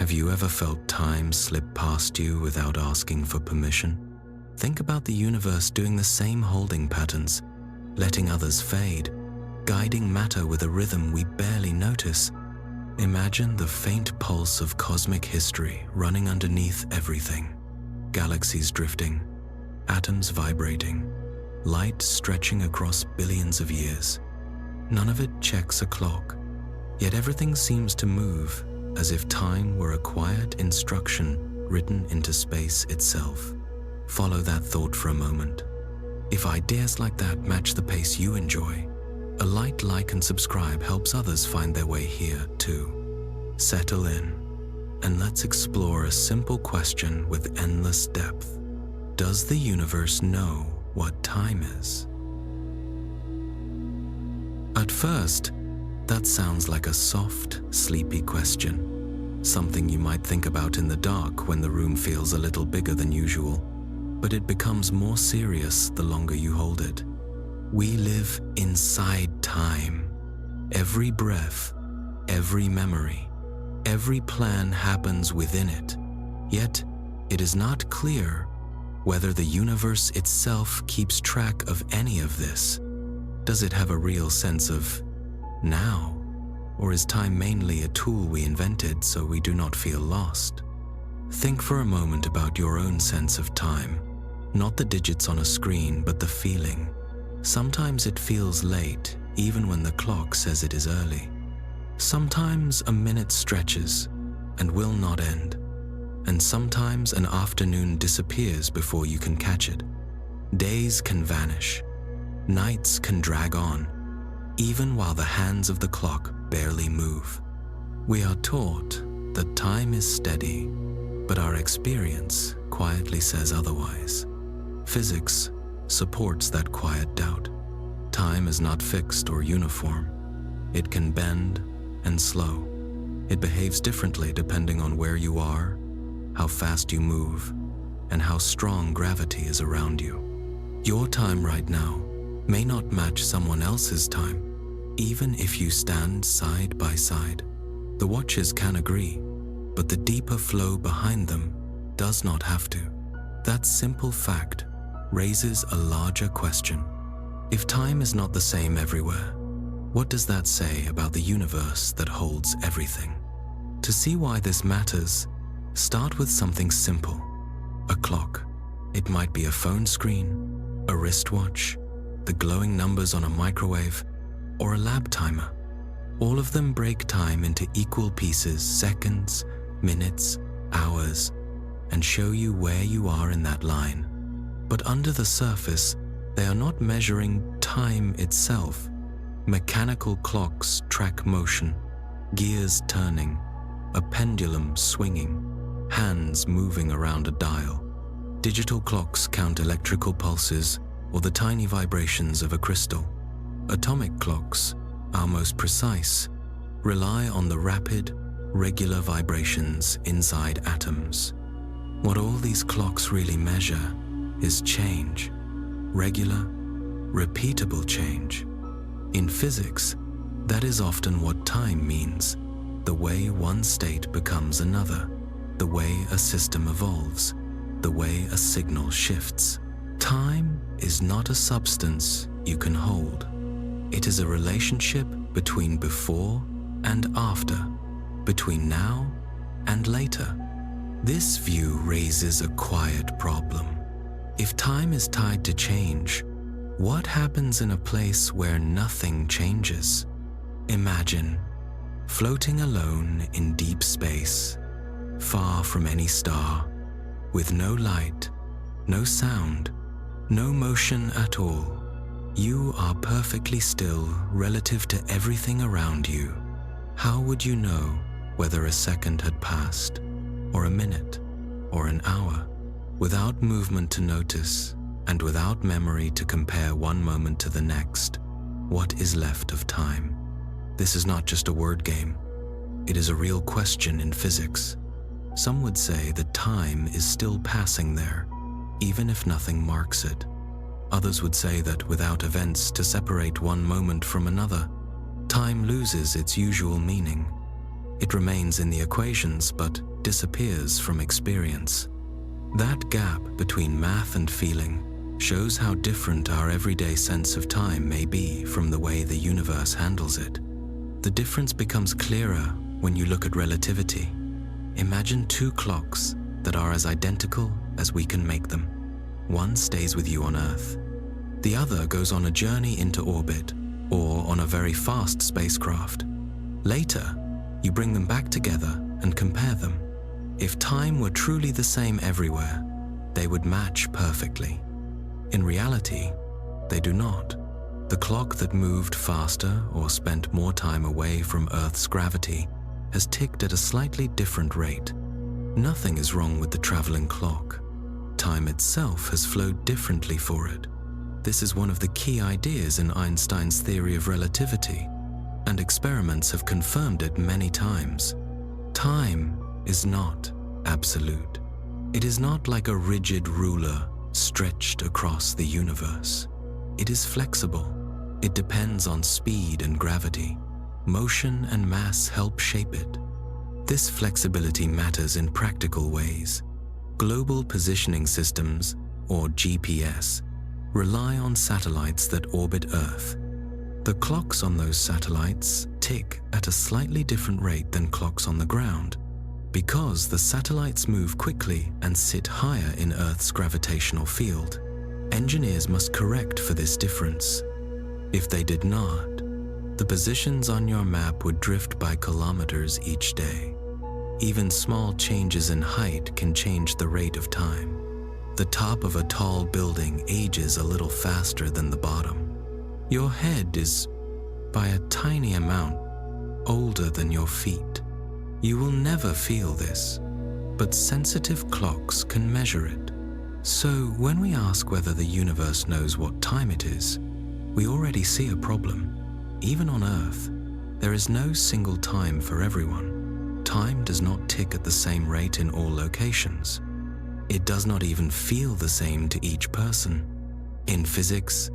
Have you ever felt time slip past you without asking for permission? Think about the universe doing the same holding patterns, letting others fade, guiding matter with a rhythm we barely notice. Imagine the faint pulse of cosmic history running underneath everything. Galaxies drifting, atoms vibrating, light stretching across billions of years. None of it checks a clock, yet everything seems to move as if time were a quiet instruction written into space itself. Follow that thought for a moment. If ideas like that match the pace you enjoy, a like, and subscribe helps others find their way here too. Settle in, and let's explore a simple question with endless depth. Does the universe know what time is? At first, that sounds like a soft, sleepy question, something you might think about in the dark when the room feels a little bigger than usual, but it becomes more serious the longer you hold it. We live inside time. Every breath, every memory, every plan happens within it. Yet, it is not clear whether the universe itself keeps track of any of this. Does it have a real sense of now? Or is time mainly a tool we invented so we do not feel lost? Think for a moment about your own sense of time. Not the digits on a screen, but the feeling. Sometimes it feels late, even when the clock says it is early. Sometimes a minute stretches and will not end. And sometimes an afternoon disappears before you can catch it. Days can vanish. Nights can drag on, even while the hands of the clock barely move. We are taught that time is steady, but our experience quietly says otherwise. Physics supports that quiet doubt. Time is not fixed or uniform. It can bend and slow. It behaves differently depending on where you are, how fast you move, and how strong gravity is around you. Your time right now may not match someone else's time, even if you stand side by side. The watches can agree, but the deeper flow behind them does not have to. That simple fact raises a larger question. If time is not the same everywhere, what does that say about the universe that holds everything? To see why this matters, start with something simple. A clock. It might be a phone screen, a wristwatch, the glowing numbers on a microwave, or a lab timer. All of them break time into equal pieces, seconds, minutes, hours, and show you where you are in that line. But under the surface, they are not measuring time itself. Mechanical clocks track motion, gears turning, a pendulum swinging, hands moving around a dial. Digital clocks count electrical pulses or the tiny vibrations of a crystal. Atomic clocks, our most precise, rely on the rapid, regular vibrations inside atoms. What all these clocks really measure is change, regular, repeatable change. In physics, that is often what time means, the way one state becomes another, the way a system evolves, the way a signal shifts. Time is not a substance you can hold. It is a relationship between before and after, between now and later. This view raises a quiet problem. If time is tied to change, what happens in a place where nothing changes? Imagine floating alone in deep space, far from any star, with no light, no sound, no motion at all. You are perfectly still relative to everything around you. How would you know whether a second had passed, or a minute, or an hour? Without movement to notice, and without memory to compare one moment to the next, what is left of time? This is not just a word game. It is a real question in physics. Some would say that time is still passing there, even if nothing marks it. Others would say that without events to separate one moment from another, time loses its usual meaning. It remains in the equations, but disappears from experience. That gap between math and feeling shows how different our everyday sense of time may be from the way the universe handles it. The difference becomes clearer when you look at relativity. Imagine two clocks that are as identical as we can make them. One stays with you on Earth. The other goes on a journey into orbit or on a very fast spacecraft. Later, you bring them back together and compare them. If time were truly the same everywhere, they would match perfectly. In reality, they do not. The clock that moved faster or spent more time away from Earth's gravity has ticked at a slightly different rate. Nothing is wrong with the traveling clock. Time itself has flowed differently for it. This is one of the key ideas in Einstein's theory of relativity, and experiments have confirmed it many times. Time is not absolute. It is not like a rigid ruler stretched across the universe. It is flexible. It depends on speed and gravity. Motion and mass help shape it. This flexibility matters in practical ways. Global positioning systems, or GPS, rely on satellites that orbit Earth. The clocks on those satellites tick at a slightly different rate than clocks on the ground, because the satellites move quickly and sit higher in Earth's gravitational field. Engineers must correct for this difference. If they did not, the positions on your map would drift by kilometers each day. Even small changes in height can change the rate of time. The top of a tall building ages a little faster than the bottom. Your head is, by a tiny amount, older than your feet. You will never feel this, but sensitive clocks can measure it. So when we ask whether the universe knows what time it is, we already see a problem. Even on Earth, there is no single time for everyone. Time does not tick at the same rate in all locations. It does not even feel the same to each person. In physics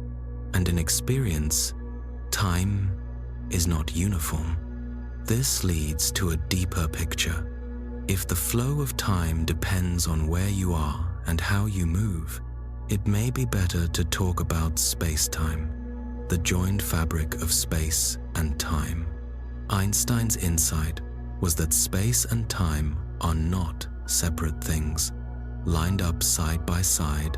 and in experience, time is not uniform. This leads to a deeper picture. If the flow of time depends on where you are and how you move, it may be better to talk about space-time, the joined fabric of space and time. Einstein's insight was that space and time are not separate things, lined up side by side.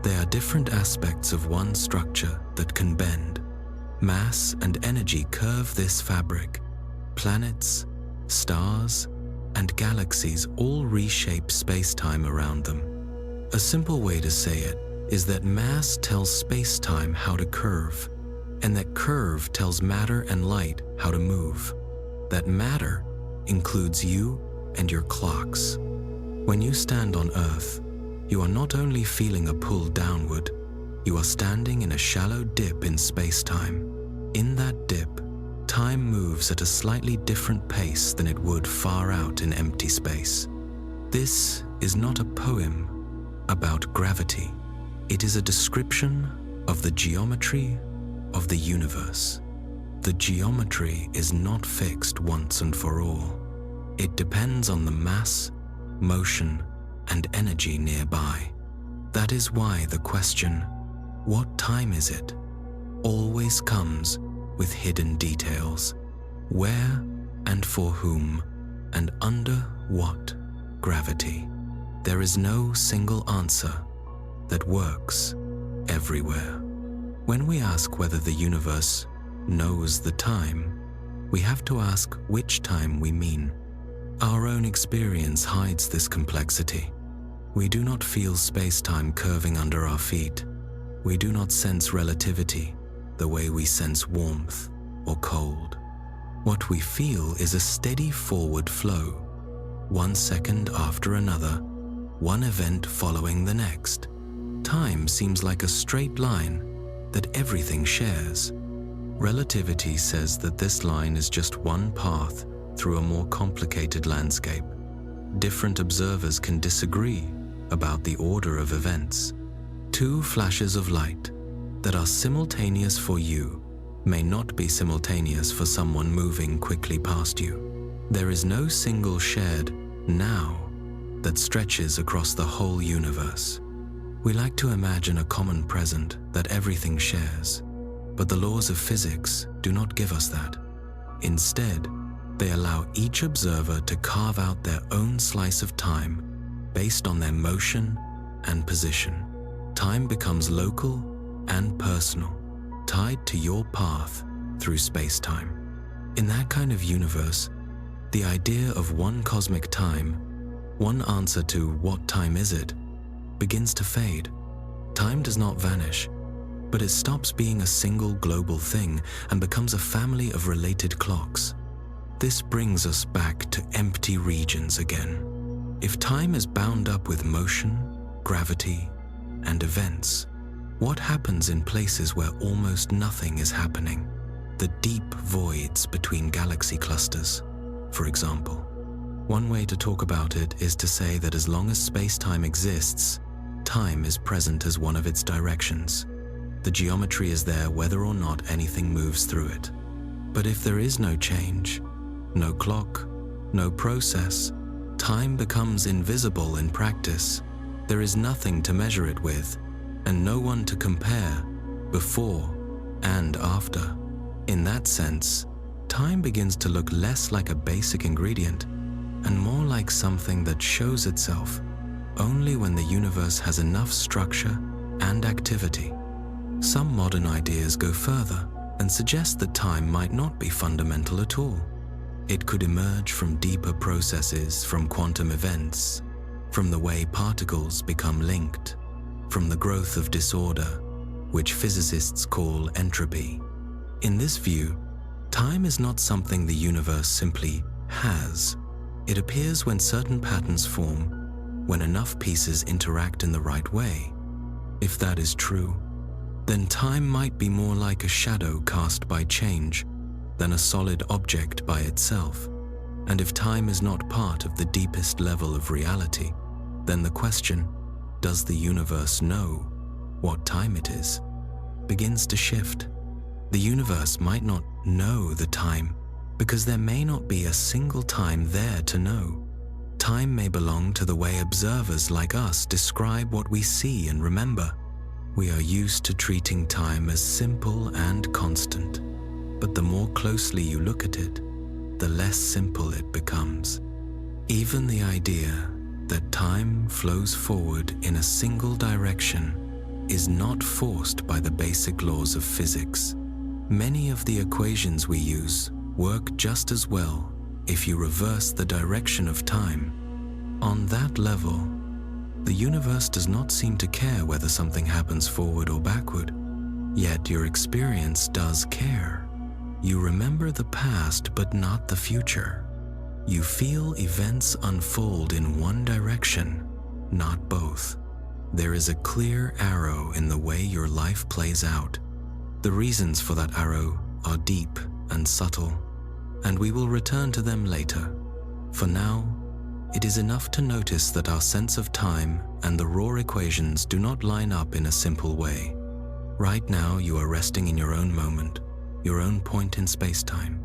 They are different aspects of one structure that can bend. Mass and energy curve this fabric. Planets, stars, and galaxies all reshape space-time around them. A simple way to say it is that mass tells space-time how to curve, and that curve tells matter and light how to move. That matter includes you and your clocks. When you stand on Earth, you are not only feeling a pull downward, you are standing in a shallow dip in space-time. In that dip, time moves at a slightly different pace than it would far out in empty space. This is not a poem about gravity. It is a description of the geometry of the universe. The geometry is not fixed once and for all. It depends on the mass, motion, and energy nearby. That is why the question, "What time is it?" always comes with hidden details. Where and for whom and under what gravity? There is no single answer that works everywhere. When we ask whether the universe knows the time, we have to ask which time we mean. Our own experience hides this complexity. We do not feel space-time curving under our feet. We do not sense relativity the way we sense warmth or cold. What we feel is a steady forward flow, one second after another, one event following the next. Time seems like a straight line that everything shares. Relativity says that this line is just one path through a more complicated landscape. Different observers can disagree about the order of events. Two flashes of light that are simultaneous for you may not be simultaneous for someone moving quickly past you. There is no single shared now, that stretches across the whole universe. We like to imagine a common present that everything shares, but the laws of physics do not give us that. Instead, they allow each observer to carve out their own slice of time based on their motion and position. Time becomes local and personal, tied to your path through space-time. In that kind of universe, the idea of one cosmic time, one answer to what time is it, begins to fade. Time does not vanish, but it stops being a single global thing and becomes a family of related clocks. This brings us back to empty regions again. If time is bound up with motion, gravity, and events, what happens in places where almost nothing is happening? The deep voids between galaxy clusters, for example. One way to talk about it is to say that as long as space-time exists, time is present as one of its directions. The geometry is there whether or not anything moves through it. But if there is no change, no clock, no process, time becomes invisible in practice. There is nothing to measure it with, and no one to compare before and after. In that sense, time begins to look less like a basic ingredient and more like something that shows itself only when the universe has enough structure and activity. Some modern ideas go further and suggest that time might not be fundamental at all. It could emerge from deeper processes, from quantum events, from the way particles become linked, from the growth of disorder, which physicists call entropy. In this view, time is not something the universe simply has. It appears when certain patterns form, when enough pieces interact in the right way. If that is true, then time might be more like a shadow cast by change than a solid object by itself. And if time is not part of the deepest level of reality, then the question, does the universe know what time it is, begins to shift. The universe might not know the time because there may not be a single time there to know. Time may belong to the way observers like us describe what we see and remember. We are used to treating time as simple and constant, but the more closely you look at it, the less simple it becomes. Even the idea that time flows forward in a single direction is not forced by the basic laws of physics. Many of the equations we use work just as well if you reverse the direction of time. On that level, the universe does not seem to care whether something happens forward or backward, yet your experience does care. You remember the past but not the future. You feel events unfold in one direction, not both. There is a clear arrow in the way your life plays out. The reasons for that arrow are deep and subtle, and we will return to them later. For now, it is enough to notice that our sense of time and the raw equations do not line up in a simple way. Right now, you are resting in your own moment, your own point in space-time.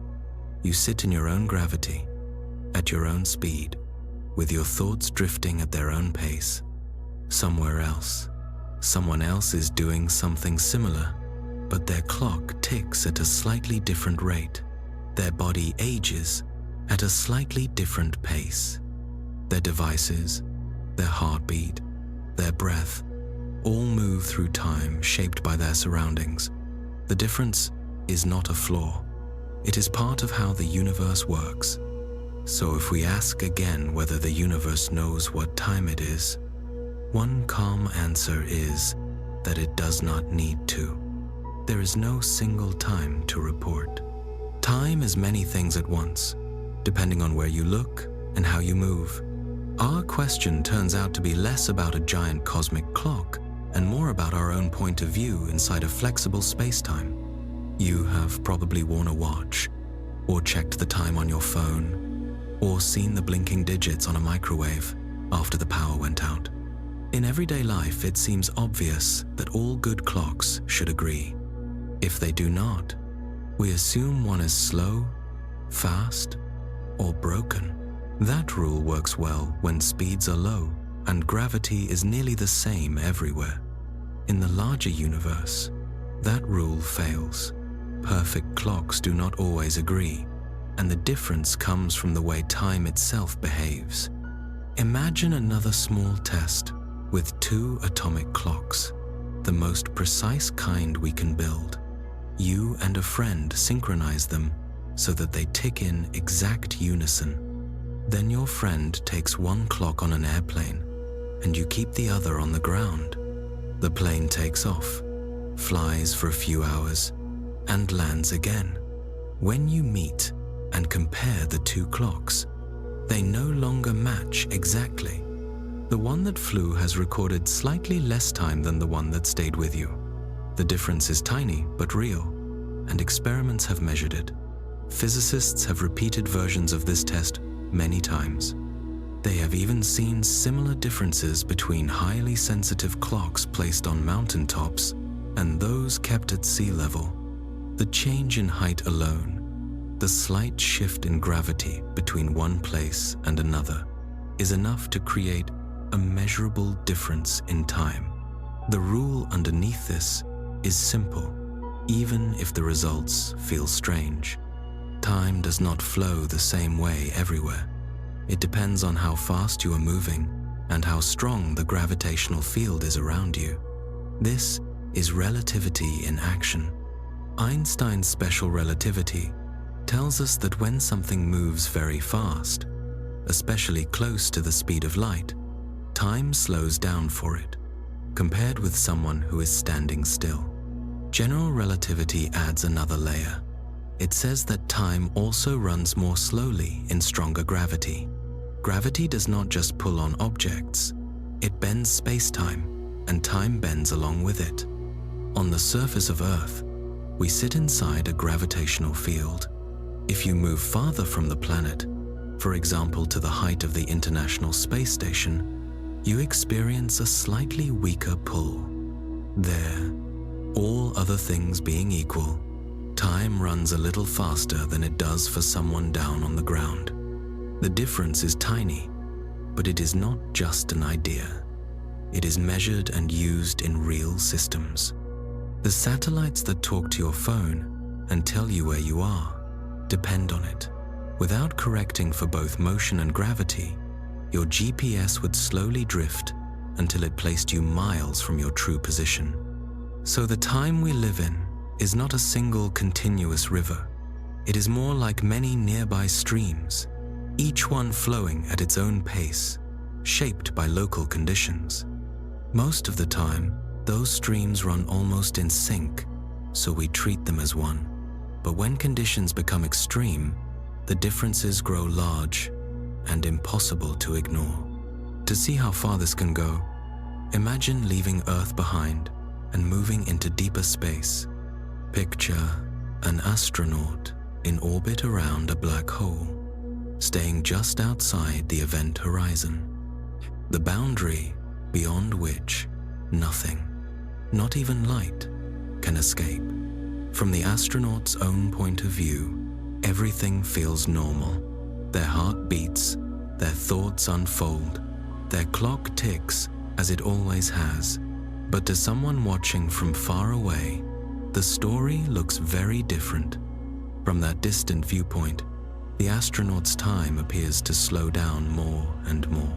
You sit in your own gravity, at your own speed, with your thoughts drifting at their own pace. Somewhere else, someone else is doing something similar, but their clock ticks at a slightly different rate. Their body ages at a slightly different pace. Their devices, their heartbeat, their breath, all move through time shaped by their surroundings. The difference is not a flaw. It is part of how the universe works. So if we ask again whether the universe knows what time it is, one calm answer is that it does not need to. There is no single time to report. Time is many things at once, depending on where you look and how you move. Our question turns out to be less about a giant cosmic clock and more about our own point of view inside a flexible space-time. You have probably worn a watch, or checked the time on your phone, or seen the blinking digits on a microwave after the power went out. In everyday life, it seems obvious that all good clocks should agree. If they do not, we assume one is slow, fast, or broken. That rule works well when speeds are low and gravity is nearly the same everywhere. In the larger universe, that rule fails. Perfect clocks do not always agree, and the difference comes from the way time itself behaves. Imagine another small test with 2 atomic clocks, the most precise kind we can build. You and a friend synchronize them so that they tick in exact unison. Then your friend takes one clock on an airplane, and you keep the other on the ground. The plane takes off, flies for a few hours, and lands again. When you meet and compare the 2 clocks, they no longer match exactly. The one that flew has recorded slightly less time than the one that stayed with you. The difference is tiny but real, and experiments have measured it. Physicists have repeated versions of this test many times. They have even seen similar differences between highly sensitive clocks placed on mountaintops and those kept at sea level. The change in height alone, the slight shift in gravity between one place and another, is enough to create a measurable difference in time. The rule underneath this is simple, even if the results feel strange. Time does not flow the same way everywhere. It depends on how fast you are moving and how strong the gravitational field is around you. This is relativity in action. Einstein's special relativity tells us that when something moves very fast, especially close to the speed of light, time slows down for it, compared with someone who is standing still. General relativity adds another layer. It says that time also runs more slowly in stronger gravity. Gravity does not just pull on objects, it bends space-time, and time bends along with it. On the surface of Earth, we sit inside a gravitational field. If you move farther from the planet, for example to the height of the International Space Station, you experience a slightly weaker pull. There, all other things being equal, time runs a little faster than it does for someone down on the ground. The difference is tiny, but it is not just an idea. It is measured and used in real systems. The satellites that talk to your phone and tell you where you are depend on it. Without correcting for both motion and gravity, your GPS would slowly drift until it placed you miles from your true position. So the time we live in is not a single continuous river. It is more like many nearby streams, each one flowing at its own pace, shaped by local conditions. Most of the time, those streams run almost in sync, so we treat them as one. But when conditions become extreme, the differences grow large and impossible to ignore. To see how far this can go, imagine leaving Earth behind and moving into deeper space. Picture an astronaut in orbit around a black hole, staying just outside the event horizon, the boundary beyond which nothing, not even light, can escape. From the astronaut's own point of view, everything feels normal. Their heart beats, their thoughts unfold, their clock ticks as it always has. But to someone watching from far away, the story looks very different. From that distant viewpoint, the astronaut's time appears to slow down more and more.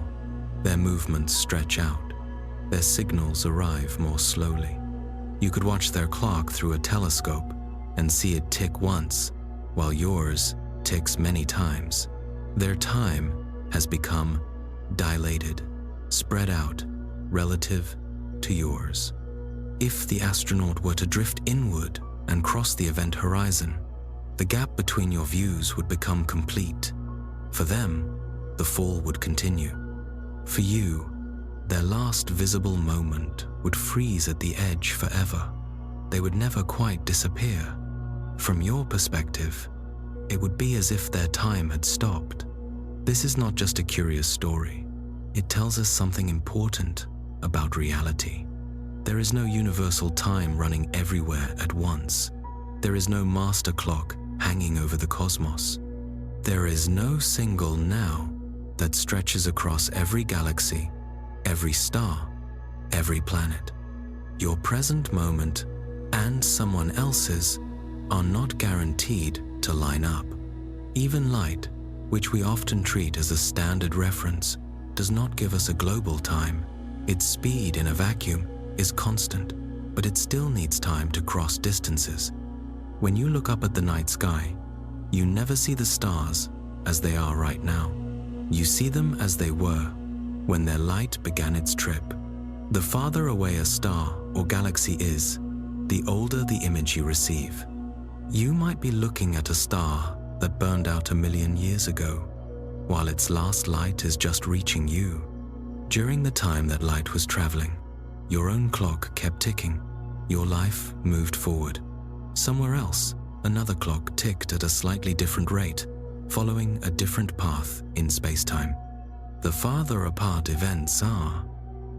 Their movements stretch out. Their signals arrive more slowly. You could watch their clock through a telescope and see it tick once, while yours ticks many times. Their time has become dilated, spread out, relative to yours. If the astronaut were to drift inward and cross the event horizon, the gap between your views would become complete. For them, the fall would continue. For you, their last visible moment would freeze at the edge forever. They would never quite disappear. From your perspective, it would be as if their time had stopped. This is not just a curious story. It tells us something important about reality. There is no universal time running everywhere at once. There is no master clock hanging over the cosmos. There is no single now that stretches across every galaxy, every star, every planet. Your present moment and someone else's are not guaranteed to line up. Even light, which we often treat as a standard reference, does not give us a global time. Its speed in a vacuum is constant, but it still needs time to cross distances. When you look up at the night sky, you never see the stars as they are right now. You see them as they were when their light began its trip. The farther away a star or galaxy is, the older the image you receive. You might be looking at a star that burned out 1 million years ago, while its last light is just reaching you. During the time that light was traveling, your own clock kept ticking. Your life moved forward. Somewhere else, another clock ticked at a slightly different rate, following a different path in space-time. The farther apart events are,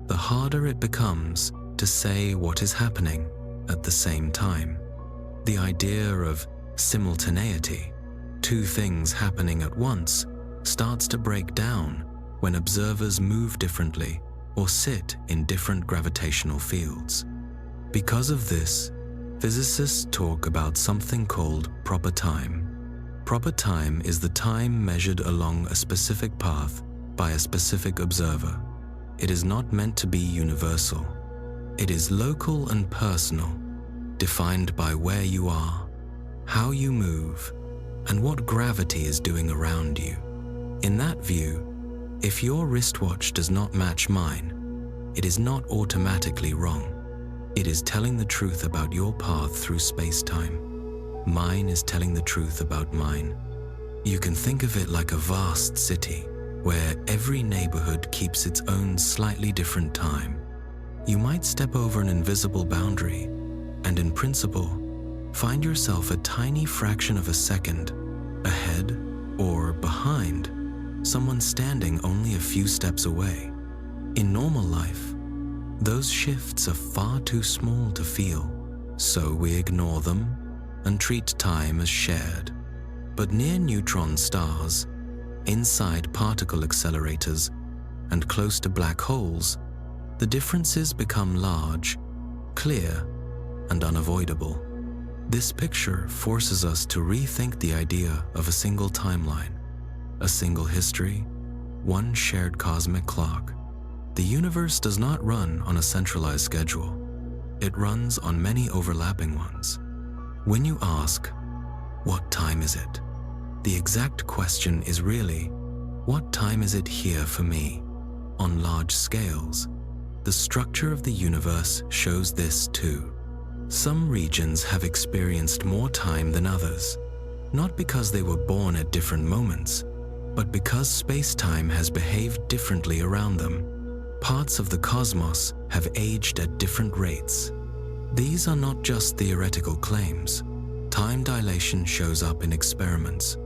the harder it becomes to say what is happening at the same time. The idea of simultaneity, two things happening at once, starts to break down when observers move differently or sit in different gravitational fields. Because of this, physicists talk about something called proper time. Proper time is the time measured along a specific path by a specific observer. It is not meant to be universal. It is local and personal, defined by where you are, how you move, and what gravity is doing around you. In that view, if your wristwatch does not match mine, it is not automatically wrong. It is telling the truth about your path through space-time. Mine is telling the truth about mine. You can think of it like a vast city, where every neighborhood keeps its own slightly different time. You might step over an invisible boundary, and in principle, find yourself a tiny fraction of a second ahead or behind someone standing only a few steps away. In normal life, those shifts are far too small to feel, so we ignore them and treat time as shared. But near neutron stars, inside particle accelerators, and close to black holes, the differences become large, clear, and unavoidable. This picture forces us to rethink the idea of a single timeline, a single history, one shared cosmic clock. The universe does not run on a centralized schedule. It runs on many overlapping ones. When you ask, "What time is it?" the exact question is really, "What time is it here for me?" On large scales, the structure of the universe shows this too. Some regions have experienced more time than others, not because they were born at different moments, but because space-time has behaved differently around them. Parts of the cosmos have aged at different rates. These are not just theoretical claims. Time dilation shows up in experiments.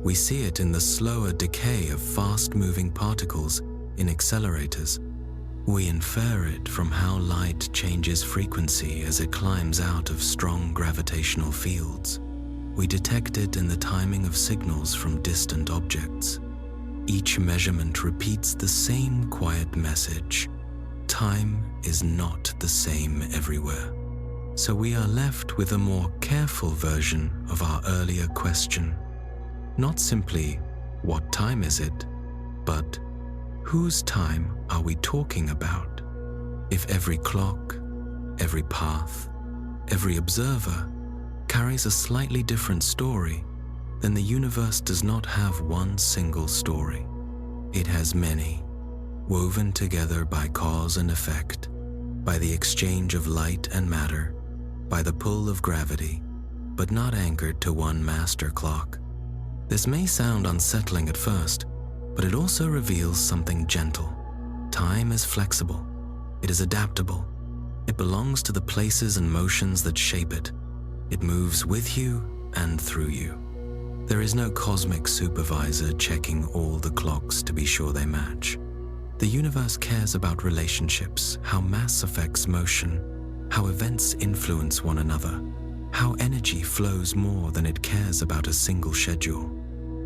We see it in the slower decay of fast-moving particles in accelerators. We infer it from how light changes frequency as it climbs out of strong gravitational fields. We detect it in the timing of signals from distant objects. Each measurement repeats the same quiet message: time is not the same everywhere. So we are left with a more careful version of our earlier question. Not simply, "What time is it?" but whose time are we talking about? If every clock, every path, every observer carries a slightly different story, then the universe does not have one single story. It has many, woven together by cause and effect, by the exchange of light and matter, by the pull of gravity, but not anchored to one master clock. This may sound unsettling at first, but it also reveals something gentle. Time is flexible. It is adaptable. It belongs to the places and motions that shape it. It moves with you and through you. There is no cosmic supervisor checking all the clocks to be sure they match. The universe cares about relationships, how mass affects motion, how events influence one another, how energy flows more than it cares about a single schedule.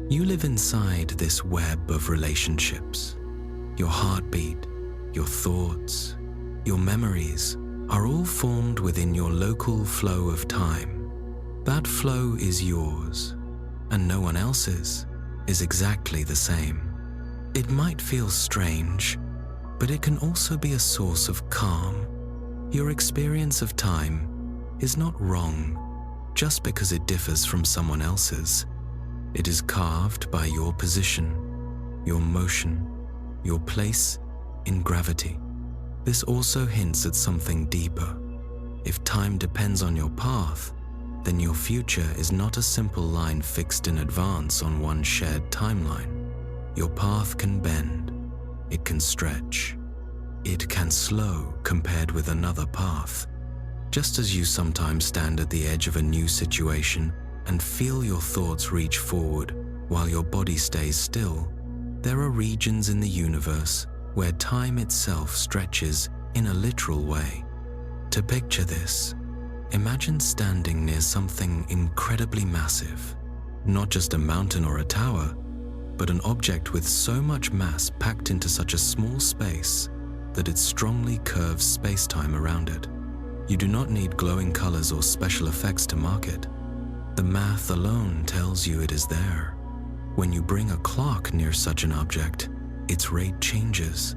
You live inside this web of relationships. Your heartbeat, your thoughts, your memories are all formed within your local flow of time. That flow is yours, and no one else's is exactly the same. It might feel strange, but it can also be a source of calm. Your experience of time is not wrong just because it differs from someone else's. It is carved by your position, your motion, your place in gravity. This also hints at something deeper. If time depends on your path, then your future is not a simple line fixed in advance on one shared timeline. Your path can bend, it can stretch, it can slow compared with another path. Just as you sometimes stand at the edge of a new situation and feel your thoughts reach forward while your body stays still, there are regions in the universe where time itself stretches in a literal way. To picture this, imagine standing near something incredibly massive, not just a mountain or a tower, but an object with so much mass packed into such a small space that it strongly curves space-time around it. You do not need glowing colors or special effects to mark it. The math alone tells you it is there. When you bring a clock near such an object, its rate changes.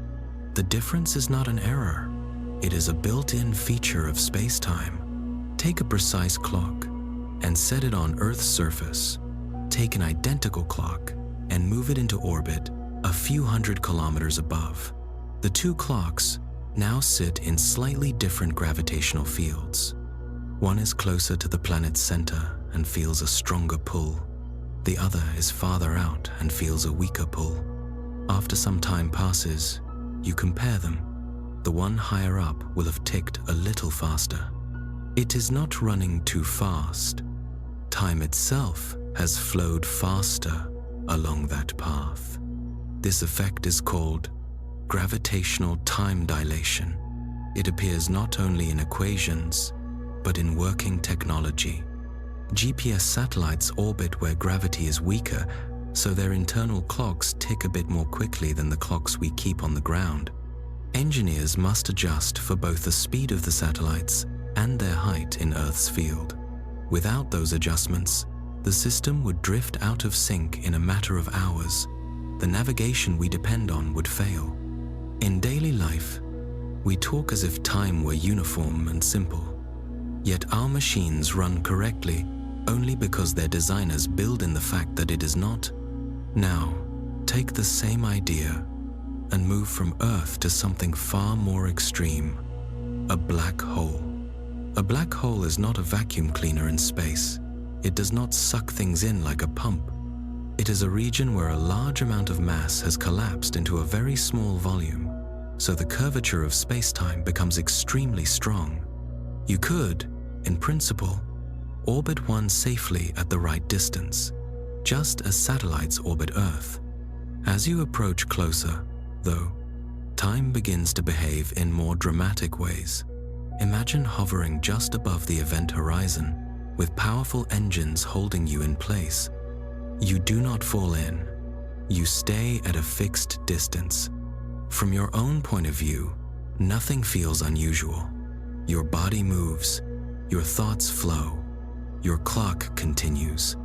The difference is not an error. It is a built-in feature of space-time. Take a precise clock and set it on Earth's surface. Take an identical clock and move it into orbit a few hundred kilometers above. The two clocks now sit in slightly different gravitational fields. One is closer to the planet's center and feels a stronger pull. The other is farther out and feels a weaker pull. After some time passes, you compare them. The one higher up will have ticked a little faster. It is not running too fast. Time itself has flowed faster along that path. This effect is called gravitational time dilation. It appears not only in equations, but in working technology. GPS satellites orbit where gravity is weaker, so their internal clocks tick a bit more quickly than the clocks we keep on the ground. Engineers must adjust for both the speed of the satellites and their height in Earth's field. Without those adjustments, the system would drift out of sync in a matter of hours. The navigation we depend on would fail. In daily life, we talk as if time were uniform and simple. Yet our machines run correctly only because their designers build in the fact that it is not. Now, take the same idea and move from Earth to something far more extreme: a black hole. A black hole is not a vacuum cleaner in space. It does not suck things in like a pump. It is a region where a large amount of mass has collapsed into a very small volume, so the curvature of space-time becomes extremely strong. You could, in principle, orbit one safely at the right distance, just as satellites orbit Earth. As you approach closer, though, time begins to behave in more dramatic ways. Imagine hovering just above the event horizon, with powerful engines holding you in place. You do not fall in. You stay at a fixed distance. From your own point of view, nothing feels unusual. Your body moves, your thoughts flow, your clock continues.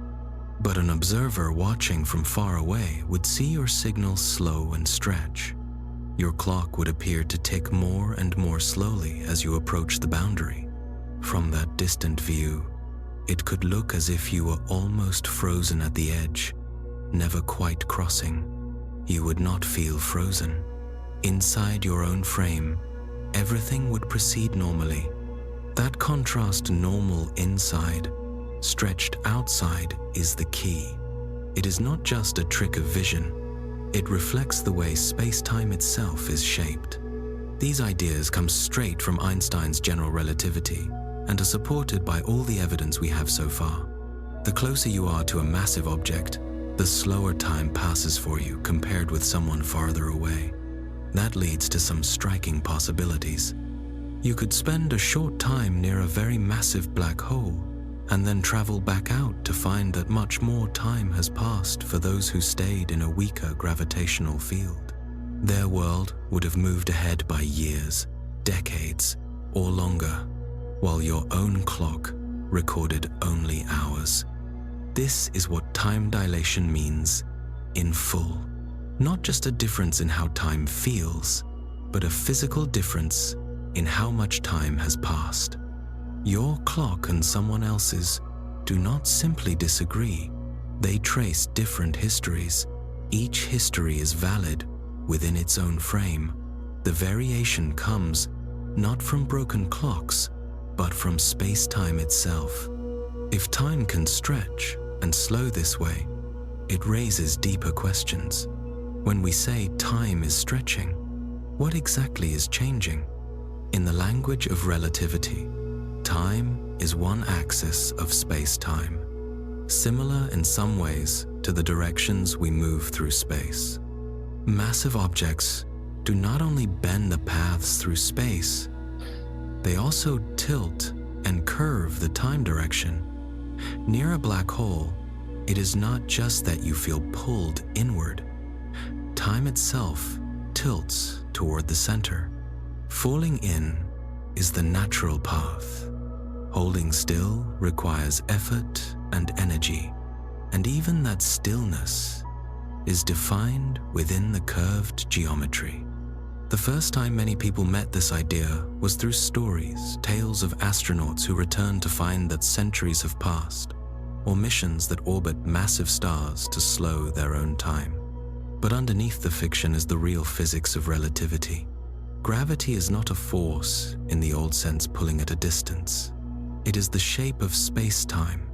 But an observer watching from far away would see your signals slow and stretch. Your clock would appear to tick more and more slowly as you approach the boundary. From that distant view, it could look as if you were almost frozen at the edge, never quite crossing. You would not feel frozen. Inside your own frame, everything would proceed normally. That contrast normal inside, stretched outside is the key. It is not just a trick of vision. It reflects the way space-time itself is shaped. These ideas come straight from Einstein's general relativity and are supported by all the evidence we have so far. The closer you are to a massive object, the slower time passes for you compared with someone farther away. That leads to some striking possibilities. You could spend a short time near a very massive black hole and then travel back out to find that much more time has passed for those who stayed in a weaker gravitational field. Their world would have moved ahead by years, decades, or longer, while your own clock recorded only hours. This is what time dilation means in full. Not just a difference in how time feels, but a physical difference in how much time has passed. Your clock and someone else's do not simply disagree. They trace different histories. Each history is valid within its own frame. The variation comes not from broken clocks, but from space-time itself. If time can stretch and slow this way, it raises deeper questions. When we say time is stretching, what exactly is changing? In the language of relativity, time is one axis of space-time, similar in some ways to the directions we move through space. Massive objects do not only bend the paths through space, they also tilt and curve the time direction. Near a black hole, it is not just that you feel pulled inward. Time itself tilts toward the center. Falling in is the natural path. Holding still requires effort and energy, and even that stillness is defined within the curved geometry. The first time many people met this idea was through stories, tales of astronauts who returned to find that centuries have passed, or missions that orbit massive stars to slow their own time. But underneath the fiction is the real physics of relativity. Gravity is not a force in the old sense pulling at a distance. It is the shape of space-time,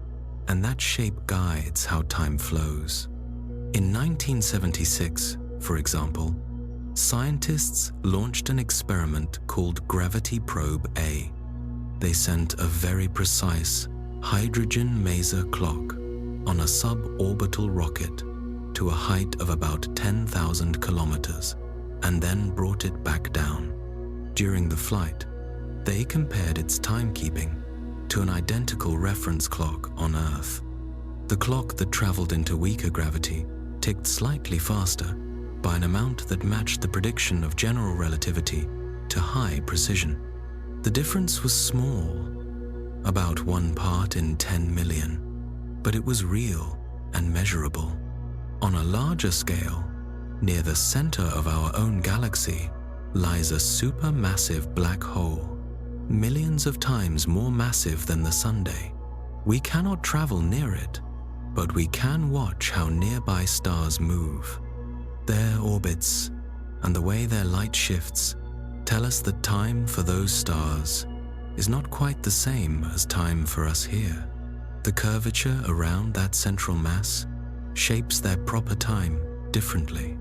and that shape guides how time flows. In 1976, for example, scientists launched an experiment called Gravity Probe A. They sent a very precise hydrogen maser clock on a suborbital rocket to a height of about 10,000 kilometers, and then brought it back down. During the flight, they compared its timekeeping to an identical reference clock on Earth. The clock that traveled into weaker gravity ticked slightly faster by an amount that matched the prediction of general relativity to high precision. The difference was small, about 1 part in 10 million, but it was real and measurable. On a larger scale, near the center of our own galaxy lies a supermassive black hole, millions of times more massive than the Sunday. We cannot travel near it, but we can watch how nearby stars move. Their orbits and the way their light shifts tell us that time for those stars is not quite the same as time for us here. The curvature around that central mass shapes their proper time differently.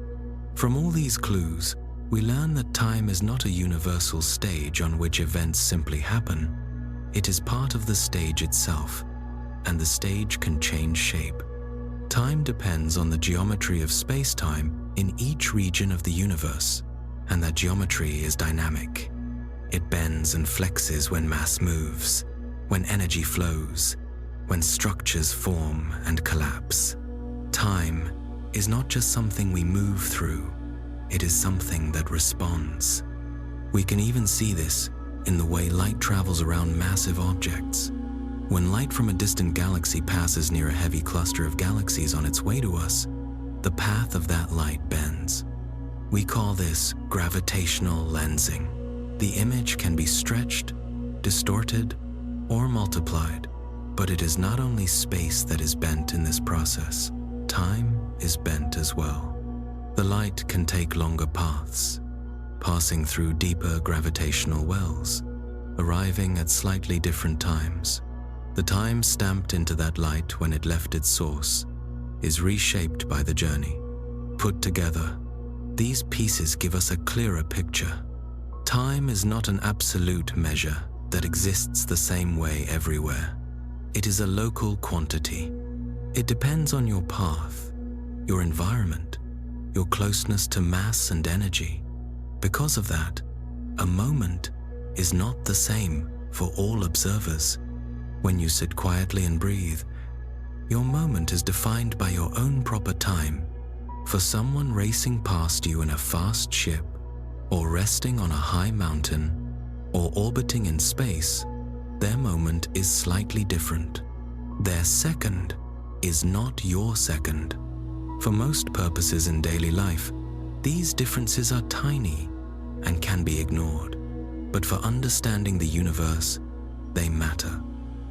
From all these clues, we learn that time is not a universal stage on which events simply happen. It is part of the stage itself, and the stage can change shape. Time depends on the geometry of space-time in each region of the universe, and that geometry is dynamic. It bends and flexes when mass moves, when energy flows, when structures form and collapse. Time is not just something we move through, it is something that responds. We can even see this in the way light travels around massive objects. When light from a distant galaxy passes near a heavy cluster of galaxies on its way to us, the path of that light bends. We call this gravitational lensing. The image can be stretched, distorted, or multiplied, but it is not only space that is bent in this process. Time is bent as well. The light can take longer paths, passing through deeper gravitational wells, arriving at slightly different times. The time stamped into that light when it left its source is reshaped by the journey. Put together, these pieces give us a clearer picture. Time is not an absolute measure that exists the same way everywhere. It is a local quantity. It depends on your path, your environment, your closeness to mass and energy. Because of that, a moment is not the same for all observers. When you sit quietly and breathe, your moment is defined by your own proper time. For someone racing past you in a fast ship, or resting on a high mountain, or orbiting in space, their moment is slightly different. Their second is not your second. For most purposes in daily life, these differences are tiny and can be ignored. But for understanding the universe, they matter.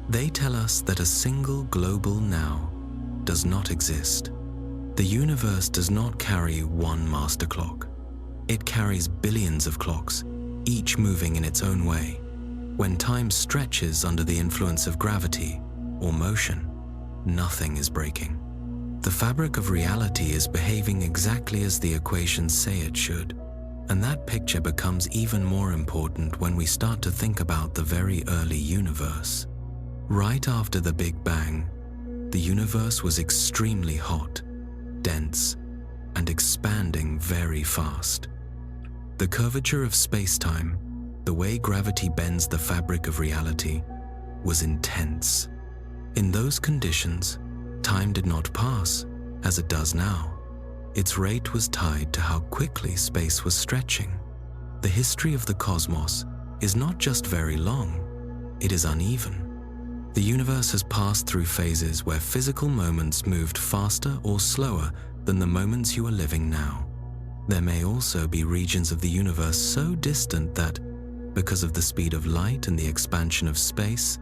They tell us that a single global now does not exist. The universe does not carry one master clock. It carries billions of clocks, each moving in its own way. When time stretches under the influence of gravity or motion, nothing is breaking. The fabric of reality is behaving exactly as the equations say it should. And that picture becomes even more important when we start to think about the very early universe. Right after the Big Bang, the universe was extremely hot, dense, and expanding very fast. The curvature of space-time, the way gravity bends the fabric of reality, was intense. In those conditions, time did not pass as it does now. Its rate was tied to how quickly space was stretching. The history of the cosmos is not just very long, it is uneven. The universe has passed through phases where physical moments moved faster or slower than the moments you are living now. There may also be regions of the universe so distant that, because of the speed of light and the expansion of space,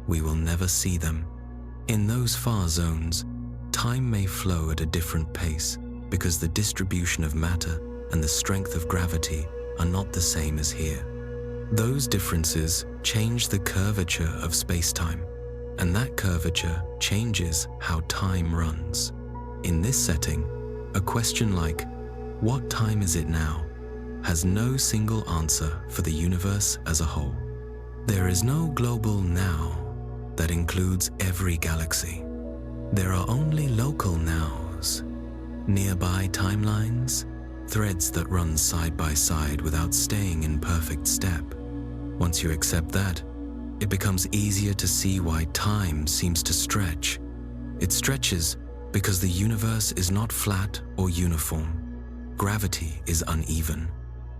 we will never see them. In those far zones, time may flow at a different pace because the distribution of matter and the strength of gravity are not the same as here. Those differences change the curvature of space-time, and that curvature changes how time runs. In this setting, a question like, "What time is it now?" has no single answer for the universe as a whole. There is no global now that includes every galaxy. There are only local nows, nearby timelines, threads that run side by side without staying in perfect step. Once you accept that, it becomes easier to see why time seems to stretch. It stretches because the universe is not flat or uniform. Gravity is uneven.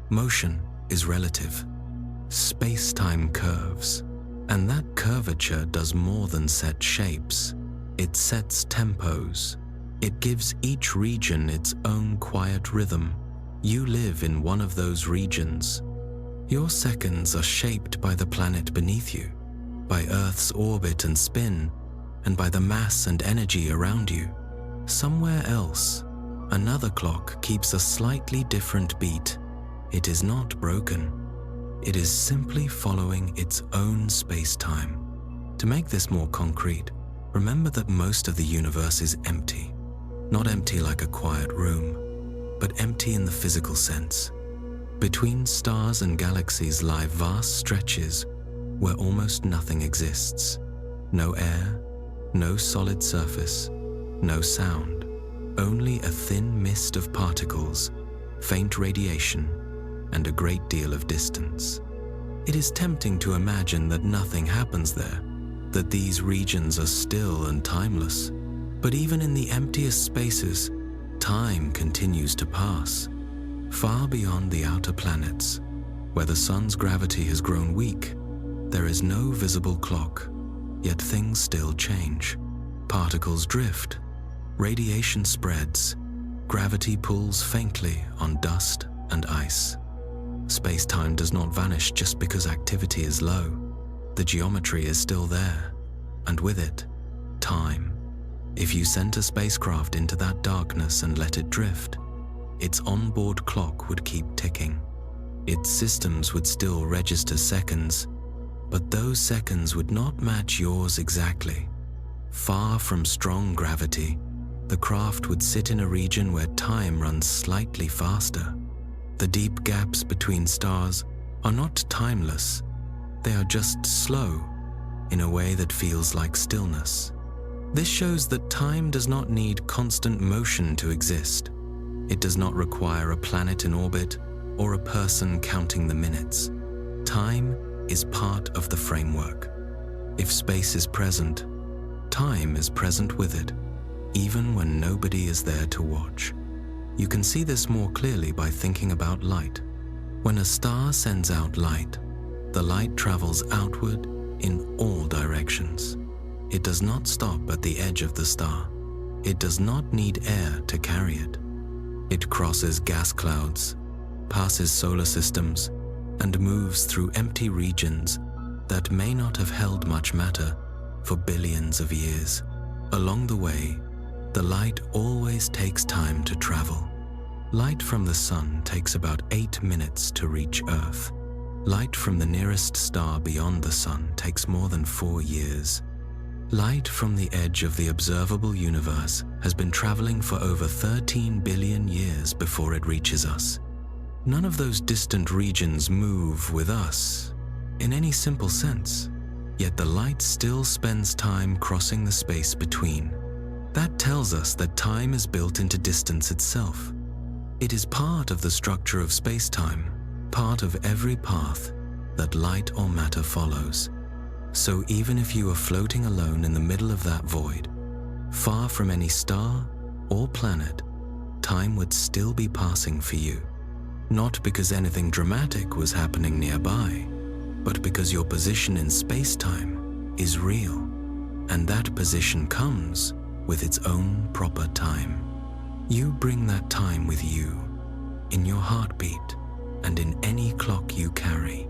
Motion is relative. Space-time curves. And that curvature does more than set shapes. It sets tempos. It gives each region its own quiet rhythm. You live in one of those regions. Your seconds are shaped by the planet beneath you, by Earth's orbit and spin, and by the mass and energy around you. Somewhere else, another clock keeps a slightly different beat. It is not broken. It is simply following its own space-time. To make this more concrete, remember that most of the universe is empty. Not empty like a quiet room, but empty in the physical sense. Between stars and galaxies lie vast stretches where almost nothing exists. No air, no solid surface, no sound, only a thin mist of particles, faint radiation, and a great deal of distance. It is tempting to imagine that nothing happens there, that these regions are still and timeless. But even in the emptiest spaces, time continues to pass. Far beyond the outer planets, where the sun's gravity has grown weak, there is no visible clock, yet things still change. Particles drift, radiation spreads, gravity pulls faintly on dust and ice. Space-time does not vanish just because activity is low. The geometry is still there, and with it, time. If you sent a spacecraft into that darkness and let it drift, its onboard clock would keep ticking. Its systems would still register seconds, but those seconds would not match yours exactly. Far from strong gravity, the craft would sit in a region where time runs slightly faster. The deep gaps between stars are not timeless, they are just slow, in a way that feels like stillness. This shows that time does not need constant motion to exist. It does not require a planet in orbit or a person counting the minutes. Time is part of the framework. If space is present, time is present with it, even when nobody is there to watch. You can see this more clearly by thinking about light. When a star sends out light, the light travels outward in all directions. It does not stop at the edge of the star. It does not need air to carry it. It crosses gas clouds, passes solar systems, and moves through empty regions that may not have held much matter for billions of years. Along the way, the light always takes time to travel. Light from the sun takes about 8 minutes to reach Earth. Light from the nearest star beyond the sun takes more than 4 years. Light from the edge of the observable universe has been traveling for over 13 billion years before it reaches us. None of those distant regions move with us in any simple sense, yet the light still spends time crossing the space between. That tells us that time is built into distance itself. It is part of the structure of space-time, part of every path that light or matter follows. So even if you are floating alone in the middle of that void, far from any star or planet, time would still be passing for you. Not because anything dramatic was happening nearby, but because your position in space-time is real, and that position comes with its own proper time. You bring that time with you, in your heartbeat, and in any clock you carry.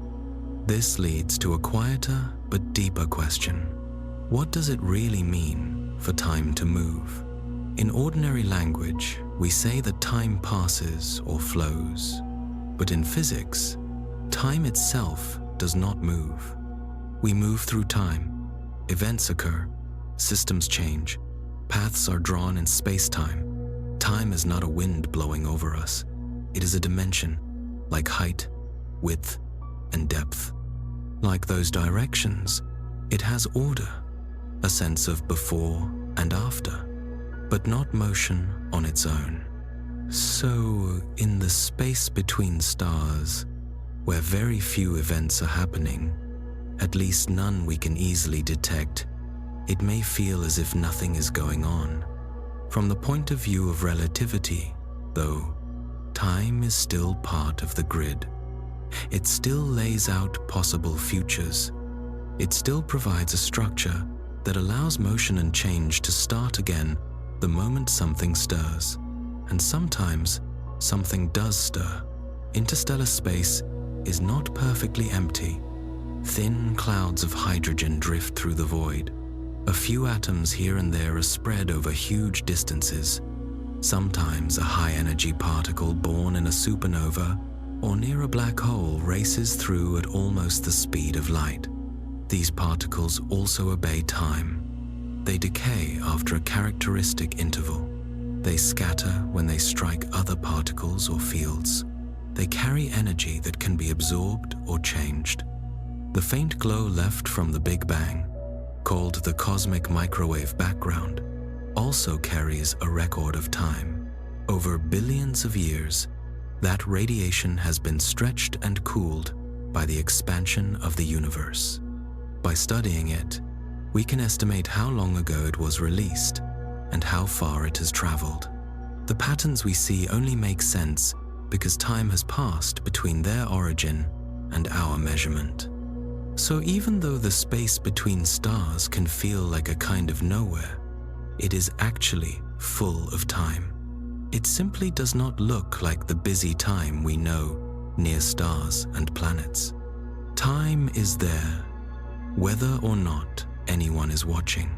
This leads to a quieter but deeper question. What does it really mean for time to move? In ordinary language, we say that time passes or flows, but in physics, time itself does not move. We move through time. Events occur, systems change, paths are drawn in space-time. Time is not a wind blowing over us. It is a dimension, like height, width, and depth. Like those directions, it has order, a sense of before and after, but not motion on its own. So, in the space between stars, where very few events are happening, at least none we can easily detect, it may feel as if nothing is going on. From the point of view of relativity, though, time is still part of the grid. It still lays out possible futures. It still provides a structure that allows motion and change to start again the moment something stirs. And sometimes, something does stir. Interstellar space is not perfectly empty. Thin clouds of hydrogen drift through the void. A few atoms here and there are spread over huge distances. Sometimes a high-energy particle born in a supernova or near a black hole races through at almost the speed of light. These particles also obey time. They decay after a characteristic interval. They scatter when they strike other particles or fields. They carry energy that can be absorbed or changed. The faint glow left from the Big Bang, called the cosmic microwave background, also carries a record of time. Over billions of years, that radiation has been stretched and cooled by the expansion of the universe. By studying it, we can estimate how long ago it was released and how far it has traveled. The patterns we see only make sense because time has passed between their origin and our measurement. So even though the space between stars can feel like a kind of nowhere, it is actually full of time. It simply does not look like the busy time we know near stars and planets. Time is there, whether or not anyone is watching.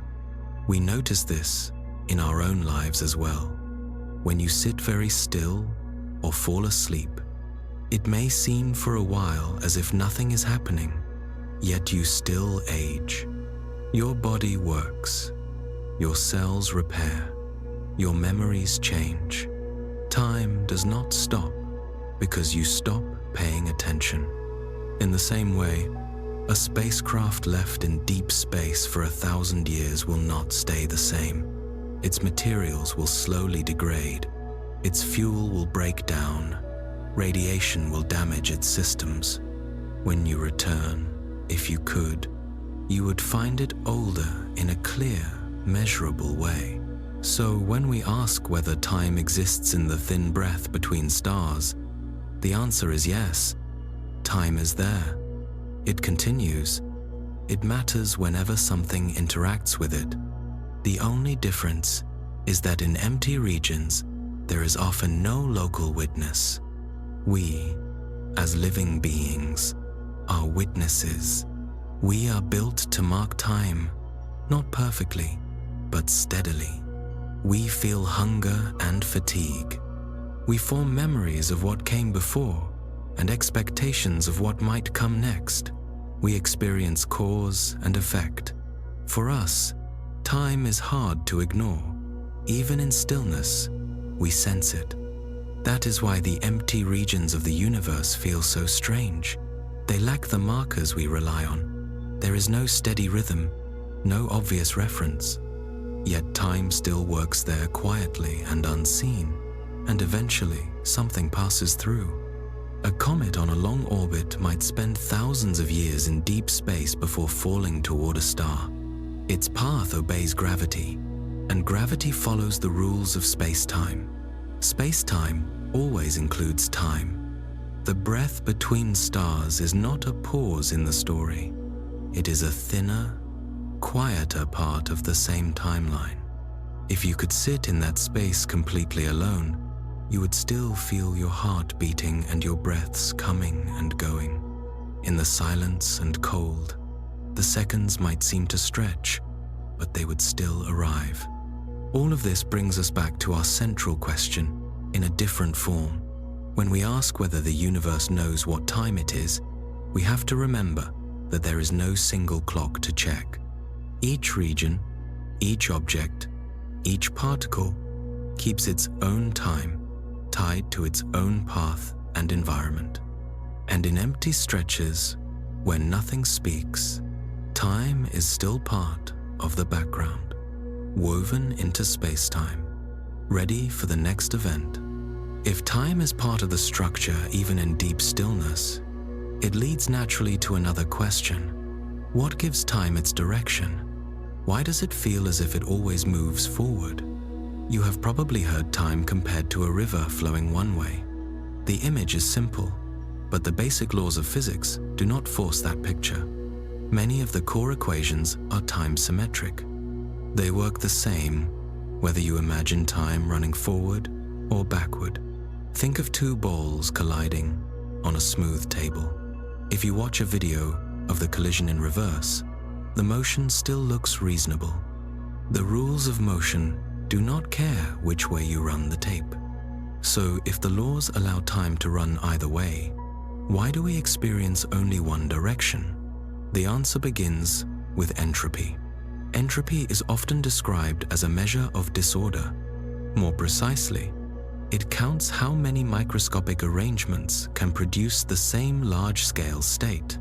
We notice this in our own lives as well. When you sit very still or fall asleep, it may seem for a while as if nothing is happening, yet you still age. Your body works, your cells repair, your memories change. Time does not stop because you stop paying attention. In the same way, a spacecraft left in deep space for 1,000 years will not stay the same. Its materials will slowly degrade. Its fuel will break down. Radiation will damage its systems. When you return, if you could, you would find it older in a clear, measurable way. So when we ask whether time exists in the thin breath between stars, the answer is yes. Time is there. It continues. It matters whenever something interacts with it. The only difference is that in empty regions, there is often no local witness. We, as living beings, are witnesses. We are built to mark time, not perfectly, but steadily. We feel hunger and fatigue. We form memories of what came before and expectations of what might come next. We experience cause and effect. For us, time is hard to ignore. Even in stillness, we sense it. That is why the empty regions of the universe feel so strange. They lack the markers we rely on. There is no steady rhythm, no obvious reference. Yet time still works there quietly and unseen, and eventually something passes through. A comet on a long orbit might spend thousands of years in deep space before falling toward a star. Its path obeys gravity, and gravity follows the rules of space-time. Space-time always includes time. The breath between stars is not a pause in the story. It is a thinner, quieter part of the same timeline. If you could sit in that space completely alone, you would still feel your heart beating and your breaths coming and going. In the silence and cold, the seconds might seem to stretch, but they would still arrive. All of this brings us back to our central question in a different form. When we ask whether the universe knows what time it is, we have to remember that there is no single clock to check. Each region, each object, each particle keeps its own time, tied to its own path and environment. And in empty stretches, where nothing speaks, time is still part of the background, woven into space-time, ready for the next event. If time is part of the structure even in deep stillness, it leads naturally to another question. What gives time its direction? Why does it feel as if it always moves forward? You have probably heard time compared to a river flowing one way. The image is simple, but the basic laws of physics do not force that picture. Many of the core equations are time-symmetric. They work the same, whether you imagine time running forward or backward. Think of two balls colliding on a smooth table. If you watch a video of the collision in reverse, the motion still looks reasonable. The rules of motion do not care which way you run the tape. So if the laws allow time to run either way, why do we experience only one direction? The answer begins with entropy. Entropy is often described as a measure of disorder. More precisely, it counts how many microscopic arrangements can produce the same large-scale state.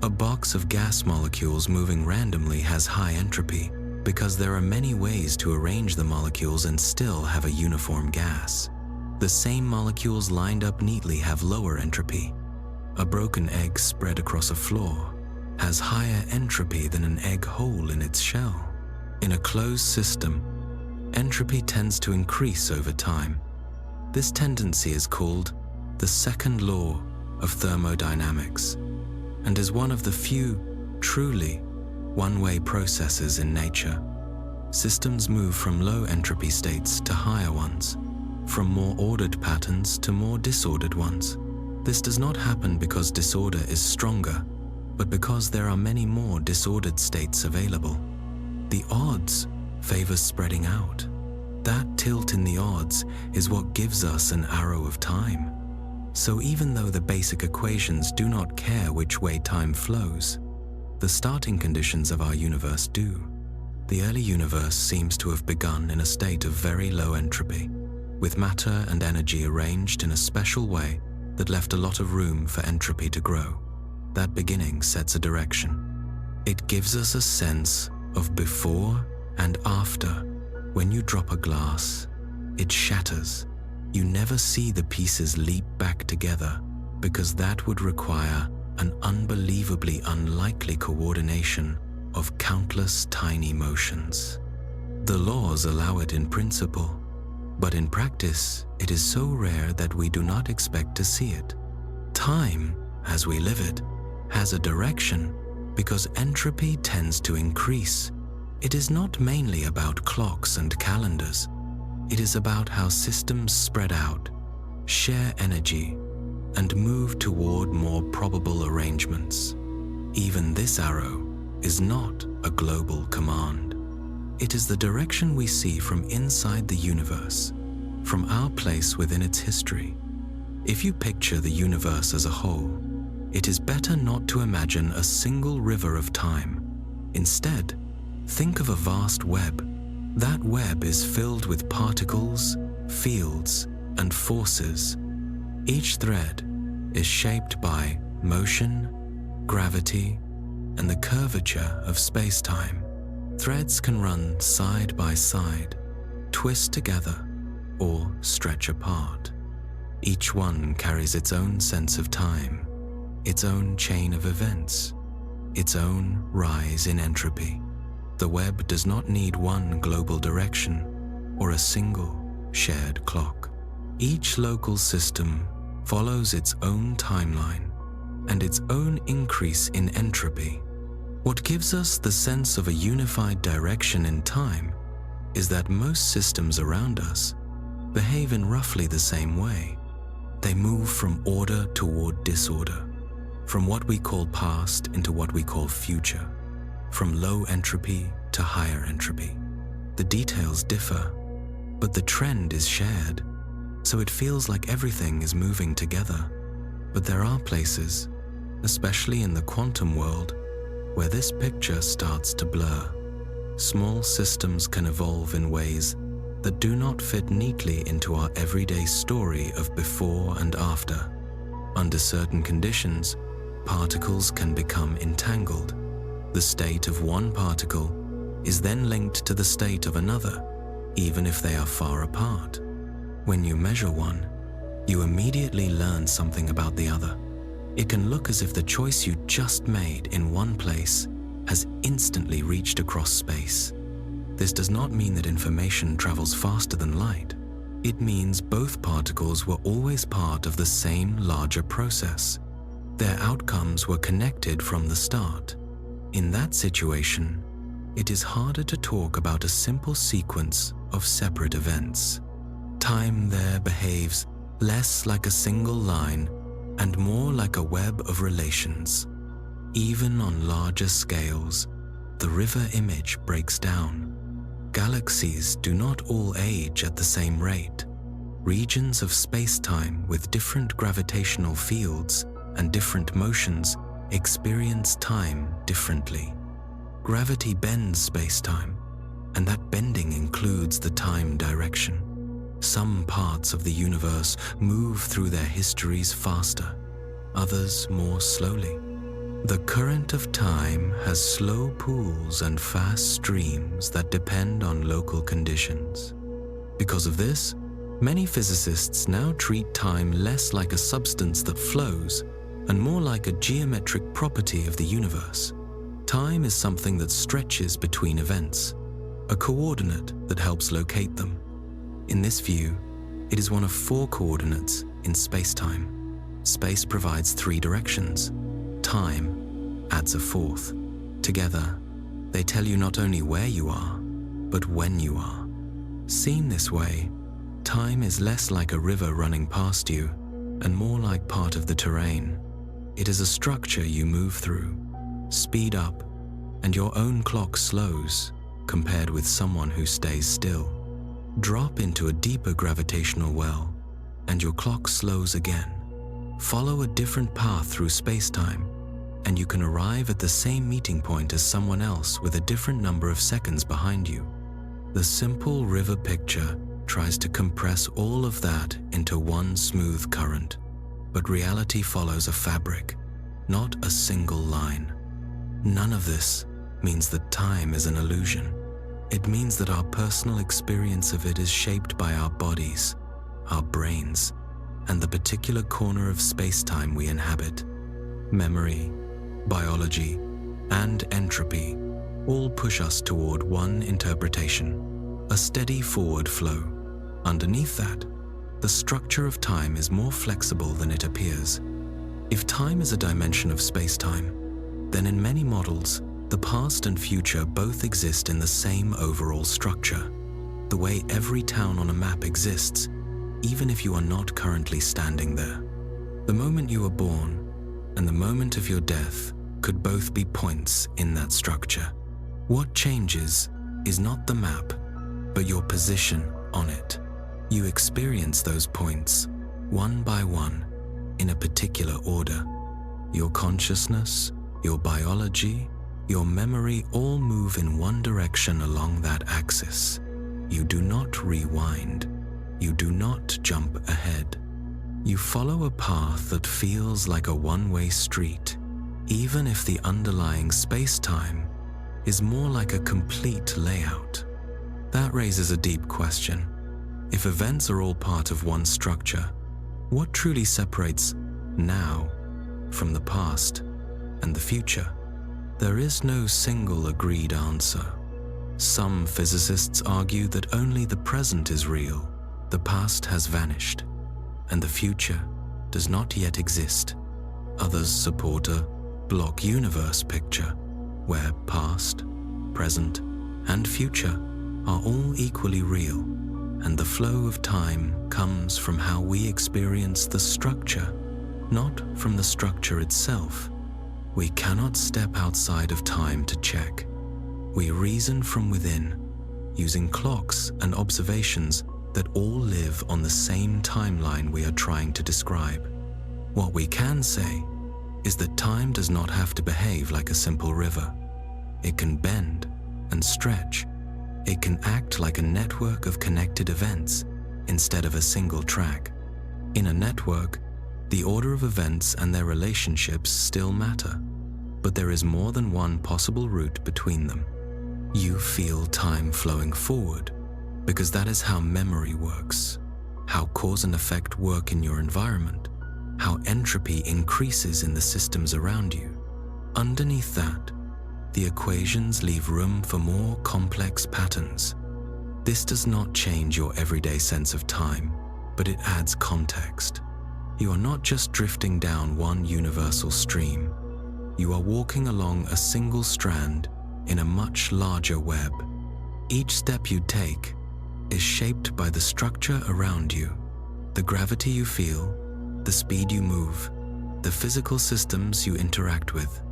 A box of gas molecules moving randomly has high entropy because there are many ways to arrange the molecules and still have a uniform gas. The same molecules lined up neatly have lower entropy. A broken egg spread across a floor has higher entropy than an egg whole in its shell. In a closed system, entropy tends to increase over time. This tendency is called the second law of thermodynamics, and is one of the few truly one-way processes in nature. Systems move from low entropy states to higher ones, from more ordered patterns to more disordered ones. This does not happen because disorder is stronger, but because there are many more disordered states available. The odds favor spreading out. That tilt in the odds is what gives us an arrow of time. So even though the basic equations do not care which way time flows, the starting conditions of our universe do. The early universe seems to have begun in a state of very low entropy, with matter and energy arranged in a special way that left a lot of room for entropy to grow. That beginning sets a direction. It gives us a sense of before and after. When you drop a glass, it shatters. You never see the pieces leap back together because that would require an unbelievably unlikely coordination of countless tiny motions. The laws allow it in principle, but in practice, it is so rare that we do not expect to see it. Time, as we live it, has a direction because entropy tends to increase. It is not mainly about clocks and calendars. It is about how systems spread out, share energy, and move toward more probable arrangements. Even this arrow is not a global command. It is the direction we see from inside the universe, from our place within its history. If you picture the universe as a whole, it is better not to imagine a single river of time. Instead, think of a vast web. That web is filled with particles, fields, and forces. Each thread is shaped by motion, gravity, and the curvature of space-time. Threads can run side by side, twist together, or stretch apart. Each one carries its own sense of time, its own chain of events, its own rise in entropy. The web does not need one global direction or a single shared clock. Each local system follows its own timeline and its own increase in entropy. What gives us the sense of a unified direction in time is that most systems around us behave in roughly the same way. They move from order toward disorder, from what we call past into what we call future, from low entropy to higher entropy. The details differ, but the trend is shared, so it feels like everything is moving together. But there are places, especially in the quantum world, where this picture starts to blur. Small systems can evolve in ways that do not fit neatly into our everyday story of before and after. Under certain conditions, particles can become entangled. The state of one particle is then linked to the state of another, even if they are far apart. When you measure one, you immediately learn something about the other. It can look as if the choice you just made in one place has instantly reached across space. This does not mean that information travels faster than light. It means both particles were always part of the same larger process. Their outcomes were connected from the start. In that situation, it is harder to talk about a simple sequence of separate events. Time there behaves less like a single line and more like a web of relations. Even on larger scales, the river image breaks down. Galaxies do not all age at the same rate. Regions of space-time with different gravitational fields and different motions experience time differently. Gravity bends space-time, and that bending includes the time direction. Some parts of the universe move through their histories faster, others more slowly. The current of time has slow pools and fast streams that depend on local conditions. Because of this, many physicists now treat time less like a substance that flows and more like a geometric property of the universe. Time is something that stretches between events, a coordinate that helps locate them. In this view, it is one of 4 coordinates in space-time. Space provides 3 directions. Time adds a 4th. Together, they tell you not only where you are, but when you are. Seen this way, time is less like a river running past you and more like part of the terrain. It is a structure you move through, speed up, and your own clock slows compared with someone who stays still. Drop into a deeper gravitational well, and your clock slows again. Follow a different path through space-time, and you can arrive at the same meeting point as someone else with a different number of seconds behind you. The simple river picture tries to compress all of that into one smooth current, but reality follows a fabric, not a single line. None of this means that time is an illusion. It means that our personal experience of it is shaped by our bodies, our brains, and the particular corner of space-time we inhabit. Memory, biology, and entropy all push us toward one interpretation, a steady forward flow. Underneath that, the structure of time is more flexible than it appears. If time is a dimension of space-time, then in many models, the past and future both exist in the same overall structure, the way every town on a map exists, even if you are not currently standing there. The moment you are born and the moment of your death could both be points in that structure. What changes is not the map, but your position on it. You experience those points, one by one, in a particular order. Your consciousness, your biology, your memory all move in one direction along that axis. You do not rewind. You do not jump ahead. You follow a path that feels like a one-way street, even if the underlying space-time is more like a complete layout. That raises a deep question. If events are all part of one structure, what truly separates now from the past and the future? There is no single agreed answer. Some physicists argue that only the present is real, the past has vanished, and the future does not yet exist. Others support a block universe picture, where past, present, and future are all equally real, and the flow of time comes from how we experience the structure, not from the structure itself. We cannot step outside of time to check. We reason from within, using clocks and observations that all live on the same timeline we are trying to describe. What we can say is that time does not have to behave like a simple river. It can bend and stretch. It can act like a network of connected events instead of a single track. In a network, the order of events and their relationships still matter, but there is more than one possible route between them. You feel time flowing forward because that is how memory works, how cause and effect work in your environment, how entropy increases in the systems around you. Underneath that, the equations leave room for more complex patterns. This does not change your everyday sense of time, but it adds context. You are not just drifting down one universal stream. You are walking along a single strand in a much larger web. Each step you take is shaped by the structure around you, the gravity you feel, the speed you move, the physical systems you interact with.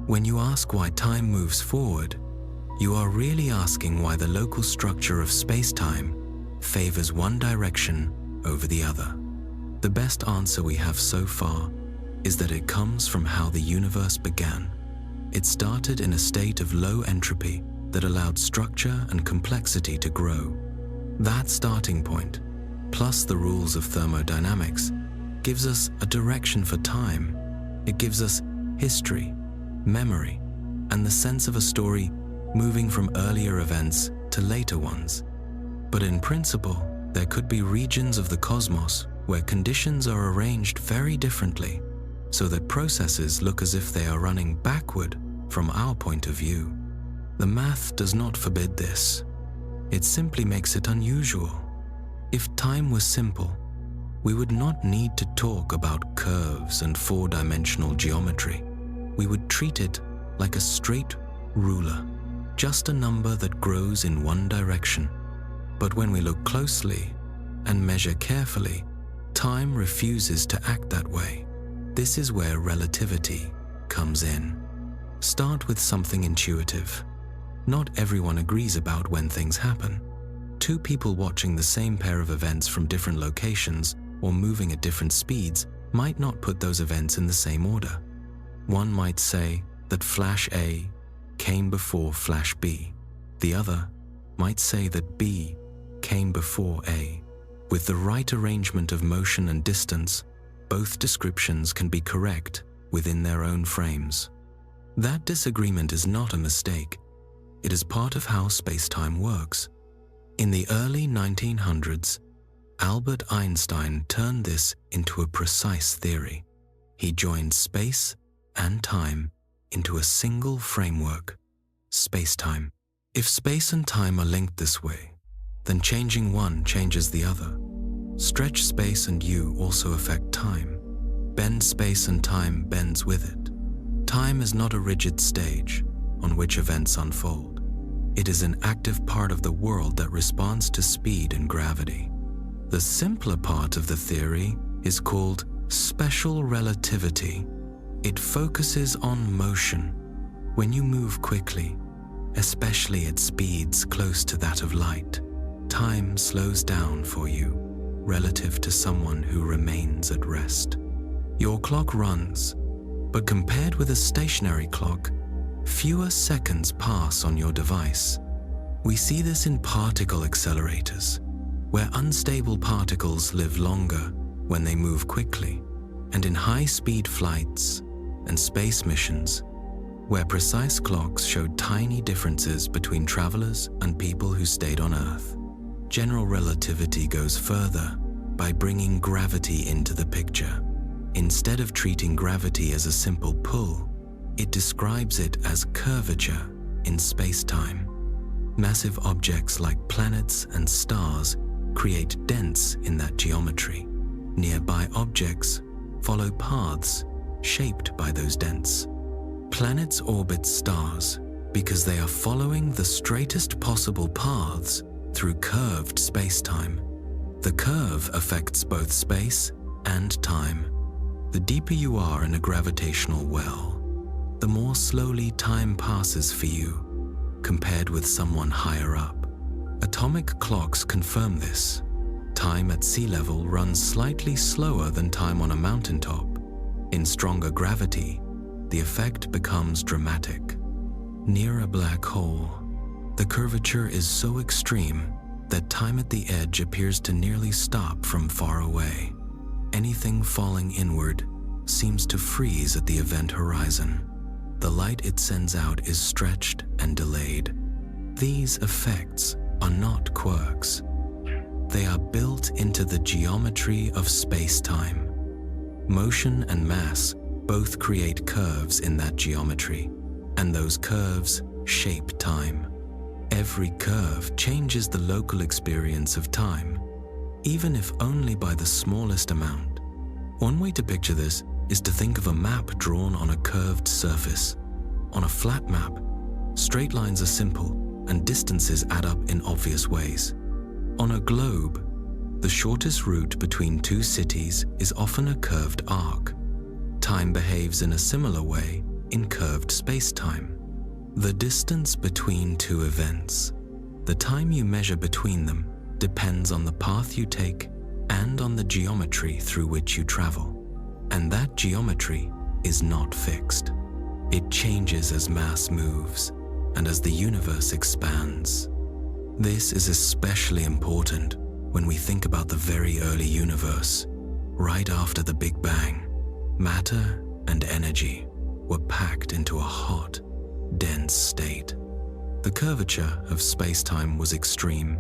When you ask why time moves forward, you are really asking why the local structure of space-time favors one direction over the other. The best answer we have so far is that it comes from how the universe began. It started in a state of low entropy that allowed structure and complexity to grow. That starting point, plus the rules of thermodynamics, gives us a direction for time. It gives us history, memory, and the sense of a story moving from earlier events to later ones. But in principle, there could be regions of the cosmos where conditions are arranged very differently, so that processes look as if they are running backward from our point of view. The math does not forbid this. It simply makes it unusual. If time was simple, we would not need to talk about curves and four-dimensional geometry. We would treat it like a straight ruler, just a number that grows in one direction. But when we look closely and measure carefully, time refuses to act that way. This is where relativity comes in. Start with something intuitive. Not everyone agrees about when things happen. Two people watching the same pair of events from different locations or moving at different speeds might not put those events in the same order. One might say that flash A came before flash B. The other might say that B came before A. With the right arrangement of motion and distance, both descriptions can be correct within their own frames. That disagreement is not a mistake. It is part of how space-time works. In the early 1900s, Albert Einstein turned this into a precise theory. He joined space and time into a single framework. spacetime. If space and time are linked this way, then changing one changes the other. Stretch space and you also affect time. Bend space and time bends with it. Time is not a rigid stage on which events unfold. It is an active part of the world that responds to speed and gravity. The simpler part of the theory is called special relativity. It focuses on motion. When you move quickly, especially at speeds close to that of light, time slows down for you relative to someone who remains at rest. Your clock runs, but compared with a stationary clock, fewer seconds pass on your device. We see this in particle accelerators, where unstable particles live longer when they move quickly, and in high-speed flights and space missions, where precise clocks showed tiny differences between travelers and people who stayed on Earth. General relativity goes further by bringing gravity into the picture. Instead of treating gravity as a simple pull, it describes it as curvature in space-time. Massive objects like planets and stars create dents in that geometry. Nearby objects follow paths shaped by those dents. Planets orbit stars because they are following the straightest possible paths through curved space-time. The curve affects both space and time. The deeper you are in a gravitational well, the more slowly time passes for you compared with someone higher up. Atomic clocks confirm this. Time at sea level runs slightly slower than time on a mountaintop. In stronger gravity, the effect becomes dramatic. Near a black hole, the curvature is so extreme that time at the edge appears to nearly stop from far away. Anything falling inward seems to freeze at the event horizon. The light it sends out is stretched and delayed. These effects are not quirks. They are built into the geometry of space-time. Motion and mass both create curves in that geometry, and those curves shape time. Every curve changes the local experience of time, even if only by the smallest amount. One way to picture this is to think of a map drawn on a curved surface. On a flat map, straight lines are simple and distances add up in obvious ways. On a globe, the shortest route between two cities is often a curved arc. Time behaves in a similar way in curved space-time. The distance between two events, the time you measure between them, depends on the path you take and on the geometry through which you travel. And that geometry is not fixed. It changes as mass moves and as the universe expands. This is especially important when we think about the very early universe. Right after the Big Bang, matter and energy were packed into a hot, dense state. The curvature of space-time was extreme,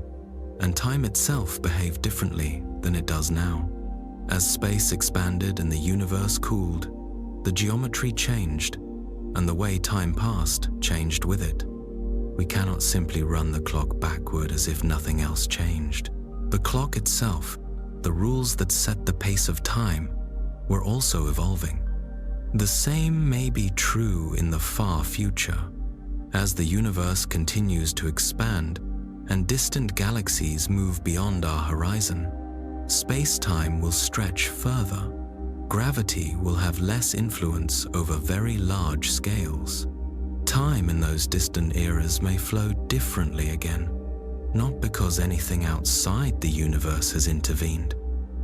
and time itself behaved differently than it does now. As space expanded and the universe cooled, the geometry changed, and the way time passed changed with it. We cannot simply run the clock backward as if nothing else changed. The clock itself, the rules that set the pace of time, were also evolving. The same may be true in the far future. As the universe continues to expand and distant galaxies move beyond our horizon, space-time will stretch further. Gravity will have less influence over very large scales. Time in those distant eras may flow differently again, not because anything outside the universe has intervened,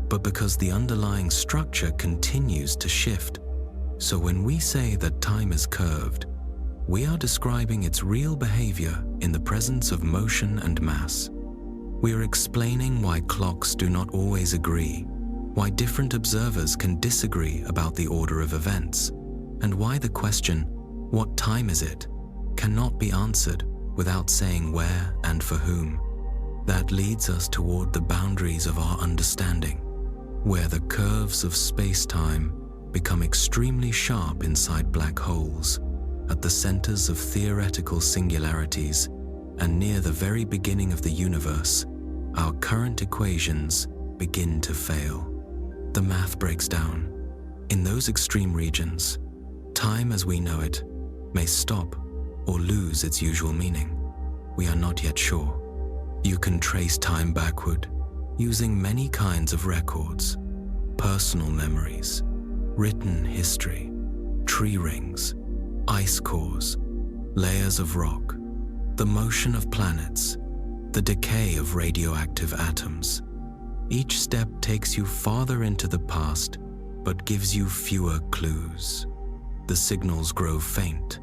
but because the underlying structure continues to shift. So when we say that time is curved, we are describing its real behavior in the presence of motion and mass. We are explaining why clocks do not always agree, why different observers can disagree about the order of events, and why the question, "What time is it?" cannot be answered without saying where and for whom. That leads us toward the boundaries of our understanding, where the curves of space-time become extremely sharp inside black holes, at the centers of theoretical singularities and near the very beginning of the universe, our current equations begin to fail. The math breaks down. In those extreme regions, time as we know it may stop or lose its usual meaning. We are not yet sure. You can trace time backward using many kinds of records: personal memories, written history, tree rings, ice cores, layers of rock, the motion of planets, the decay of radioactive atoms. Each step takes you farther into the past, but gives you fewer clues. The signals grow faint.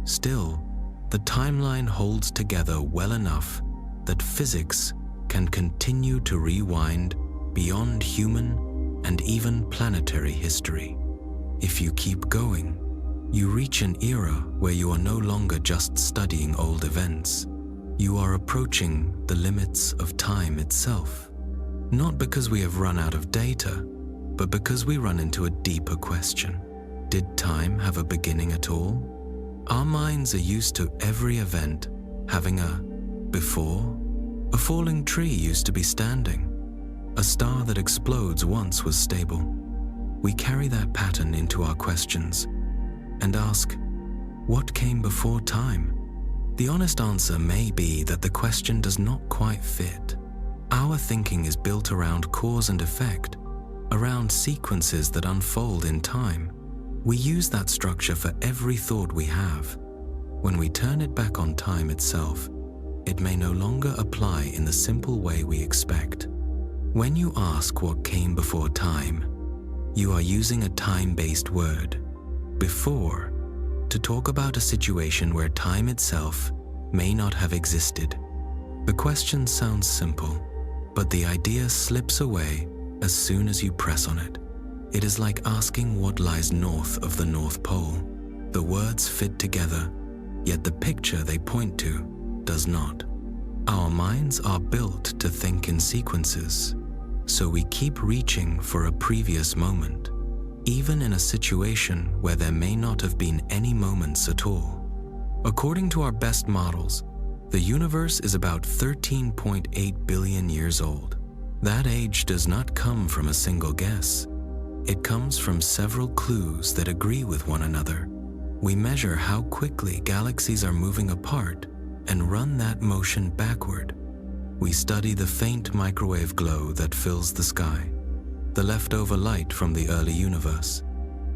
Still, the timeline holds together well enough that physics can continue to rewind beyond human and even planetary history. If you keep going, you reach an era where you are no longer just studying old events. You are approaching the limits of time itself. Not because we have run out of data, but because we run into a deeper question. Did time have a beginning at all? Our minds are used to every event having a before. A falling tree used to be standing. A star that explodes once was stable. We carry that pattern into our questions and ask, what came before time? The honest answer may be that the question does not quite fit. Our thinking is built around cause and effect, around sequences that unfold in time. We use that structure for every thought we have. When we turn it back on time itself, it may no longer apply in the simple way we expect. When you ask what came before time, you are using a time-based word, before, to talk about a situation where time itself may not have existed. The question sounds simple, but the idea slips away as soon as you press on it. It is like asking what lies north of the North Pole. The words fit together, yet the picture they point to does not. Our minds are built to think in sequences, so we keep reaching for a previous moment, even in a situation where there may not have been any moments at all. According to our best models, the universe is about 13.8 billion years old. That age does not come from a single guess. It comes from several clues that agree with one another. We measure how quickly galaxies are moving apart and run that motion backward. We study the faint microwave glow that fills the sky, the leftover light from the early universe,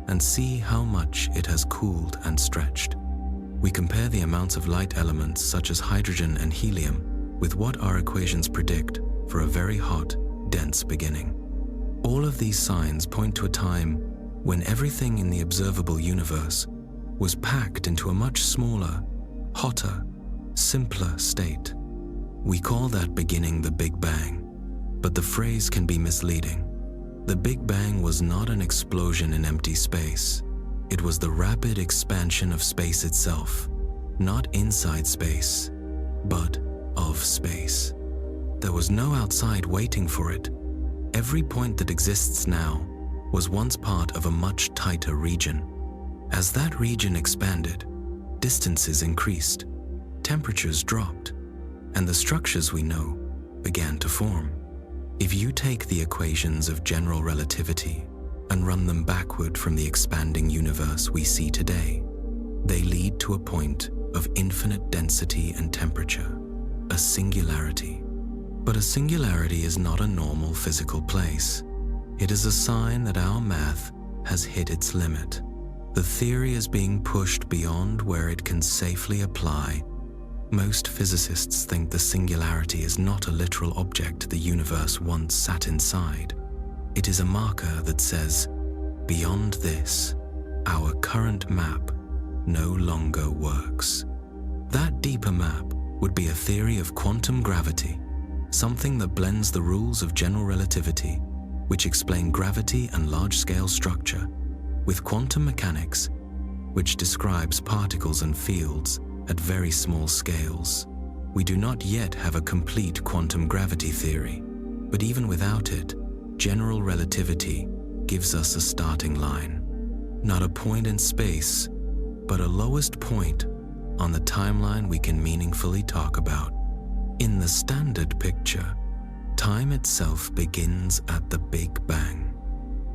and see how much it has cooled and stretched. We compare the amounts of light elements such as hydrogen and helium with what our equations predict for a very hot, dense beginning. All of these signs point to a time when everything in the observable universe was packed into a much smaller, hotter, simpler state. We call that beginning the Big Bang, but the phrase can be misleading. The Big Bang was not an explosion in empty space. It was the rapid expansion of space itself, not inside space, but of space. There was no outside waiting for it. Every point that exists now was once part of a much tighter region. As that region expanded, distances increased, temperatures dropped, and the structures we know began to form. If you take the equations of general relativity and run them backward from the expanding universe we see today, they lead to a point of infinite density and temperature, a singularity. But a singularity is not a normal physical place. It is a sign that our math has hit its limit. The theory is being pushed beyond where it can safely apply. Most physicists think the singularity is not a literal object the universe once sat inside. It is a marker that says, beyond this, our current map no longer works. That deeper map would be a theory of quantum gravity, something that blends the rules of general relativity, which explain gravity and large-scale structure, with quantum mechanics, which describes particles and fields at very small scales. We do not yet have a complete quantum gravity theory, but even without it, general relativity gives us a starting line. Not a point in space, but a lowest point on the timeline we can meaningfully talk about. In the standard picture, time itself begins at the Big Bang.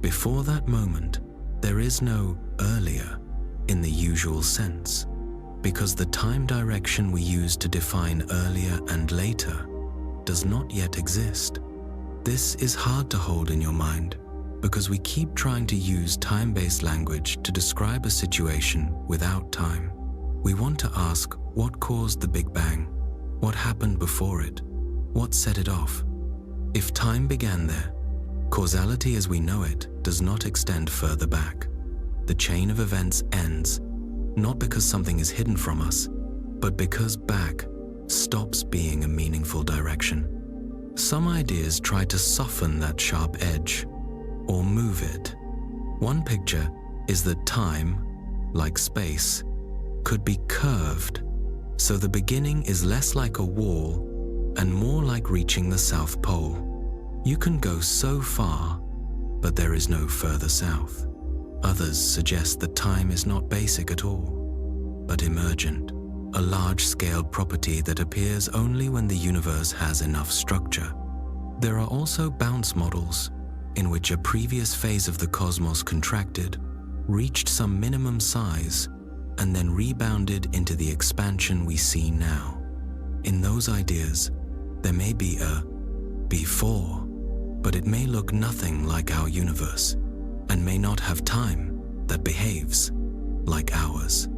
Before that moment, there is no earlier in the usual sense, because the time direction we use to define earlier and later does not yet exist. This is hard to hold in your mind because we keep trying to use time-based language to describe a situation without time. We want to ask what caused the Big Bang, what happened before it, what set it off. If time began there, causality as we know it does not extend further back. The chain of events ends, not because something is hidden from us, but because back stops being a meaningful direction. Some ideas try to soften that sharp edge or move it. One picture is that time, like space, could be curved, so the beginning is less like a wall and more like reaching the South Pole. You can go so far, but there is no further south. Others suggest that time is not basic at all, but emergent, a large-scale property that appears only when the universe has enough structure. There are also bounce models, in which a previous phase of the cosmos contracted, reached some minimum size, and then rebounded into the expansion we see now. In those ideas, there may be a before, but it may look nothing like our universe, and may not have time that behaves like ours.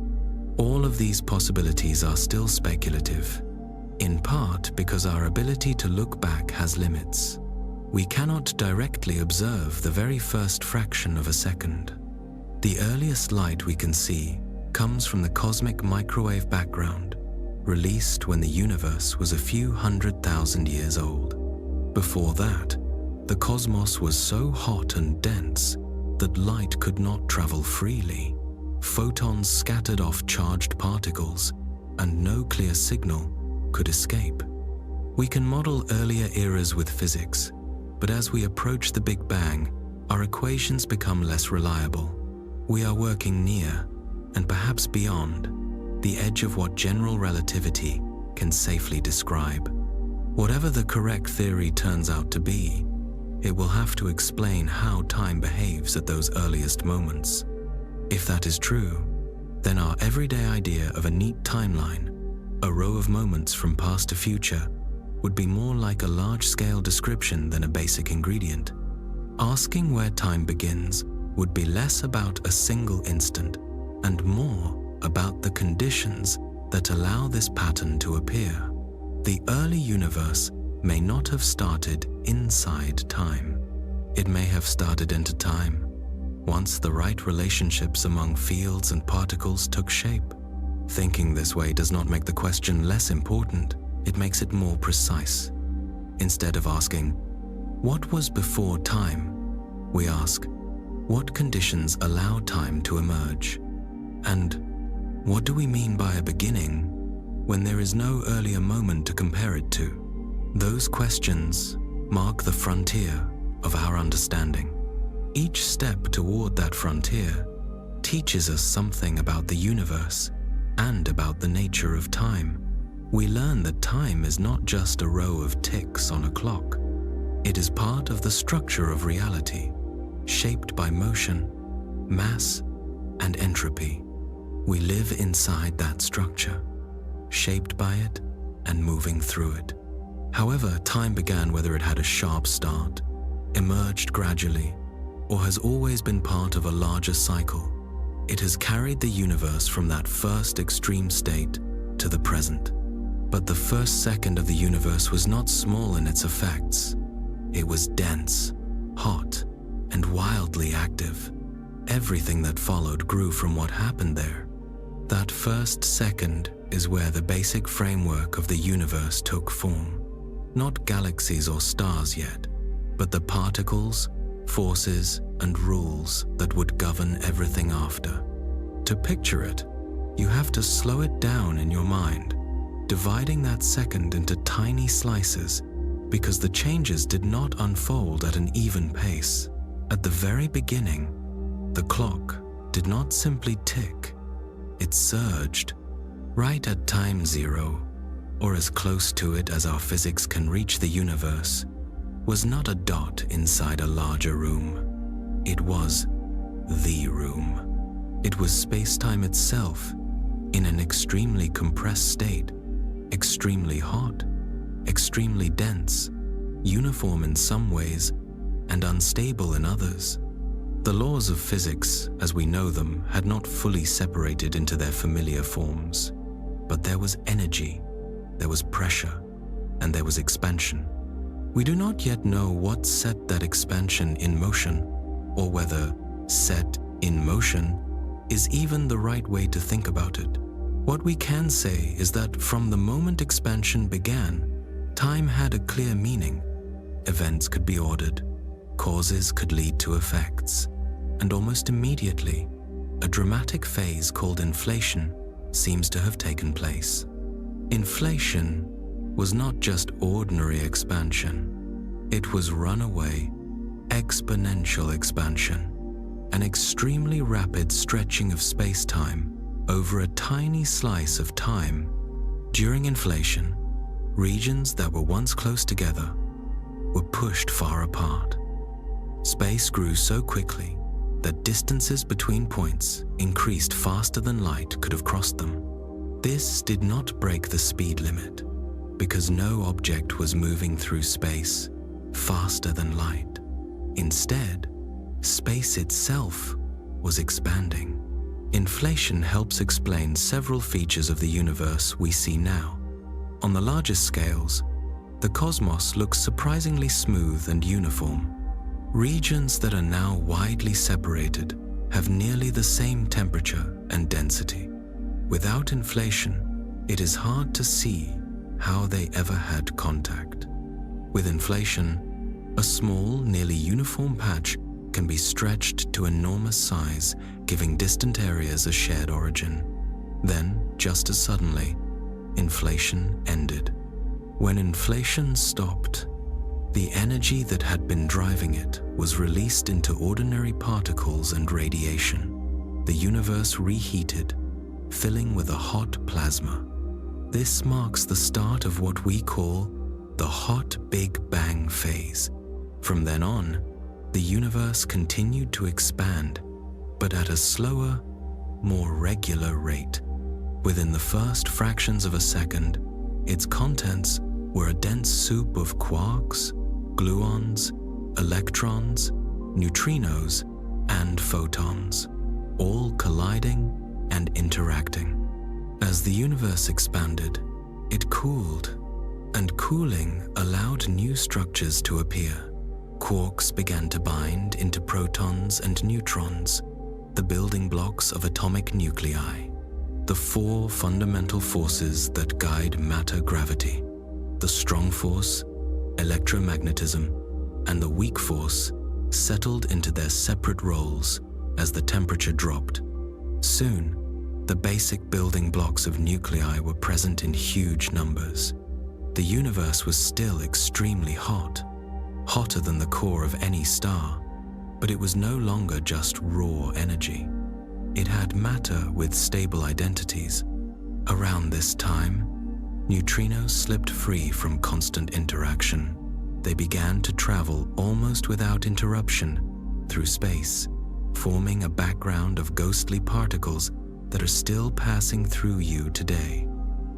All of these possibilities are still speculative, in part because our ability to look back has limits. We cannot directly observe the very first fraction of a second. The earliest light we can see comes from the cosmic microwave background, released when the universe was a few 100,000 years old. Before that, the cosmos was so hot and dense that light could not travel freely. Photons scattered off charged particles, and no clear signal could escape. We can model earlier eras with physics, but as we approach the Big Bang, our equations become less reliable. We are working near, and perhaps beyond, the edge of what general relativity can safely describe. Whatever the correct theory turns out to be, it will have to explain how time behaves at those earliest moments. If that is true, then our everyday idea of a neat timeline, a row of moments from past to future, would be more like a large-scale description than a basic ingredient. Asking where time begins would be less about a single instant and more about the conditions that allow this pattern to appear. The early universe may not have started inside time. It may have started into time, once the right relationships among fields and particles took shape. Thinking this way does not make the question less important, it makes it more precise. Instead of asking, what was before time, we ask, what conditions allow time to emerge? And what do we mean by a beginning when there is no earlier moment to compare it to? Those questions mark the frontier of our understanding. Each step toward that frontier teaches us something about the universe and about the nature of time. We learn that time is not just a row of ticks on a clock. It is part of the structure of reality, shaped by motion, mass, and entropy. We live inside that structure, shaped by it and moving through it. However time began, whether it had a sharp start, emerged gradually, or has always been part of a larger cycle, it has carried the universe from that first extreme state to the present. But the first second of the universe was not small in its effects. It was dense, hot, and wildly active. Everything that followed grew from what happened there. That first second is where the basic framework of the universe took form. Not galaxies or stars yet, but the particles, forces, and rules that would govern everything after. To picture it, you have to slow it down in your mind, dividing that second into tiny slices, because the changes did not unfold at an even pace. At the very beginning, the clock did not simply tick, it surged, right at time zero, or as close to it as our physics can reach. The universe was not a dot inside a larger room. It was the room. It was space-time itself, in an extremely compressed state, extremely hot, extremely dense, uniform in some ways, and unstable in others. The laws of physics, as we know them, had not fully separated into their familiar forms. But there was energy, there was pressure, and there was expansion. We do not yet know what set that expansion in motion, or whether set in motion is even the right way to think about it. What we can say is that from the moment expansion began, time had a clear meaning. Events could be ordered, causes could lead to effects, and almost immediately, a dramatic phase called inflation seems to have taken place. Inflation was not just ordinary expansion. It was runaway, exponential expansion, an extremely rapid stretching of space-time over a tiny slice of time. During inflation, regions that were once close together were pushed far apart. Space grew so quickly that distances between points increased faster than light could have crossed them. This did not break the speed limit, because no object was moving through space faster than light. Instead, space itself was expanding. Inflation helps explain several features of the universe we see now. On the largest scales, the cosmos looks surprisingly smooth and uniform. Regions that are now widely separated have nearly the same temperature and density. Without inflation, it is hard to see how they ever had contact. With inflation, a small, nearly uniform patch can be stretched to enormous size, giving distant areas a shared origin. Then, just as suddenly, inflation ended. When inflation stopped, the energy that had been driving it was released into ordinary particles and radiation. The universe reheated, filling with a hot plasma. This marks the start of what we call the hot Big Bang phase. From then on, the universe continued to expand, but at a slower, more regular rate. Within the first fractions of a second, its contents were a dense soup of quarks, gluons, electrons, neutrinos, and photons, all colliding and interacting. As the universe expanded, it cooled, and cooling allowed new structures to appear. Quarks began to bind into protons and neutrons, the building blocks of atomic nuclei, the four fundamental forces that guide matter-gravity. The strong force, electromagnetism, and the weak force settled into their separate roles as the temperature dropped. Soon, the basic building blocks of nuclei were present in huge numbers. The universe was still extremely hot, hotter than the core of any star, but it was no longer just raw energy. It had matter with stable identities. Around this time, neutrinos slipped free from constant interaction. They began to travel almost without interruption through space, forming a background of ghostly particles that are still passing through you today.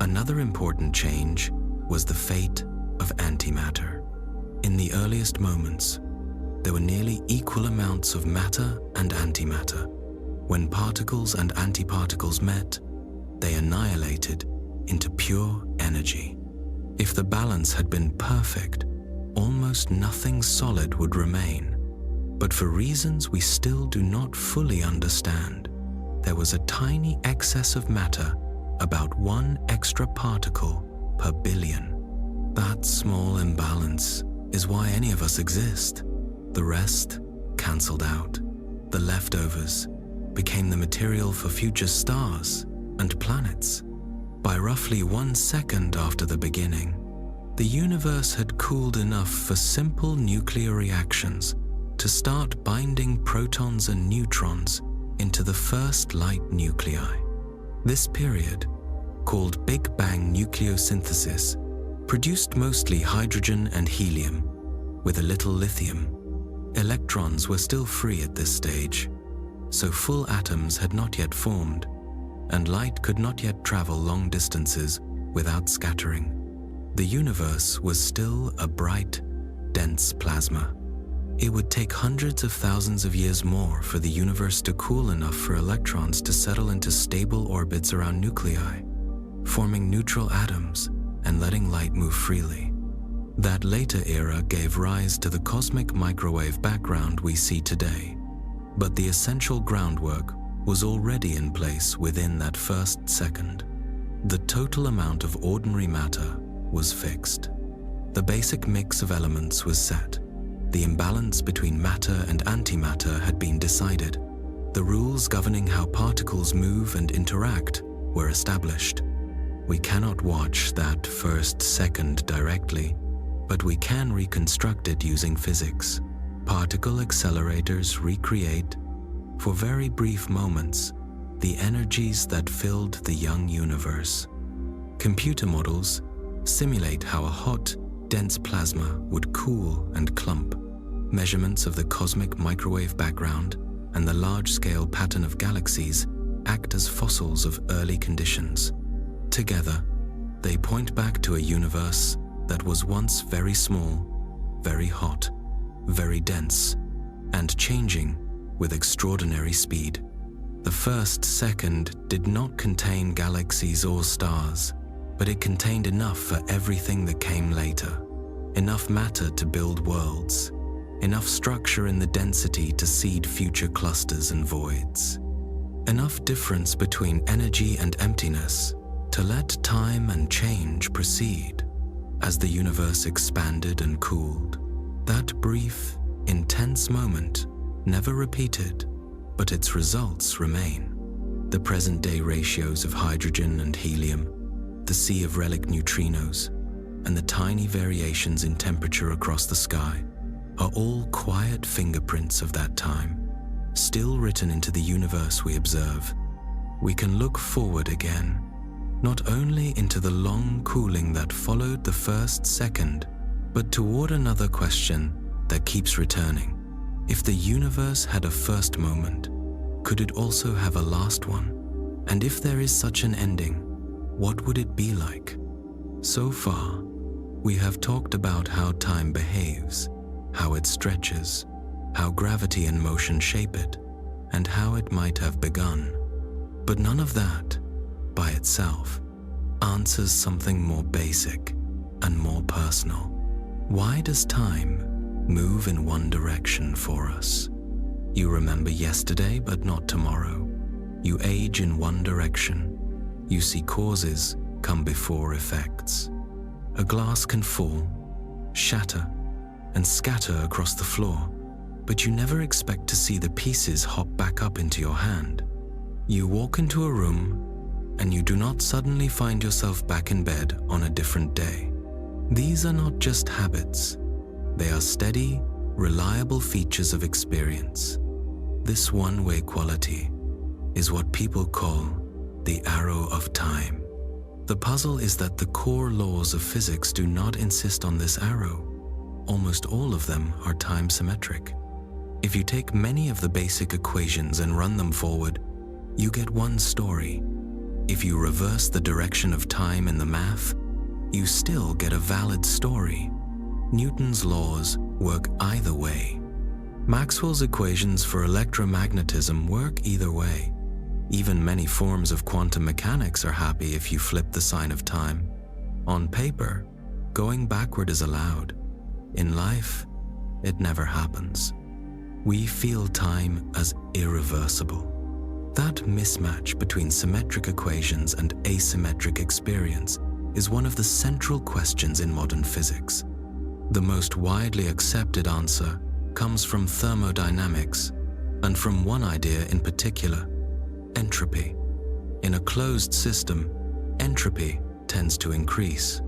Another important change was the fate of antimatter. In the earliest moments, there were nearly equal amounts of matter and antimatter. When particles and antiparticles met, they annihilated into pure energy. If the balance had been perfect, almost nothing solid would remain. But for reasons we still do not fully understand, there was a tiny excess of matter, about one extra particle per billion. That small imbalance is why any of us exist. The rest cancelled out. The leftovers became the material for future stars and planets. By roughly 1 second after the beginning, the universe had cooled enough for simple nuclear reactions to start binding protons and neutrons into the first light nuclei. This period, called Big Bang nucleosynthesis, produced mostly hydrogen and helium, with a little lithium. Electrons were still free at this stage, so full atoms had not yet formed, and light could not yet travel long distances without scattering. The universe was still a bright, dense plasma. It would take hundreds of thousands of years more for the universe to cool enough for electrons to settle into stable orbits around nuclei, forming neutral atoms and letting light move freely. That later era gave rise to the cosmic microwave background we see today, but the essential groundwork was already in place within that first second. The total amount of ordinary matter was fixed. The basic mix of elements was set. The imbalance between matter and antimatter had been decided. The rules governing how particles move and interact were established. We cannot watch that first second directly, but we can reconstruct it using physics. Particle accelerators recreate, for very brief moments, the energies that filled the young universe. Computer models simulate how a hot, dense plasma would cool and clump. Measurements of the cosmic microwave background and the large-scale pattern of galaxies act as fossils of early conditions. Together, they point back to a universe that was once very small, very hot, very dense, and changing with extraordinary speed. The first second did not contain galaxies or stars, but it contained enough for everything that came later. Enough matter to build worlds, enough structure in the density to seed future clusters and voids, enough difference between energy and emptiness to let time and change proceed. As the universe expanded and cooled, that brief, intense moment never repeated, but its results remain. The present-day ratios of hydrogen and helium, the sea of relic neutrinos, and the tiny variations in temperature across the sky are all quiet fingerprints of that time, still written into the universe we observe. We can look forward again, not only into the long cooling that followed the first second, but toward another question that keeps returning. If the universe had a first moment, could it also have a last one? And if there is such an ending, what would it be like? So far, we have talked about how time behaves, how it stretches, how gravity and motion shape it, and how it might have begun. But none of that, by itself, answers something more basic and more personal. Why does time move in one direction for us? You remember yesterday but not tomorrow. You age in one direction. You see causes come before effects. A glass can fall, shatter, and scatter across the floor, but you never expect to see the pieces hop back up into your hand. You walk into a room, and you do not suddenly find yourself back in bed on a different day. These are not just habits. They are steady, reliable features of experience. This one-way quality is what people call the arrow of time. The puzzle is that the core laws of physics do not insist on this arrow. Almost all of them are time symmetric. If you take many of the basic equations and run them forward, you get one story. If you reverse the direction of time in the math, you still get a valid story. Newton's laws work either way. Maxwell's equations for electromagnetism work either way. Even many forms of quantum mechanics are happy if you flip the sign of time. On paper, going backward is allowed. In life, it never happens. We feel time as irreversible. That mismatch between symmetric equations and asymmetric experience is one of the central questions in modern physics. The most widely accepted answer comes from thermodynamics, and from one idea in particular, entropy. In a closed system, entropy tends to increase.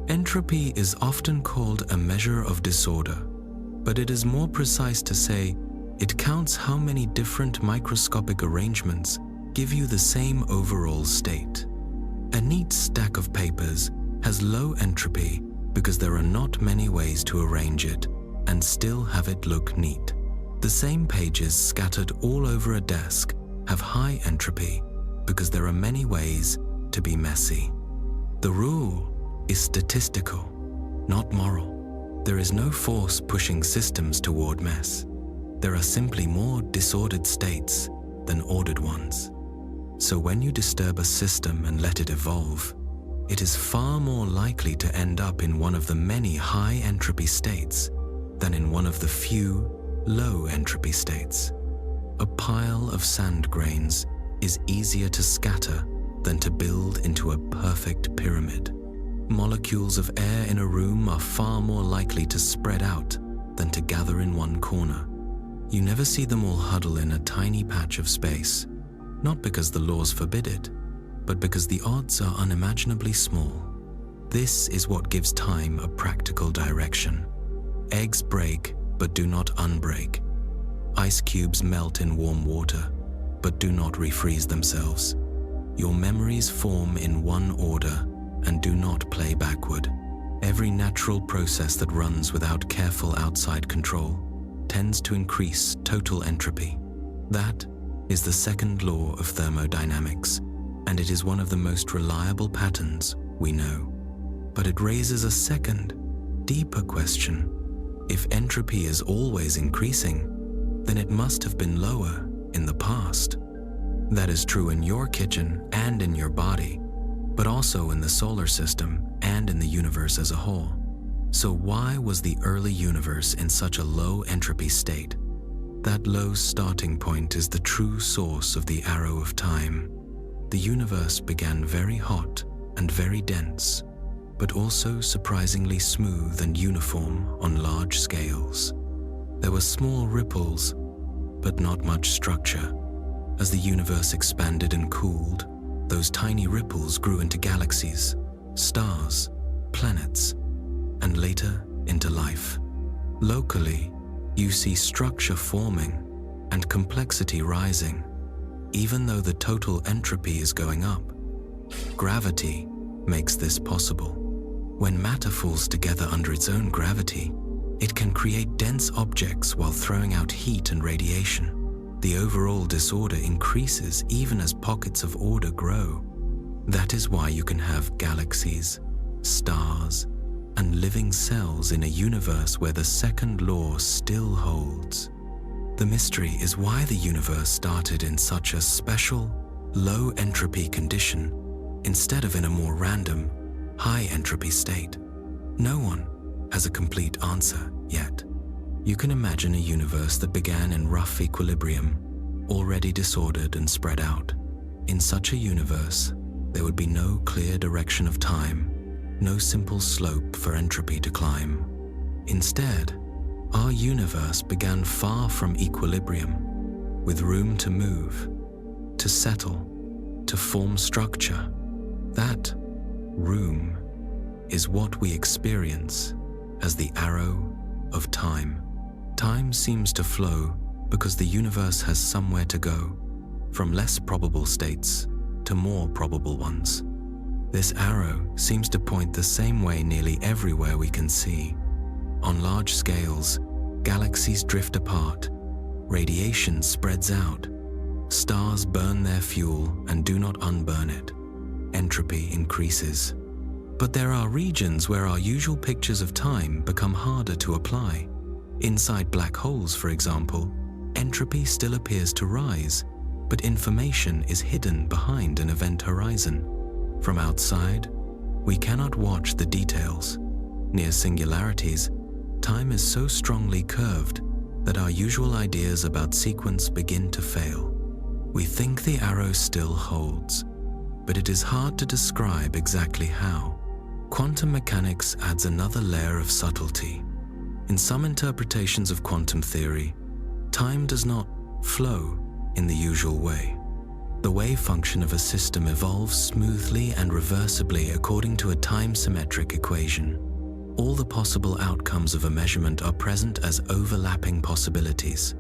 Entropy is often called a measure of disorder, but it is more precise to say it counts how many different microscopic arrangements give you the same overall state. A neat stack of papers has low entropy because there are not many ways to arrange it and still have it look neat. The same pages scattered all over a desk have high entropy because there are many ways to be messy. The rule is statistical, not moral. There is no force pushing systems toward mess. There are simply more disordered states than ordered ones. So when you disturb a system and let it evolve, it is far more likely to end up in one of the many high entropy states than in one of the few low entropy states. A pile of sand grains is easier to scatter than to build into a perfect pyramid. Molecules of air in a room are far more likely to spread out than to gather in one corner. You never see them all huddle in a tiny patch of space, not because the laws forbid it, but because the odds are unimaginably small. This is what gives time a practical direction. Eggs break, but do not unbreak. Ice cubes melt in warm water, but do not refreeze themselves. Your memories form in one order and do not play backward. Every natural process that runs without careful outside control tends to increase total entropy. That is the second law of thermodynamics, and it is one of the most reliable patterns we know. But it raises a second, deeper question. If entropy is always increasing, then it must have been lower in the past. That is true in your kitchen and in your body, but also in the solar system and in the universe as a whole. So why was the early universe in such a low entropy state? That low starting point is the true source of the arrow of time. The universe began very hot and very dense, but also surprisingly smooth and uniform on large scales. There were small ripples, but not much structure. As the universe expanded and cooled, those tiny ripples grew into galaxies, stars, planets, and later into life. Locally, you see structure forming and complexity rising, even though the total entropy is going up. Gravity makes this possible. When matter falls together under its own gravity, it can create dense objects while throwing out heat and radiation. The overall disorder increases even as pockets of order grow. That is why you can have galaxies, stars, and living cells in a universe where the second law still holds. The mystery is why the universe started in such a special, low entropy condition instead of in a more random, high entropy state. No one has a complete answer yet. You can imagine a universe that began in rough equilibrium, already disordered and spread out. In such a universe, there would be no clear direction of time, no simple slope for entropy to climb. Instead, our universe began far from equilibrium, with room to move, to settle, to form structure. That room is what we experience as the arrow of time. Time seems to flow because the universe has somewhere to go, from less probable states to more probable ones. This arrow seems to point the same way nearly everywhere we can see. On large scales, galaxies drift apart, radiation spreads out, stars burn their fuel and do not unburn it. Entropy increases. But there are regions where our usual pictures of time become harder to apply. Inside black holes, for example, entropy still appears to rise, but information is hidden behind an event horizon. From outside, we cannot watch the details. Near singularities, time is so strongly curved that our usual ideas about sequence begin to fail. We think the arrow still holds, but it is hard to describe exactly how. Quantum mechanics adds another layer of subtlety. In some interpretations of quantum theory, time does not flow in the usual way. The wave function of a system evolves smoothly and reversibly according to a time-symmetric equation. All the possible outcomes of a measurement are present as overlapping possibilities.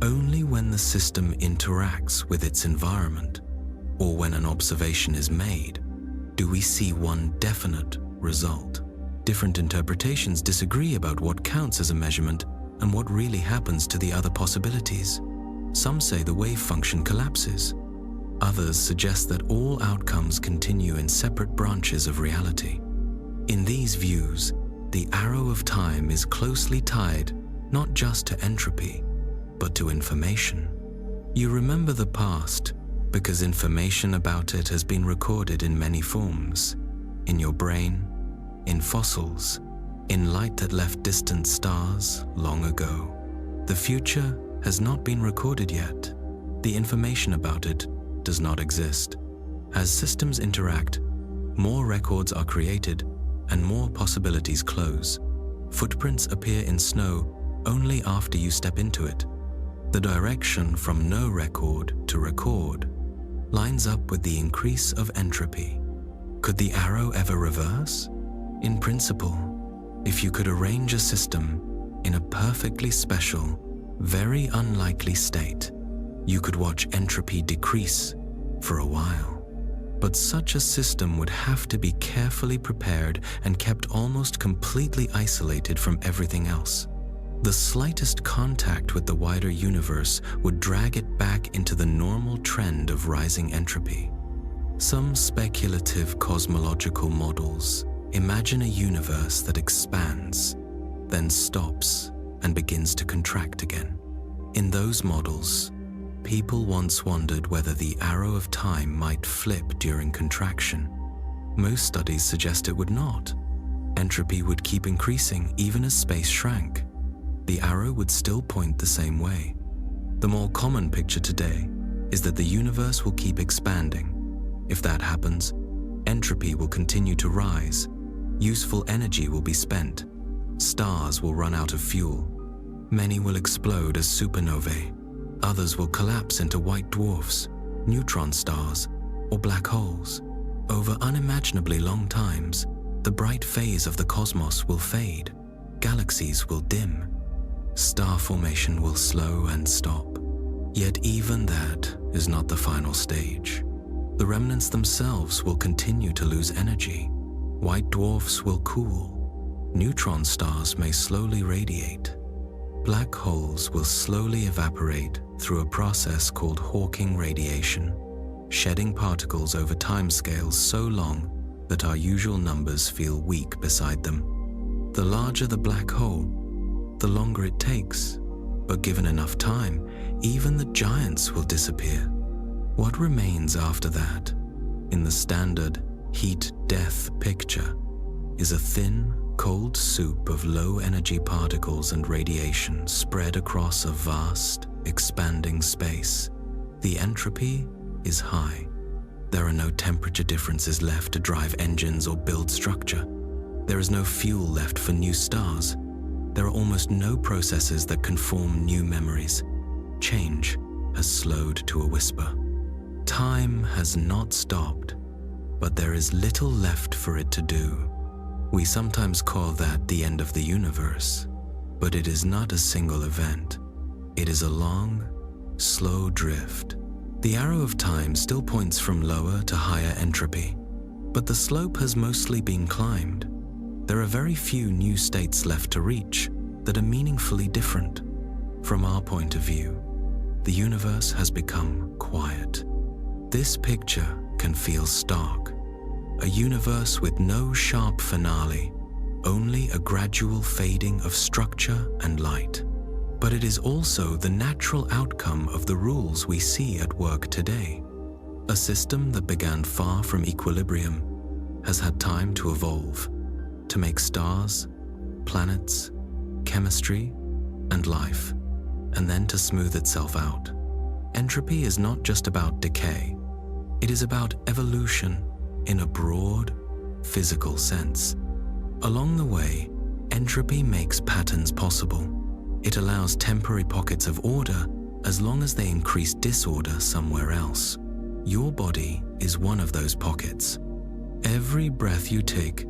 Only when the system interacts with its environment or when an observation is made, do we see one definite result. Different interpretations disagree about what counts as a measurement and what really happens to the other possibilities. Some say the wave function collapses. Others suggest that all outcomes continue in separate branches of reality. In these views, the arrow of time is closely tied not just to entropy, but to information. You remember the past because information about it has been recorded in many forms. In your brain, in fossils, in light that left distant stars long ago. The future has not been recorded yet. The information about it does not exist. As systems interact, more records are created and more possibilities close. Footprints appear in snow only after you step into it. The direction from no record to record lines up with the increase of entropy. Could the arrow ever reverse? In principle, if you could arrange a system in a perfectly special, very unlikely state, you could watch entropy decrease for a while. But such a system would have to be carefully prepared and kept almost completely isolated from everything else. The slightest contact with the wider universe would drag it back into the normal trend of rising entropy. Some speculative cosmological models imagine a universe that expands, then stops and begins to contract again. In those models, people once wondered whether the arrow of time might flip during contraction. Most studies suggest it would not. Entropy would keep increasing even as space shrank. The arrow would still point the same way. The more common picture today is that the universe will keep expanding. If that happens, entropy will continue to rise. Useful energy will be spent. Stars will run out of fuel. Many will explode as supernovae. Others will collapse into white dwarfs, neutron stars, or black holes. Over unimaginably long times, the bright phase of the cosmos will fade. Galaxies will dim. Star formation will slow and stop. Yet even that is not the final stage. The remnants themselves will continue to lose energy. White dwarfs will cool. Neutron stars may slowly radiate. Black holes will slowly evaporate through a process called Hawking radiation, shedding particles over timescales so long that our usual numbers feel weak beside them. The larger the black hole, the longer it takes, but given enough time, even the giants will disappear. What remains after that, in the standard heat-death picture, is a thin, cold soup of low-energy particles and radiation spread across a vast, expanding space. The entropy is high. There are no temperature differences left to drive engines or build structure. There is no fuel left for new stars. There are almost no processes that can form new memories. Change has slowed to a whisper. Time has not stopped, but there is little left for it to do. We sometimes call that the end of the universe, but it is not a single event. It is a long, slow drift. The arrow of time still points from lower to higher entropy, but the slope has mostly been climbed. There are very few new states left to reach that are meaningfully different. From our point of view, the universe has become quiet. This picture can feel stark. A universe with no sharp finale, only a gradual fading of structure and light. But it is also the natural outcome of the rules we see at work today. A system that began far from equilibrium has had time to evolve, to make stars, planets, chemistry, and life, and then to smooth itself out. Entropy is not just about decay. It is about evolution in a broad, physical sense. Along the way, entropy makes patterns possible. It allows temporary pockets of order as long as they increase disorder somewhere else. Your body is one of those pockets. Every breath you take,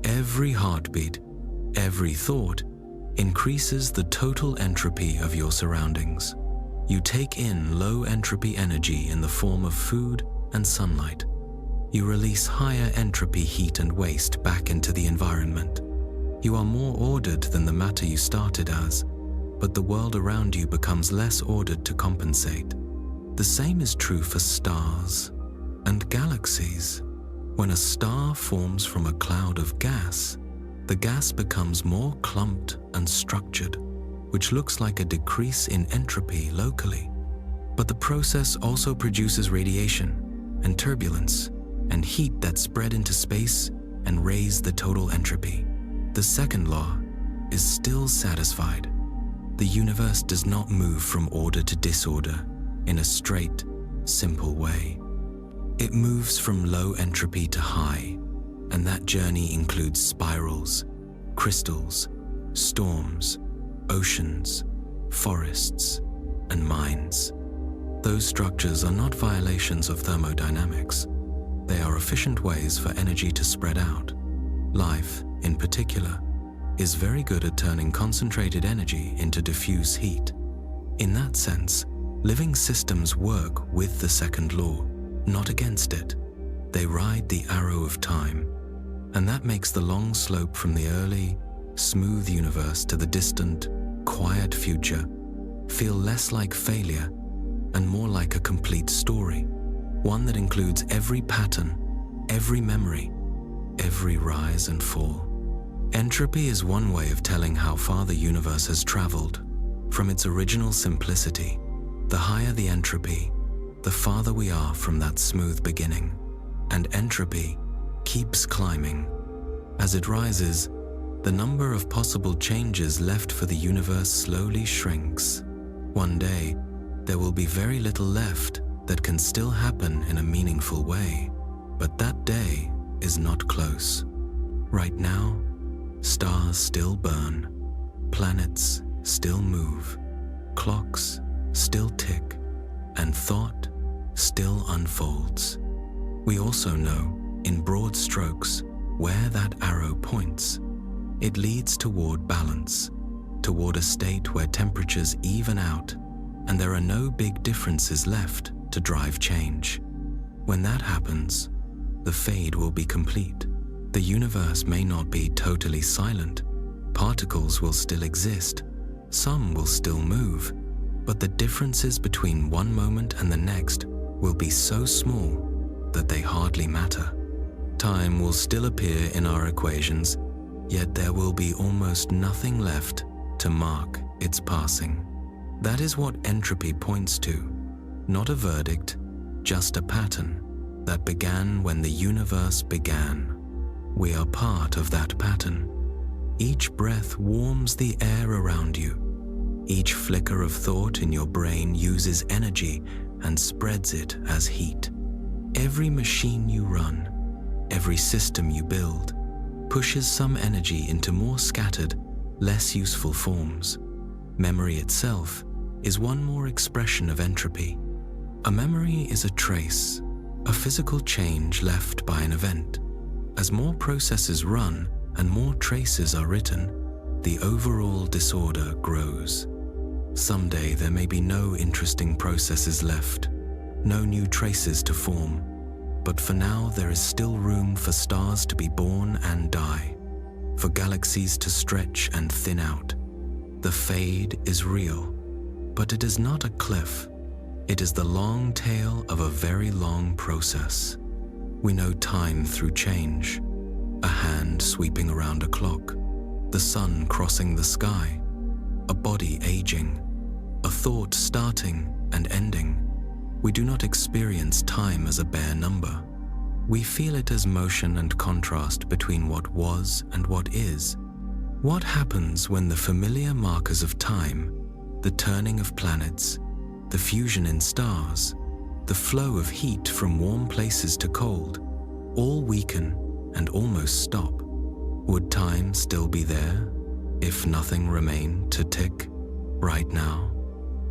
every heartbeat, every thought increases the total entropy of your surroundings. You take in low entropy energy in the form of food, and sunlight. You release higher entropy heat and waste back into the environment. You are more ordered than the matter you started as, but the world around you becomes less ordered to compensate. The same is true for stars and galaxies. When a star forms from a cloud of gas, the gas becomes more clumped and structured, which looks like a decrease in entropy locally. But the process also produces radiation and turbulence and heat that spread into space and raise the total entropy. The second law is still satisfied. The universe does not move from order to disorder in a straight, simple way. It moves from low entropy to high, and that journey includes spirals, crystals, storms, oceans, forests, and mines. Those structures are not violations of thermodynamics. They are efficient ways for energy to spread out. Life, in particular, is very good at turning concentrated energy into diffuse heat. In that sense, living systems work with the second law, not against it. They ride the arrow of time, and that makes the long slope from the early, smooth universe to the distant, quiet future feel less like failure and more like a complete story, one that includes every pattern, every memory, every rise and fall. Entropy is one way of telling how far the universe has traveled. From its original simplicity, the higher the entropy, the farther we are from that smooth beginning. And entropy keeps climbing. As it rises, the number of possible changes left for the universe slowly shrinks. One day, there will be very little left that can still happen in a meaningful way. But that day is not close. Right now, stars still burn, planets still move, clocks still tick, and thought still unfolds. We also know, in broad strokes, where that arrow points. It leads toward balance, toward a state where temperatures even out and there are no big differences left to drive change. When that happens, the fade will be complete. The universe may not be totally silent. Particles will still exist. Some will still move. But the differences between one moment and the next will be so small that they hardly matter. Time will still appear in our equations, yet there will be almost nothing left to mark its passing. That is what entropy points to, not a verdict, just a pattern that began when the universe began. We are part of that pattern. Each breath warms the air around you. Each flicker of thought in your brain uses energy and spreads it as heat. Every machine you run, every system you build, pushes some energy into more scattered, less useful forms. Memory itself is one more expression of entropy. A memory is a trace, a physical change left by an event. As more processes run and more traces are written, the overall disorder grows. Someday there may be no interesting processes left, no new traces to form, but for now there is still room for stars to be born and die, for galaxies to stretch and thin out. The fade is real, but it is not a cliff. It is the long tail of a very long process. We know time through change, a hand sweeping around a clock, the sun crossing the sky, a body aging, a thought starting and ending. We do not experience time as a bare number. We feel it as motion and contrast between what was and what is. What happens when the familiar markers of time, the turning of planets, the fusion in stars, the flow of heat from warm places to cold, all weaken and almost stop? Would time still be there if nothing remained to tick right now?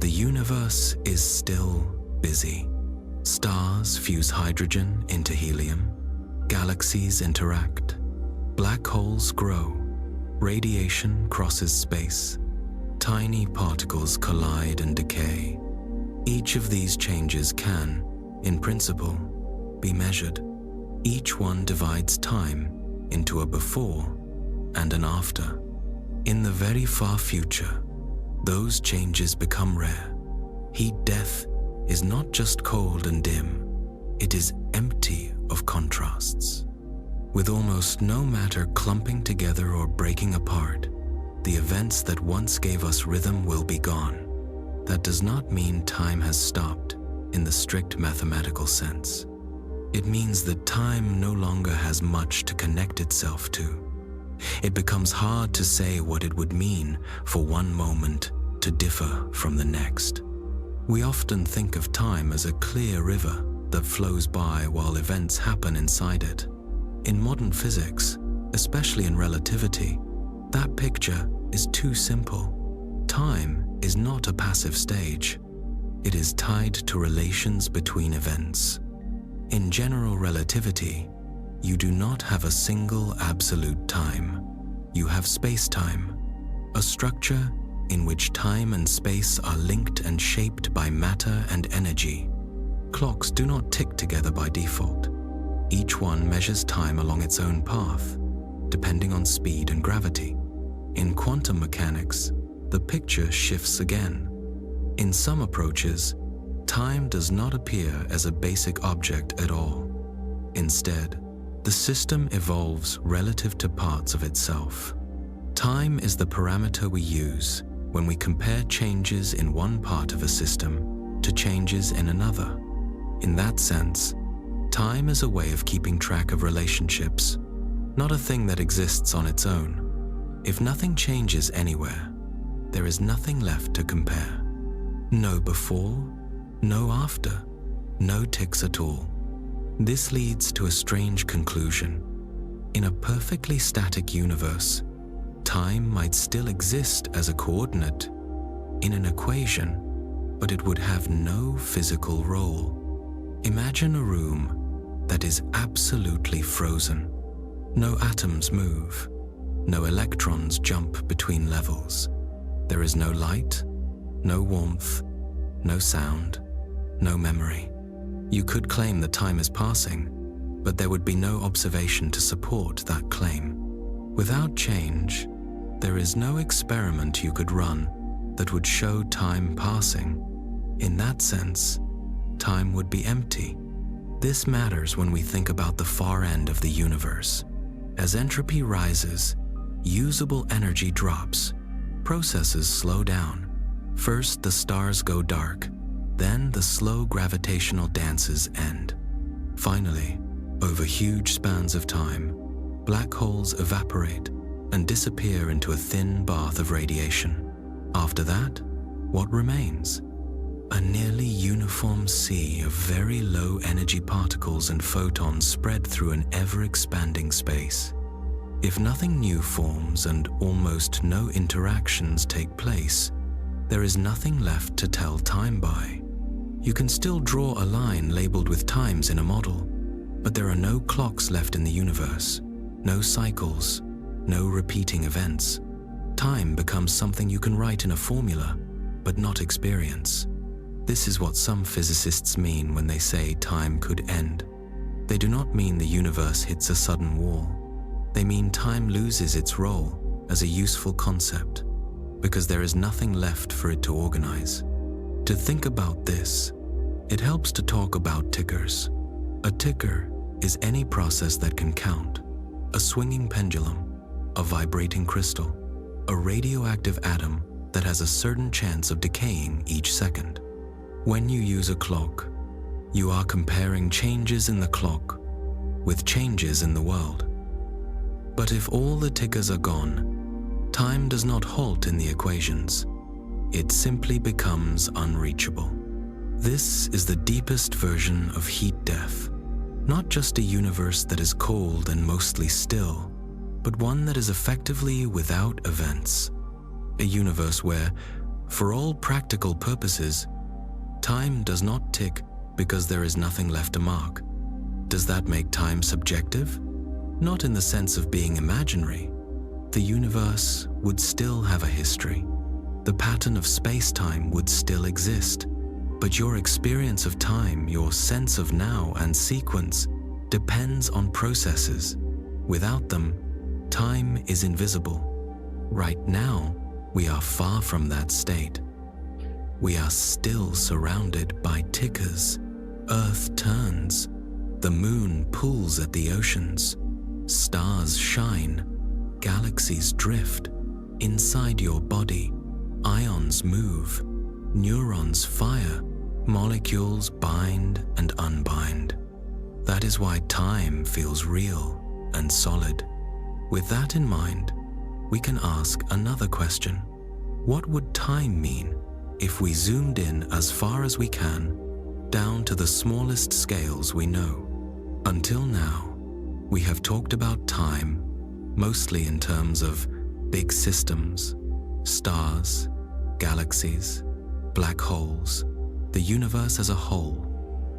The universe is still busy. Stars fuse hydrogen into helium. Galaxies interact. Black holes grow. Radiation crosses space. Tiny particles collide and decay. Each of these changes can, in principle, be measured. Each one divides time into a before and an after. In the very far future, those changes become rare. Heat death is not just cold and dim, it is empty of contrasts. With almost no matter clumping together or breaking apart, the events that once gave us rhythm will be gone. That does not mean time has stopped in the strict mathematical sense. It means that time no longer has much to connect itself to. It becomes hard to say what it would mean for one moment to differ from the next. We often think of time as a clear river that flows by while events happen inside it. In modern physics, especially in relativity, that picture is too simple. Time is not a passive stage. It is tied to relations between events. In general relativity, you do not have a single absolute time. You have space-time, a structure in which time and space are linked and shaped by matter and energy. Clocks do not tick together by default. Each one measures time along its own path, depending on speed and gravity. In quantum mechanics, the picture shifts again. In some approaches, time does not appear as a basic object at all. Instead, the system evolves relative to parts of itself. Time is the parameter we use when we compare changes in one part of a system to changes in another. In that sense, time is a way of keeping track of relationships, not a thing that exists on its own. If nothing changes anywhere, there is nothing left to compare. No before, no after, no ticks at all. This leads to a strange conclusion. In a perfectly static universe, time might still exist as a coordinate in an equation, but it would have no physical role. Imagine a room that is absolutely frozen. No atoms move, no electrons jump between levels. There is no light, no warmth, no sound, no memory. You could claim that time is passing, but there would be no observation to support that claim. Without change, there is no experiment you could run that would show time passing. In that sense, time would be empty. This matters when we think about the far end of the universe. As entropy rises, usable energy drops. Processes slow down. First, the stars go dark. Then the slow gravitational dances end. Finally, over huge spans of time, black holes evaporate and disappear into a thin bath of radiation. After that, what remains? A nearly uniform sea of very low energy particles and photons spread through an ever-expanding space. If nothing new forms and almost no interactions take place, there is nothing left to tell time by. You can still draw a line labeled with times in a model, but there are no clocks left in the universe, no cycles, no repeating events. Time becomes something you can write in a formula, but not experience. This is what some physicists mean when they say time could end. They do not mean the universe hits a sudden wall. They mean time loses its role as a useful concept, because there is nothing left for it to organize. To think about this, it helps to talk about tickers. A ticker is any process that can count: a swinging pendulum, a vibrating crystal, a radioactive atom that has a certain chance of decaying each second. When you use a clock, you are comparing changes in the clock with changes in the world. But if all the tickers are gone, time does not halt in the equations. It simply becomes unreachable. This is the deepest version of heat death. Not just a universe that is cold and mostly still, but one that is effectively without events. A universe where, for all practical purposes, time does not tick because there is nothing left to mark. Does that make time subjective? Not in the sense of being imaginary. The universe would still have a history. The pattern of space-time would still exist. But your experience of time, your sense of now and sequence, depends on processes. Without them, time is invisible. Right now, we are far from that state. We are still surrounded by tickers. Earth turns. The moon pulls at the oceans. Stars shine. Galaxies drift. Inside your body, ions move. Neurons fire. Molecules bind and unbind. That is why time feels real and solid. With that in mind, we can ask another question. What would time mean if we zoomed in as far as we can, down to the smallest scales we know? Until now, we have talked about time mostly in terms of big systems, stars, galaxies, black holes, the universe as a whole.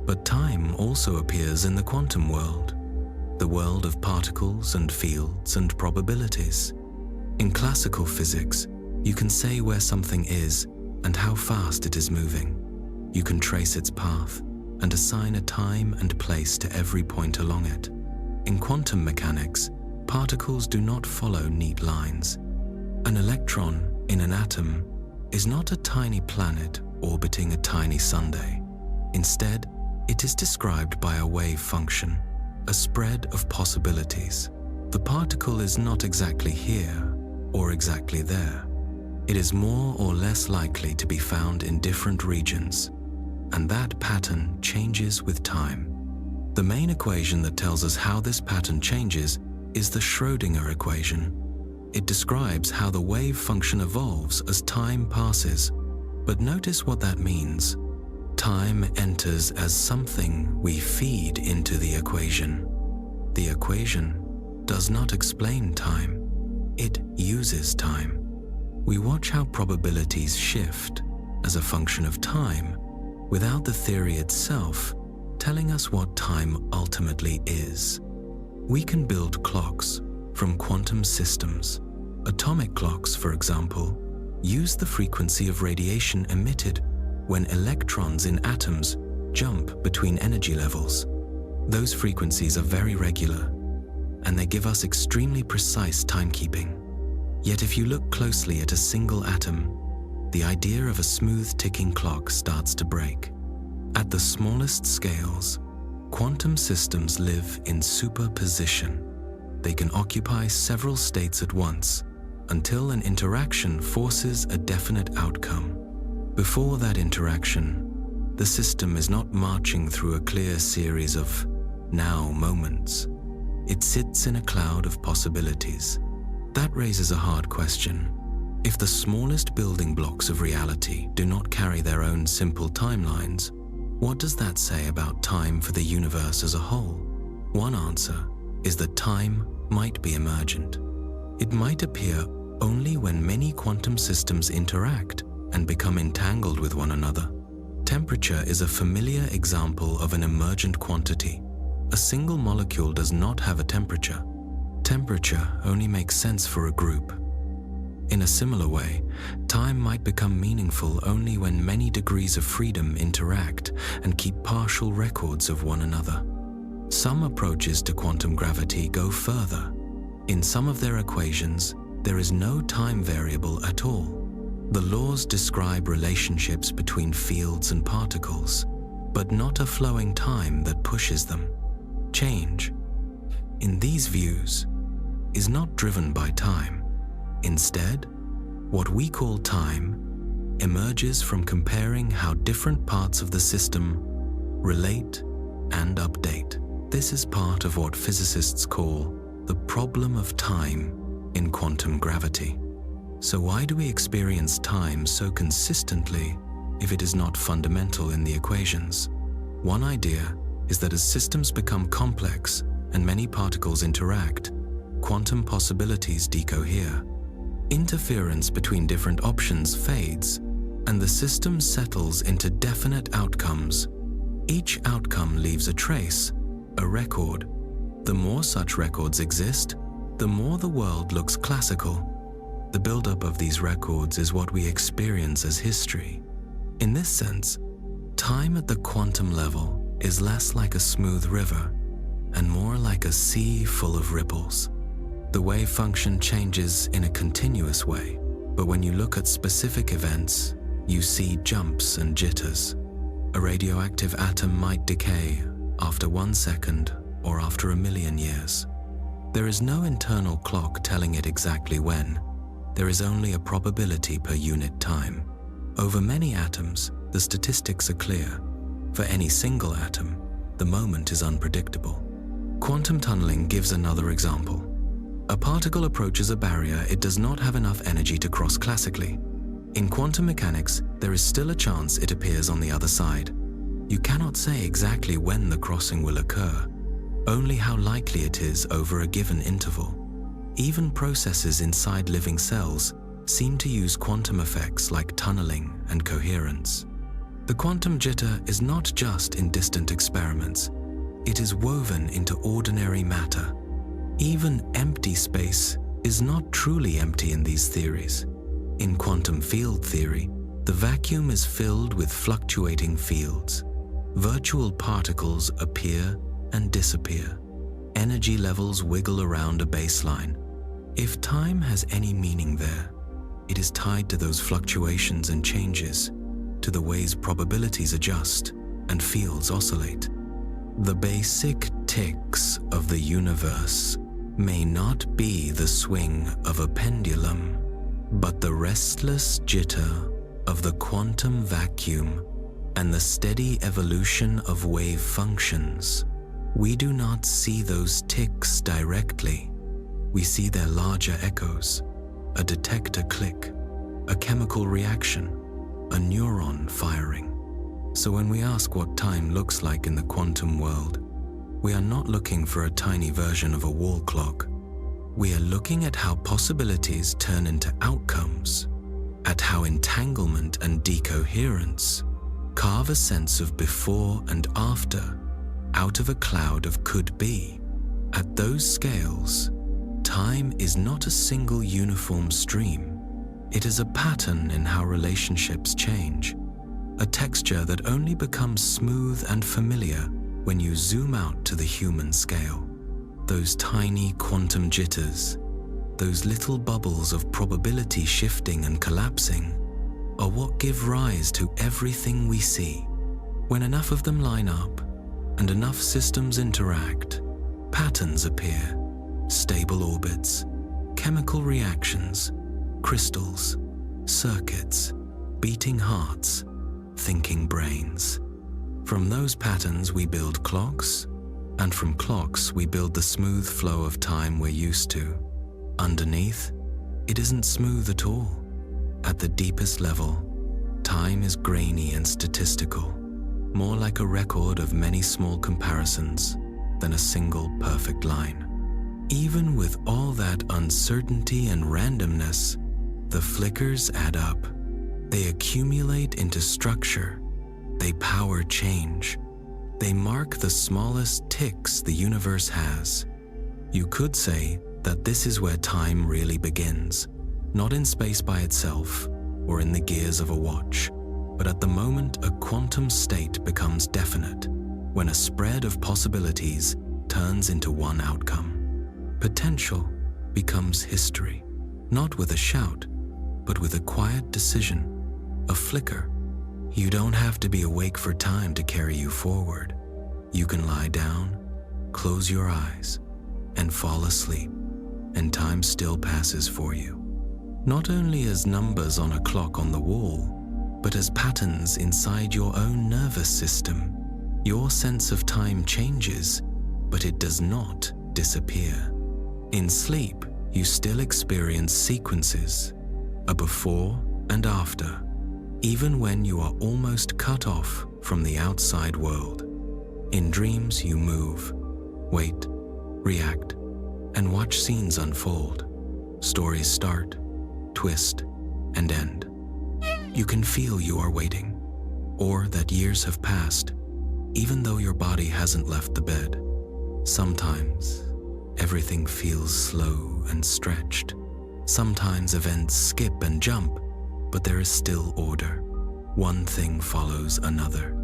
But time also appears in the quantum world, the world of particles and fields and probabilities. In classical physics, you can say where something is and how fast it is moving. You can trace its path and assign a time and place to every point along it. In quantum mechanics, particles do not follow neat lines. An electron in an atom is not a tiny planet orbiting a tiny sundae. Instead, it is described by a wave function, a spread of possibilities. The particle is not exactly here or exactly there. It is more or less likely to be found in different regions, and that pattern changes with time. The main equation that tells us how this pattern changes is the Schrödinger equation. It describes how the wave function evolves as time passes. But notice what that means. Time enters as something we feed into the equation. The equation does not explain time. It uses time. We watch how probabilities shift as a function of time, without the theory itself telling us what time ultimately is. We can build clocks from quantum systems. Atomic clocks, for example, use the frequency of radiation emitted when electrons in atoms jump between energy levels. Those frequencies are very regular, and they give us extremely precise timekeeping. Yet if you look closely at a single atom, the idea of a smooth ticking clock starts to break. At the smallest scales, quantum systems live in superposition. They can occupy several states at once until an interaction forces a definite outcome. Before that interaction, the system is not marching through a clear series of now moments. It sits in a cloud of possibilities. That raises a hard question. If the smallest building blocks of reality do not carry their own simple timelines, what does that say about time for the universe as a whole? One answer is that time might be emergent. It might appear only when many quantum systems interact and become entangled with one another. Temperature is a familiar example of an emergent quantity. A single molecule does not have a temperature. Temperature only makes sense for a group. In a similar way, time might become meaningful only when many degrees of freedom interact and keep partial records of one another. Some approaches to quantum gravity go further. In some of their equations, there is no time variable at all. The laws describe relationships between fields and particles, but not a flowing time that pushes them. Change, in these views, is not driven by time. Instead, what we call time emerges from comparing how different parts of the system relate and update. This is part of what physicists call the problem of time in quantum gravity. So why do we experience time so consistently if it is not fundamental in the equations? One idea is that as systems become complex and many particles interact, quantum possibilities decohere. Interference between different options fades, and the system settles into definite outcomes. Each outcome leaves a trace, a record. The more such records exist, the more the world looks classical. The buildup of these records is what we experience as history. In this sense, Time at the quantum level is less like a smooth river and more like a sea full of ripples. The wave function changes in a continuous way, but when you look at specific events, you see jumps and jitters. A radioactive atom might decay after 1 second or after 1,000,000 years. There is no internal clock telling it exactly when. There is only a probability per unit time. Over many atoms, the statistics are clear. For any single atom, the moment is unpredictable. Quantum tunneling gives another example. A particle approaches a barrier it does not have enough energy to cross classically. In quantum mechanics, there is still a chance it appears on the other side. You cannot say exactly when the crossing will occur, only how likely it is over a given interval. Even processes inside living cells seem to use quantum effects like tunneling and coherence. The quantum jitter is not just in distant experiments. It is woven into ordinary matter. Even empty space is not truly empty in these theories. In quantum field theory, the vacuum is filled with fluctuating fields. Virtual particles appear and disappear. Energy levels wiggle around a baseline. If time has any meaning there, it is tied to those fluctuations and changes, to the ways probabilities adjust and fields oscillate. The basic ticks of the universe may not be the swing of a pendulum, but the restless jitter of the quantum vacuum and the steady evolution of wave functions. We do not see those ticks directly. We see their larger echoes, a detector click, a chemical reaction, a neuron firing. So when we ask what time looks like in the quantum world, we are not looking for a tiny version of a wall clock. We are looking at how possibilities turn into outcomes, at how entanglement and decoherence carve a sense of before and after out of a cloud of could be. At those scales, time is not a single uniform stream. It is a pattern in how relationships change, a texture that only becomes smooth and familiar when you zoom out to the human scale. Those tiny quantum jitters, those little bubbles of probability shifting and collapsing, are what give rise to everything we see. When enough of them line up and enough systems interact, patterns appear, stable orbits, chemical reactions, crystals, circuits, beating hearts, thinking brains. From those patterns we build clocks, and from clocks we build the smooth flow of time we're used to. Underneath, it isn't smooth at all. At the deepest level, time is grainy and statistical, more like a record of many small comparisons than a single perfect line. Even with all that uncertainty and randomness, the flickers add up. They accumulate into structure. They power change. They mark the smallest ticks the universe has. You could say that this is where time really begins, not in space by itself or in the gears of a watch, but at the moment a quantum state becomes definite, when a spread of possibilities turns into one outcome. Potential becomes history, not with a shout, but with a quiet decision, a flicker. You don't have to be awake for time to carry you forward. You can lie down, close your eyes, and fall asleep, and time still passes for you. Not only as numbers on a clock on the wall, but as patterns inside your own nervous system. Your sense of time changes, but it does not disappear. In sleep, you still experience sequences, a before and after, even when you are almost cut off from the outside world. In dreams, you move, wait, react, and watch scenes unfold. Stories start, twist, and end. You can feel you are waiting, or that years have passed, even though your body hasn't left the bed. Sometimes, everything feels slow and stretched. Sometimes events skip and jump, but there is still order. One thing follows another.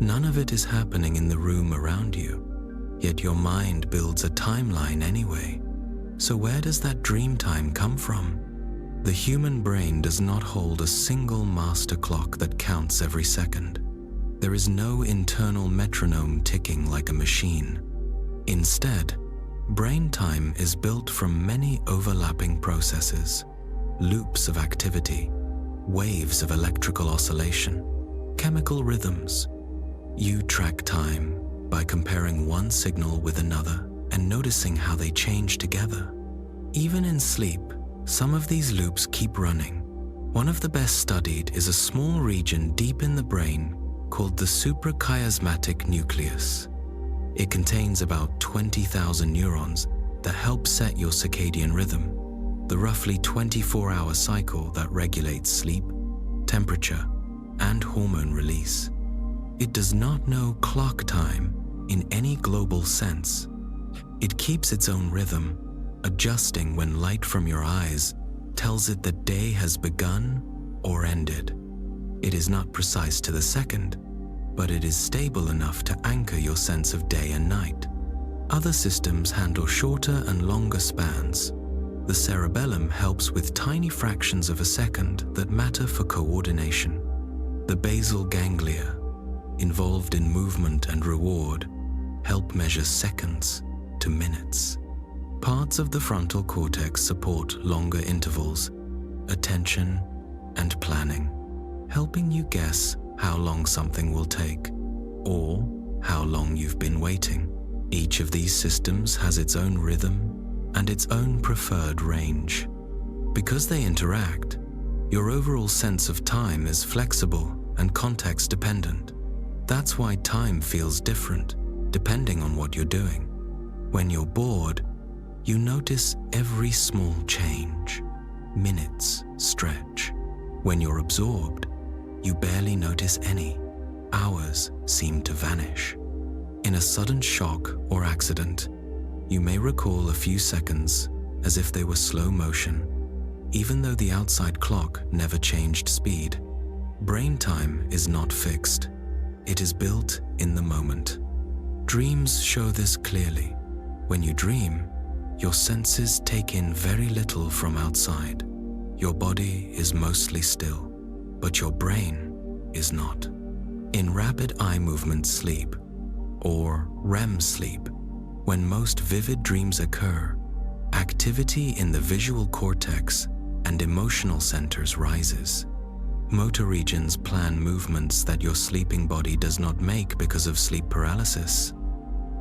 None of it is happening in the room around you, yet your mind builds a timeline anyway. So where does that dream time come from? The human brain does not hold a single master clock that counts every second. There is no internal metronome ticking like a machine. Instead, brain time is built from many overlapping processes, loops of activity, waves of electrical oscillation, chemical rhythms. You track time by comparing one signal with another and noticing how they change together. Even in sleep, some of these loops keep running. One of the best studied is a small region deep in the brain called the suprachiasmatic nucleus. It contains about 20,000 neurons that help set your circadian rhythm, the roughly 24-hour cycle that regulates sleep, temperature, and hormone release. It does not know clock time in any global sense. It keeps its own rhythm, adjusting when light from your eyes tells it the day has begun or ended. It is not precise to the second, but it is stable enough to anchor your sense of day and night. Other systems handle shorter and longer spans. The cerebellum helps with tiny fractions of a second that matter for coordination. The basal ganglia, involved in movement and reward, help measure seconds to minutes. Parts of the frontal cortex support longer intervals, attention, and planning, helping you guess how long something will take, or how long you've been waiting. Each of these systems has its own rhythm and its own preferred range. Because they interact, your overall sense of time is flexible and context-dependent. That's why time feels different, depending on what you're doing. When you're bored, you notice every small change. Minutes stretch. When you're absorbed, you barely notice any. Hours seem to vanish. In a sudden shock or accident, you may recall a few seconds as if they were slow motion, even though the outside clock never changed speed. Brain time is not fixed. It is built in the moment. Dreams show this clearly. When you dream, your senses take in very little from outside. Your body is mostly still, but your brain is not. In rapid eye movement sleep, or REM sleep, when most vivid dreams occur, activity in the visual cortex and emotional centers rises. Motor regions plan movements that your sleeping body does not make because of sleep paralysis.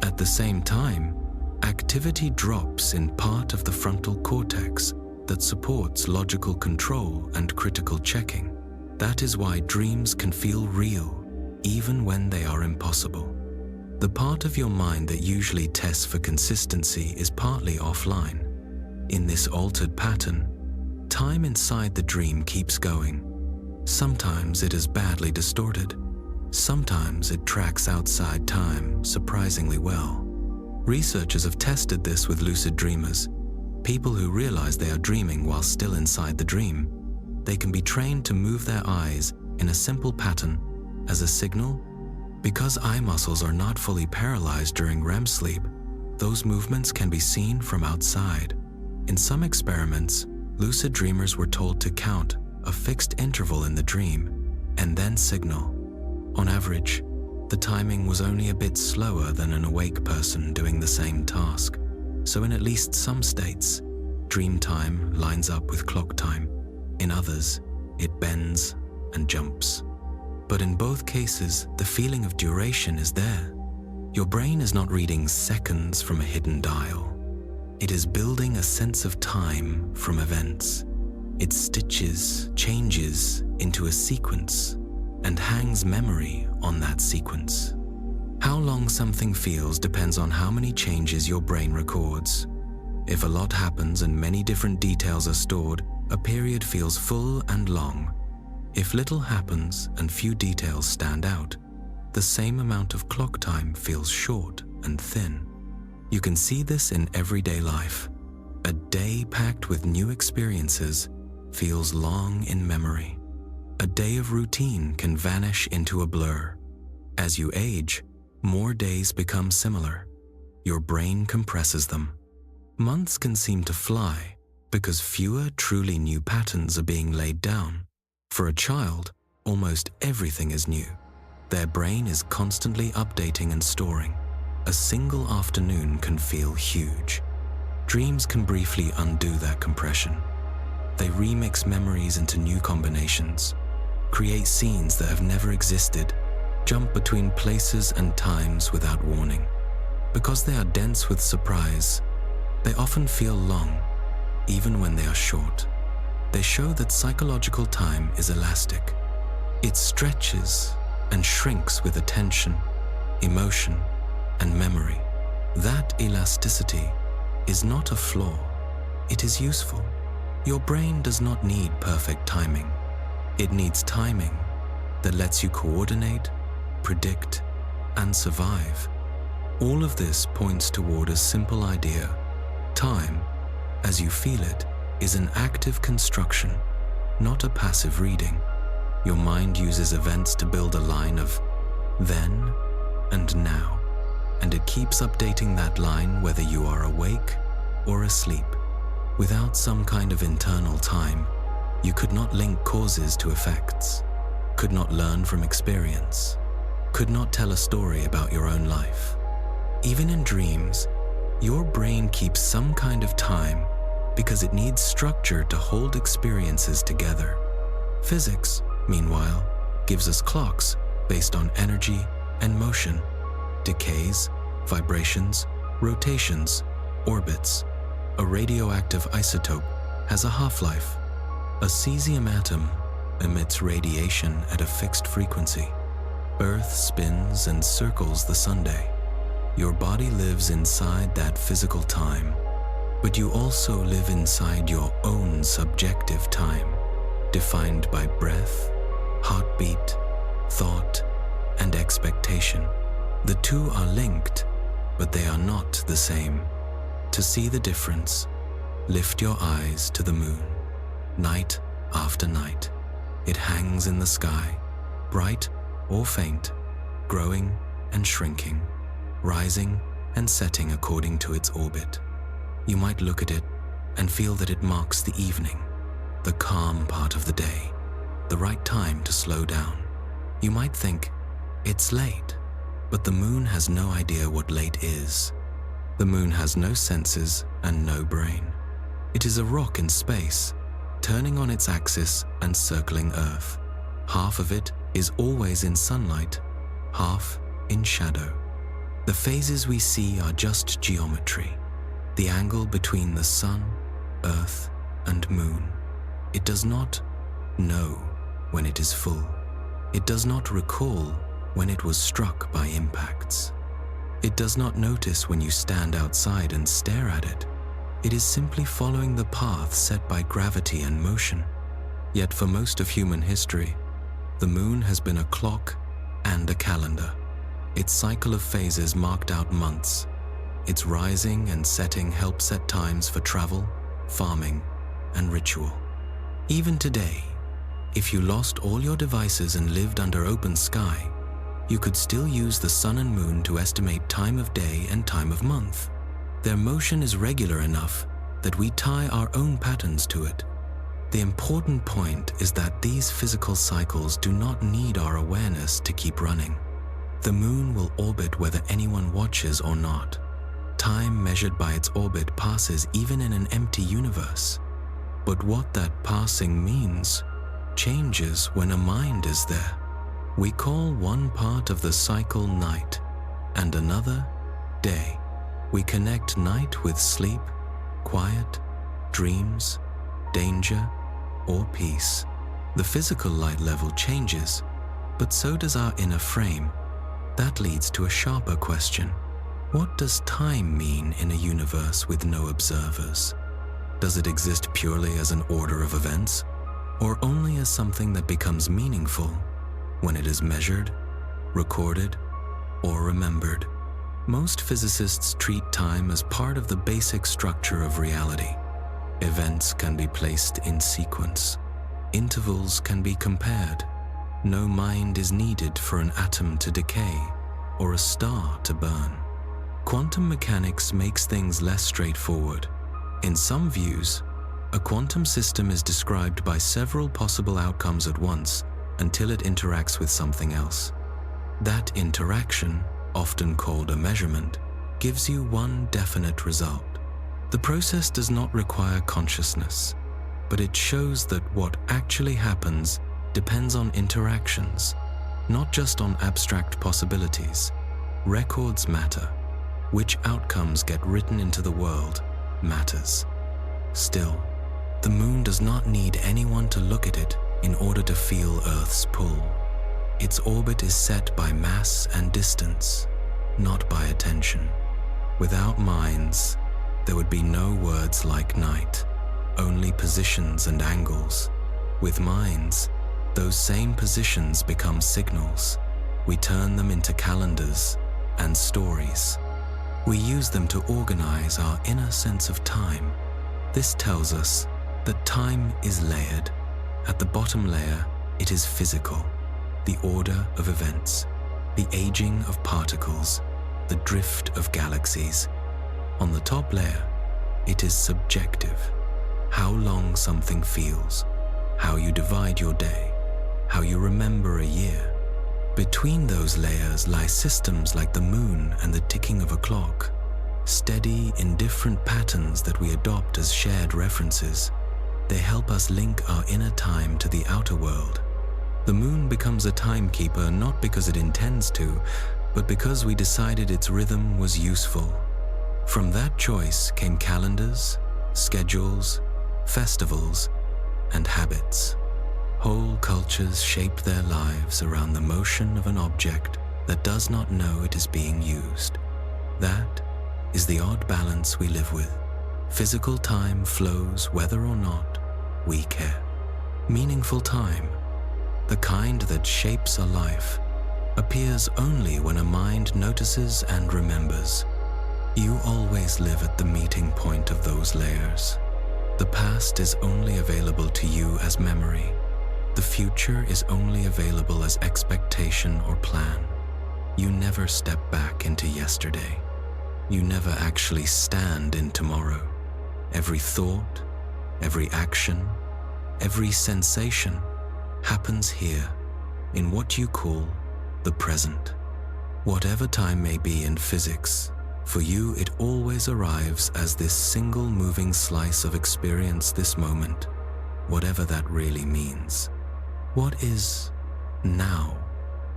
At the same time, activity drops in part of the frontal cortex that supports logical control and critical checking. That is why dreams can feel real, even when they are impossible. The part of your mind that usually tests for consistency is partly offline. In this altered pattern, time inside the dream keeps going. Sometimes it is badly distorted. Sometimes it tracks outside time surprisingly well. Researchers have tested this with lucid dreamers, people who realize they are dreaming while still inside the dream. They can be trained to move their eyes in a simple pattern as a signal. Because eye muscles are not fully paralyzed during REM sleep, those movements can be seen from outside. In some experiments, lucid dreamers were told to count a fixed interval in the dream and then signal. On average, the timing was only a bit slower than an awake person doing the same task. So in at least some states, dream time lines up with clock time. In others, it bends and jumps. But in both cases, the feeling of duration is there. Your brain is not reading seconds from a hidden dial. It is building a sense of time from events. It stitches changes into a sequence and hangs memory on that sequence. How long something feels depends on how many changes your brain records. If a lot happens and many different details are stored, a period feels full and long. If little happens and few details stand out, the same amount of clock time feels short and thin. You can see this in everyday life. A day packed with new experiences feels long in memory. A day of routine can vanish into a blur. As you age, more days become similar. Your brain compresses them. Months can seem to fly because fewer truly new patterns are being laid down. For a child, almost everything is new. Their brain is constantly updating and storing. A single afternoon can feel huge. Dreams can briefly undo that compression. They remix memories into new combinations, create scenes that have never existed, jump between places and times without warning. Because they are dense with surprise, they often feel long, even when they are short. They show that psychological time is elastic. It stretches and shrinks with attention, emotion, and memory. That elasticity is not a flaw, it is useful. Your brain does not need perfect timing. It needs timing that lets you coordinate, predict, and survive. All of this points toward a simple idea. Time, as you feel it, is an active construction, not a passive reading. Your mind uses events to build a line of then and now, and it keeps updating that line whether you are awake or asleep. Without some kind of internal time, you could not link causes to effects, could not learn from experience, could not tell a story about your own life. Even in dreams, your brain keeps some kind of time because it needs structure to hold experiences together. Physics, meanwhile, gives us clocks based on energy and motion, decays, vibrations, rotations, orbits. A radioactive isotope has a half-life. A cesium atom emits radiation at a fixed frequency. Earth spins and circles the sunday. Your body lives inside that physical time, but you also live inside your own subjective time, defined by breath, heartbeat, thought, and expectation. The two are linked, but they are not the same. To see the difference, lift your eyes to the moon. Night after night, it hangs in the sky, bright or faint, growing and shrinking, rising and setting according to its orbit. You might look at it and feel that it marks the evening, the calm part of the day, the right time to slow down. You might think, it's late, but the moon has no idea what late is. The moon has no senses and no brain. It is a rock in space, turning on its axis and circling Earth. Half of it is always in sunlight, half in shadow. The phases we see are just geometry, the angle between the sun, Earth, and moon. It does not know when it is full. It does not recall when it was struck by impacts. It does not notice when you stand outside and stare at it. It is simply following the path set by gravity and motion. Yet for most of human history, the moon has been a clock and a calendar. Its cycle of phases marked out months. Its rising and setting help set times for travel, farming, and ritual. Even today, if you lost all your devices and lived under open sky, you could still use the sun and moon to estimate time of day and time of month. Their motion is regular enough that we tie our own patterns to it. The important point is that these physical cycles do not need our awareness to keep running. The moon will orbit whether anyone watches or not. Time measured by its orbit passes even in an empty universe. But what that passing means changes when a mind is there. We call one part of the cycle night and another day. We connect night with sleep, quiet, dreams, danger, or peace. The physical light level changes, but so does our inner frame. That leads to a sharper question. What does time mean in a universe with no observers? Does it exist purely as an order of events, or only as something that becomes meaningful when it is measured, recorded, or remembered? Most physicists treat time as part of the basic structure of reality. Events can be placed in sequence. Intervals can be compared. No mind is needed for an atom to decay or a star to burn. Quantum mechanics makes things less straightforward. In some views, a quantum system is described by several possible outcomes at once until it interacts with something else. That interaction, often called a measurement, gives you one definite result. The process does not require consciousness, but it shows that what actually happens depends on interactions, not just on abstract possibilities. Records matter. Which outcomes get written into the world matters. Still, the moon does not need anyone to look at it in order to feel Earth's pull. Its orbit is set by mass and distance, not by attention. Without minds, there would be no words like night, only positions and angles. With minds, those same positions become signals. We turn them into calendars and stories. We use them to organize our inner sense of time. This tells us that time is layered. At the bottom layer, it is physical, the order of events, the aging of particles, the drift of galaxies. On the top layer, it is subjective, how long something feels, how you divide your day, how you remember a year. Between those layers lie systems like the moon and the ticking of a clock, steady in different patterns that we adopt as shared references. They help us link our inner time to the outer world. The moon becomes a timekeeper not because it intends to, but because we decided its rhythm was useful. From that choice came calendars, schedules, festivals, and habits. Whole cultures shape their lives around the motion of an object that does not know it is being used. That is the odd balance we live with. Physical time flows whether or not we care. Meaningful time, the kind that shapes a life, appears only when a mind notices and remembers. You always live at the meeting point of those layers. The past is only available to you as memory. The future is only available as expectation or plan. You never step back into yesterday. You never actually stand in tomorrow. Every thought, every action, every sensation happens here, in what you call the present. Whatever time may be in physics, for you it always arrives as this single moving slice of experience, this moment, whatever that really means. What is now,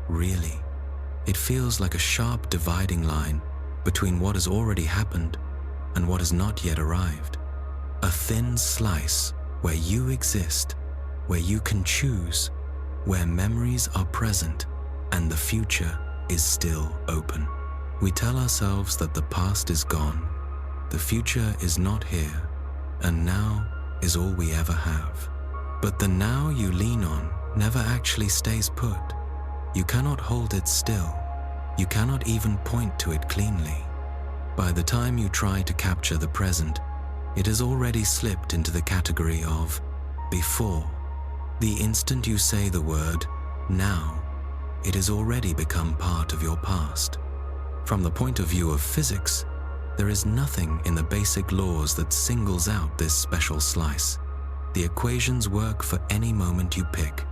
really? It feels like a sharp dividing line between what has already happened and what has not yet arrived. A thin slice where you exist, where you can choose, where memories are present and the future is still open. We tell ourselves that the past is gone, the future is not here, and now is all we ever have. But the now you lean on never actually stays put. You cannot hold it still. You cannot even point to it cleanly. By the time you try to capture the present, it has already slipped into the category of before. The instant you say the word now, it has already become part of your past. From the point of view of physics, there is nothing in the basic laws that singles out this special slice. The equations work for any moment you pick.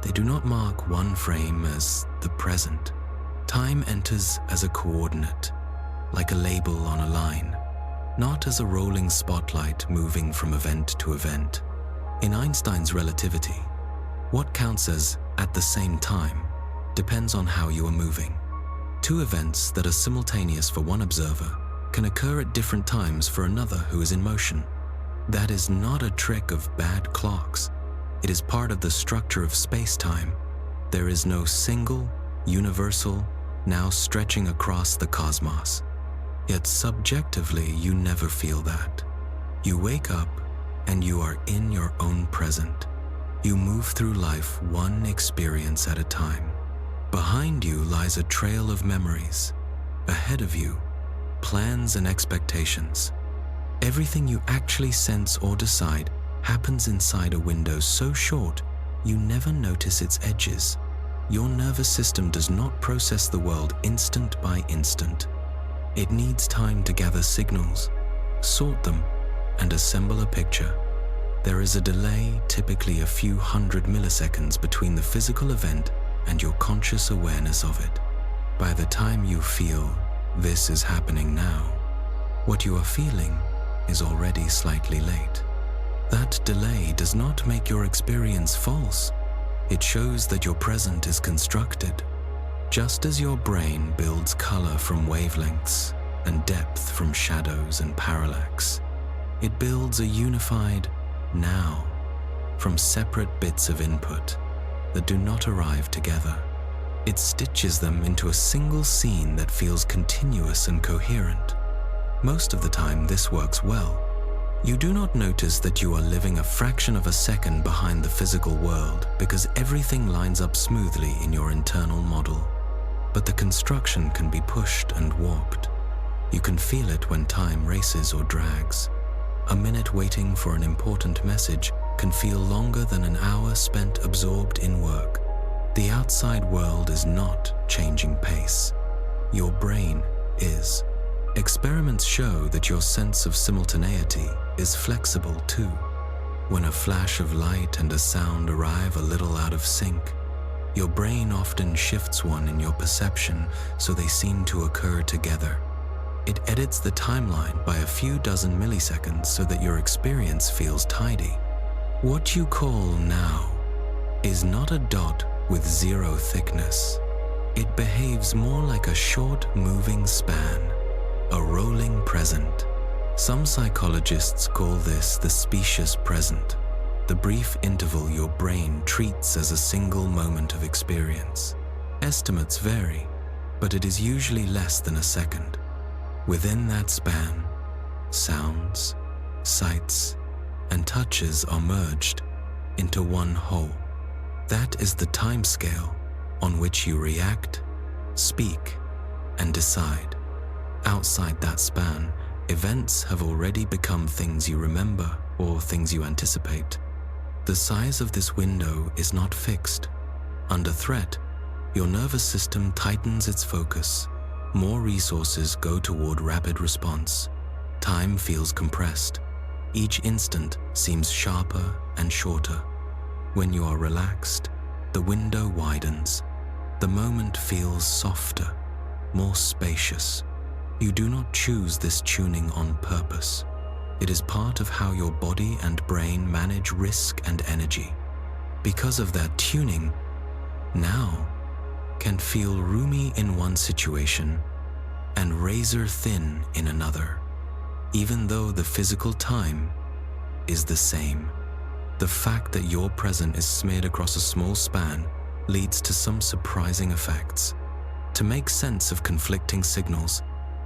They do not mark one frame as the present. Time enters as a coordinate, like a label on a line, not as a rolling spotlight moving from event to event. In Einstein's relativity, what counts as at the same time depends on how you are moving. Two events that are simultaneous for one observer can occur at different times for another who is in motion. That is not a trick of bad clocks. It is part of the structure of space-time. There is no single, universal, now stretching across the cosmos. Yet subjectively, you never feel that. You wake up and you are in your own present. You move through life one experience at a time. Behind you lies a trail of memories. Ahead of you, plans and expectations. Everything you actually sense or decide happens inside a window so short you never notice its edges. Your nervous system does not process the world instant by instant. It needs time to gather signals, sort them, and assemble a picture. There is a delay, typically a few hundred milliseconds, between the physical event and your conscious awareness of it. By the time you feel, "This is happening now," what you are feeling is already slightly late. That delay does not make your experience false. It shows that your present is constructed. Just as your brain builds color from wavelengths and depth from shadows and parallax, it builds a unified now from separate bits of input that do not arrive together. It stitches them into a single scene that feels continuous and coherent. Most of the time, this works well. You do not notice that you are living a fraction of a second behind the physical world because everything lines up smoothly in your internal model. But the construction can be pushed and warped. You can feel it when time races or drags. A minute waiting for an important message can feel longer than an hour spent absorbed in work. The outside world is not changing pace. Your brain is. Experiments show that your sense of simultaneity is flexible too. When a flash of light and a sound arrive a little out of sync, your brain often shifts one in your perception so they seem to occur together. It edits the timeline by a few dozen milliseconds so that your experience feels tidy. What you call now is not a dot with zero thickness. It behaves more like a short moving span, a rolling present. Some psychologists call this the specious present, the brief interval your brain treats as a single moment of experience. Estimates vary, but it is usually less than a second. Within that span, sounds, sights, and touches are merged into one whole. That is the timescale on which you react, speak, and decide. Outside that span, events have already become things you remember or things you anticipate. The size of this window is not fixed. Under threat, your nervous system tightens its focus. More resources go toward rapid response. Time feels compressed. Each instant seems sharper and shorter. When you are relaxed, the window widens. The moment feels softer, more spacious. You do not choose this tuning on purpose. It is part of how your body and brain manage risk and energy. Because of that tuning, now can feel roomy in one situation and razor thin in another, even though the physical time is the same. The fact that your present is smeared across a small span leads to some surprising effects. To make sense of conflicting signals,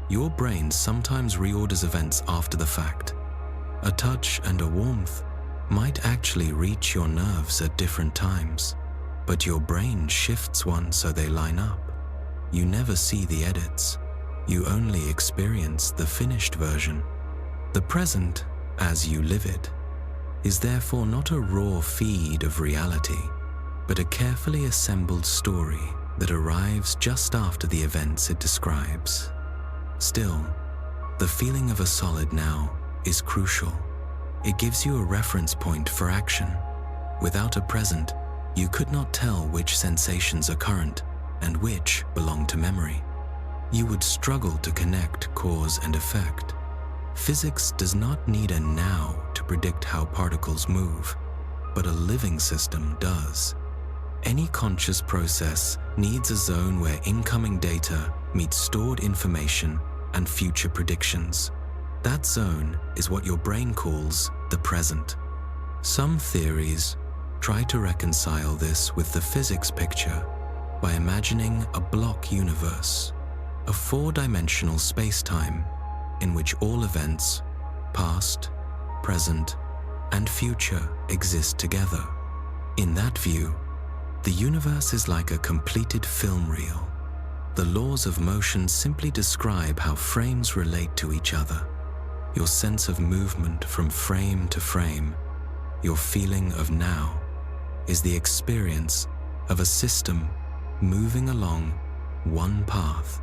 your brain sometimes reorders events after the fact. A touch and a warmth might actually reach your nerves at different times, but your brain shifts one so they line up. You never see the edits. You only experience the finished version. The present, as you live it, is therefore not a raw feed of reality, but a carefully assembled story that arrives just after the events it describes. Still, the feeling of a solid now is crucial. It gives you a reference point for action. Without a present, you could not tell which sensations are current and which belong to memory. You would struggle to connect cause and effect. Physics does not need a now to predict how particles move, but a living system does. Any conscious process needs a zone where incoming data meets stored information and future predictions. That zone is what your brain calls the present. Some theories try to reconcile this with the physics picture by imagining a block universe, a four-dimensional space-time in which all events, past, present, and future, exist together. In that view, the universe is like a completed film reel. The laws of motion simply describe how frames relate to each other. Your sense of movement from frame to frame, your feeling of now, is the experience of a system moving along one path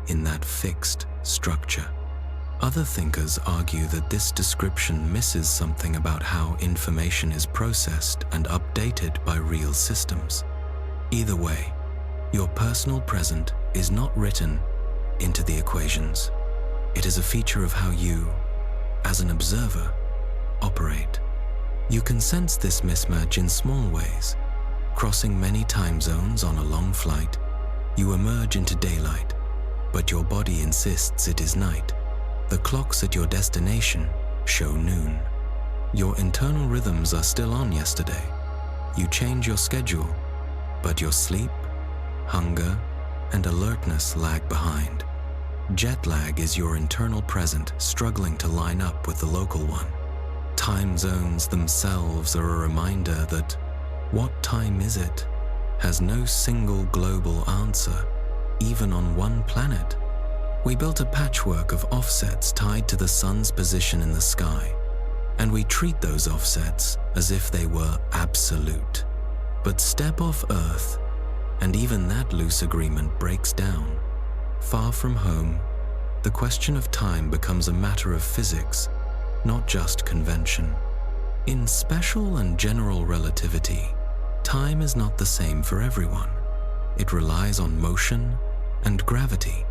in that fixed structure. Other thinkers argue that this description misses something about how information is processed and updated by real systems. Either way, your personal present is not written into the equations. It is a feature of how you, as an observer, operate. You can sense this mismatch in small ways. Crossing many time zones on a long flight, you emerge into daylight, but your body insists it is night. The clocks at your destination show noon. Your internal rhythms are still on yesterday. You change your schedule, but your sleep, hunger, and alertness lag behind. Jet lag is your internal present struggling to line up with the local one. Time zones themselves are a reminder that what time is it has no single global answer, even on one planet. We built a patchwork of offsets tied to the sun's position in the sky, and we treat those offsets as if they were absolute. But step off Earth, and even that loose agreement breaks down. Far from home, the question of time becomes a matter of physics, not just convention. In special and general relativity, time is not the same for everyone. It relies on motion and gravity.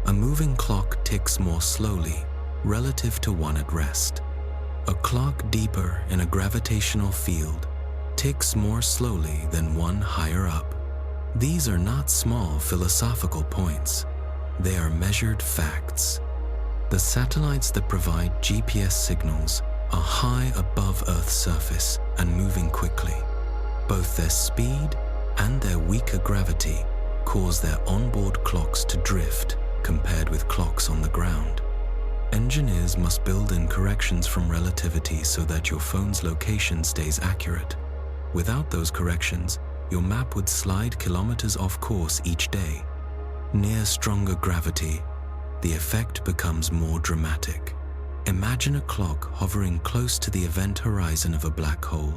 A moving clock ticks more slowly relative to one at rest. A clock deeper in a gravitational field ticks more slowly than one higher up. These are not small philosophical points. They are measured facts. The satellites that provide GPS signals are high above Earth's surface and moving quickly. Both their speed and their weaker gravity cause their onboard clocks to drift compared with clocks on the ground. Engineers must build in corrections from relativity so that your phone's location stays accurate. Without those corrections, your map would slide kilometers off course each day. Near stronger gravity, the effect becomes more dramatic. Imagine a clock hovering close to the event horizon of a black hole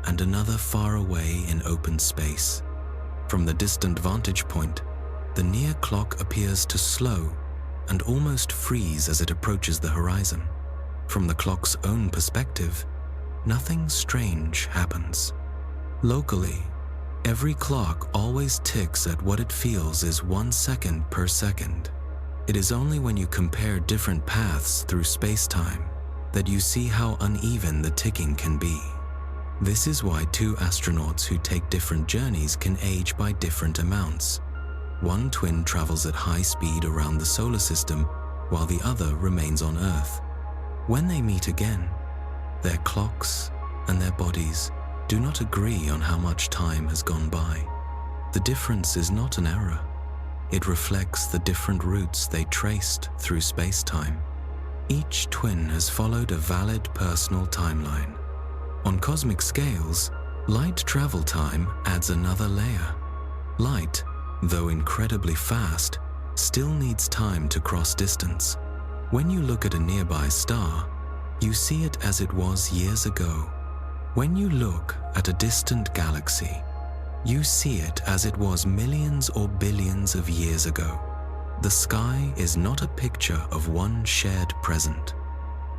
and another far away in open space. From the distant vantage point, the near clock appears to slow and almost freeze as it approaches the horizon. From the clock's own perspective, nothing strange happens. Locally, every clock always ticks at what it feels is 1 second per second. It is only when you compare different paths through space-time that you see how uneven the ticking can be. This is why two astronauts who take different journeys can age by different amounts. One twin travels at high speed around the solar system, while the other remains on Earth. When they meet again, their clocks and their bodies do not agree on how much time has gone by. The difference is not an error. It reflects the different routes they traced through space-time. Each twin has followed a valid personal timeline. On cosmic scales, light travel time adds another layer. Light, though incredibly fast, still needs time to cross distance. When you look at a nearby star, you see it as it was years ago. When you look at a distant galaxy, you see it as it was millions or billions of years ago. The sky is not a picture of one shared present.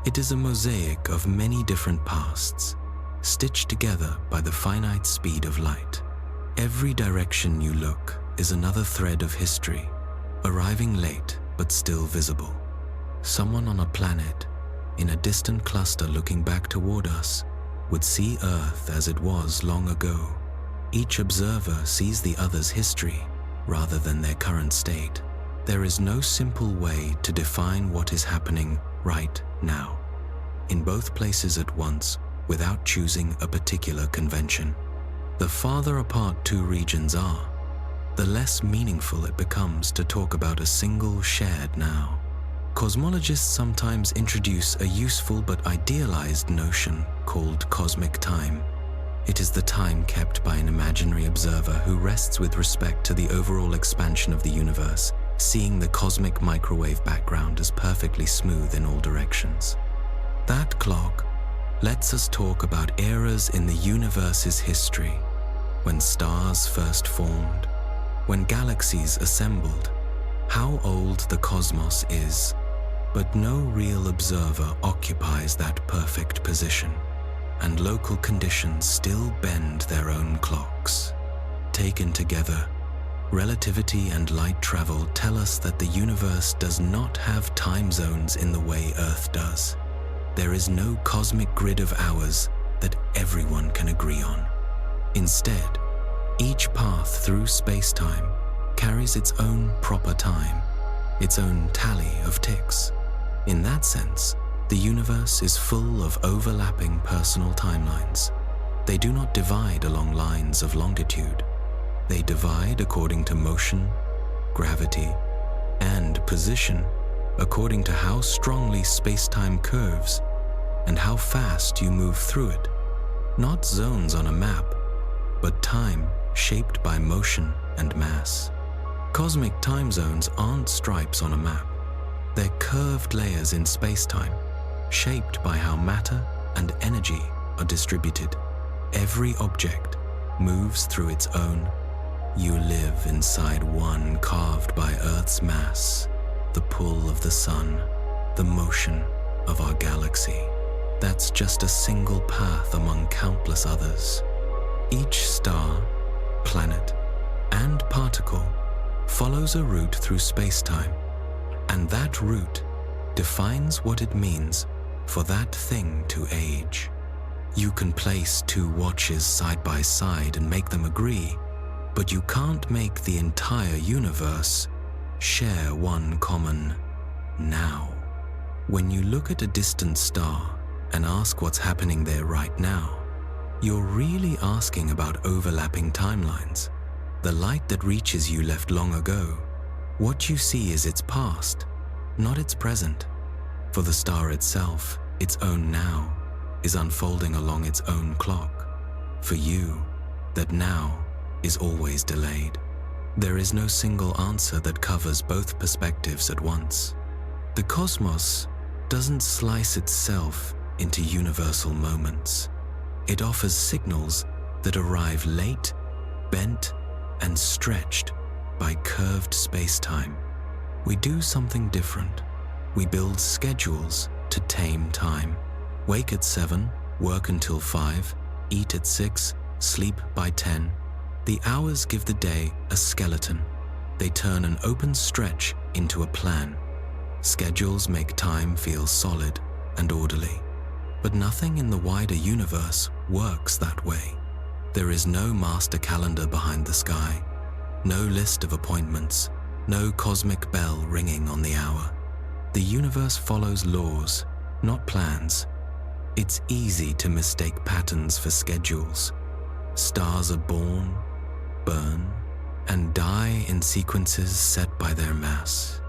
It is a mosaic of many different pasts, stitched together by the finite speed of light. Every direction you look is another thread of history, arriving late but still visible. Someone on a planet, in a distant cluster looking back toward us, would see Earth as it was long ago. Each observer sees the other's history rather than their current state. There is no simple way to define what is happening right now, in both places at once, without choosing a particular convention. The farther apart two regions are, the less meaningful it becomes to talk about a single shared now. Cosmologists sometimes introduce a useful but idealized notion called cosmic time. It is the time kept by an imaginary observer who rests with respect to the overall expansion of the universe, seeing the cosmic microwave background as perfectly smooth in all directions. That clock lets us talk about eras in the universe's history, when stars first formed, when galaxies assembled, how old the cosmos is, but no real observer occupies that perfect position, and local conditions still bend their own clocks. Taken together, relativity and light travel tell us that the universe does not have time zones in the way Earth does. There is no cosmic grid of hours that everyone can agree on. Instead, each path through space-time carries its own proper time, its own tally of ticks. In that sense, the universe is full of overlapping personal timelines. They do not divide along lines of longitude. They divide according to motion, gravity, and position, according to how strongly space-time curves and how fast you move through it. Not zones on a map, but time shaped by motion and mass. Cosmic time zones aren't stripes on a map. They're curved layers in space-time, shaped by how matter and energy are distributed. Every object moves through its own. You live inside one carved by Earth's mass, the pull of the sun, the motion of our galaxy. That's just a single path among countless others. Each star, planet, and particle follows a route through space-time, and that route defines what it means for that thing to age. You can place two watches side by side and make them agree, but you can't make the entire universe share one common now. When you look at a distant star and ask what's happening there right now, you're really asking about overlapping timelines. The light that reaches you left long ago, what you see is its past, not its present. For the star itself, its own now, is unfolding along its own clock. For you, that now is always delayed. There is no single answer that covers both perspectives at once. The cosmos doesn't slice itself into universal moments. It offers signals that arrive late, bent, and stretched by curved space-time. We do something different. We build schedules to tame time. Wake at 7, work until 5, eat at 6, sleep by 10. The hours give the day a skeleton. They turn an open stretch into a plan. Schedules make time feel solid and orderly. But nothing in the wider universe works that way. There is no master calendar behind the sky, no list of appointments, no cosmic bell ringing on the hour. The universe follows laws, not plans. It's easy to mistake patterns for schedules. Stars are born, burn, and die in sequences set by their mass.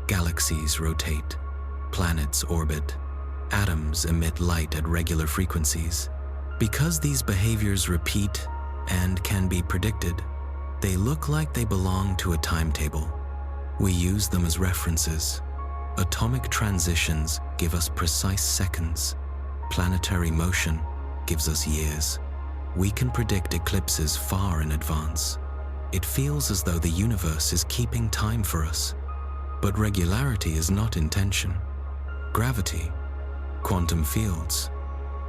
Galaxies rotate, planets orbit, atoms emit light at regular frequencies. Because these behaviors repeat and can be predicted, they look like they belong to a timetable. We use them as references. Atomic transitions give us precise seconds. Planetary motion gives us years. We can predict eclipses far in advance. It feels as though the universe is keeping time for us. But regularity is not intention. Gravity, quantum fields,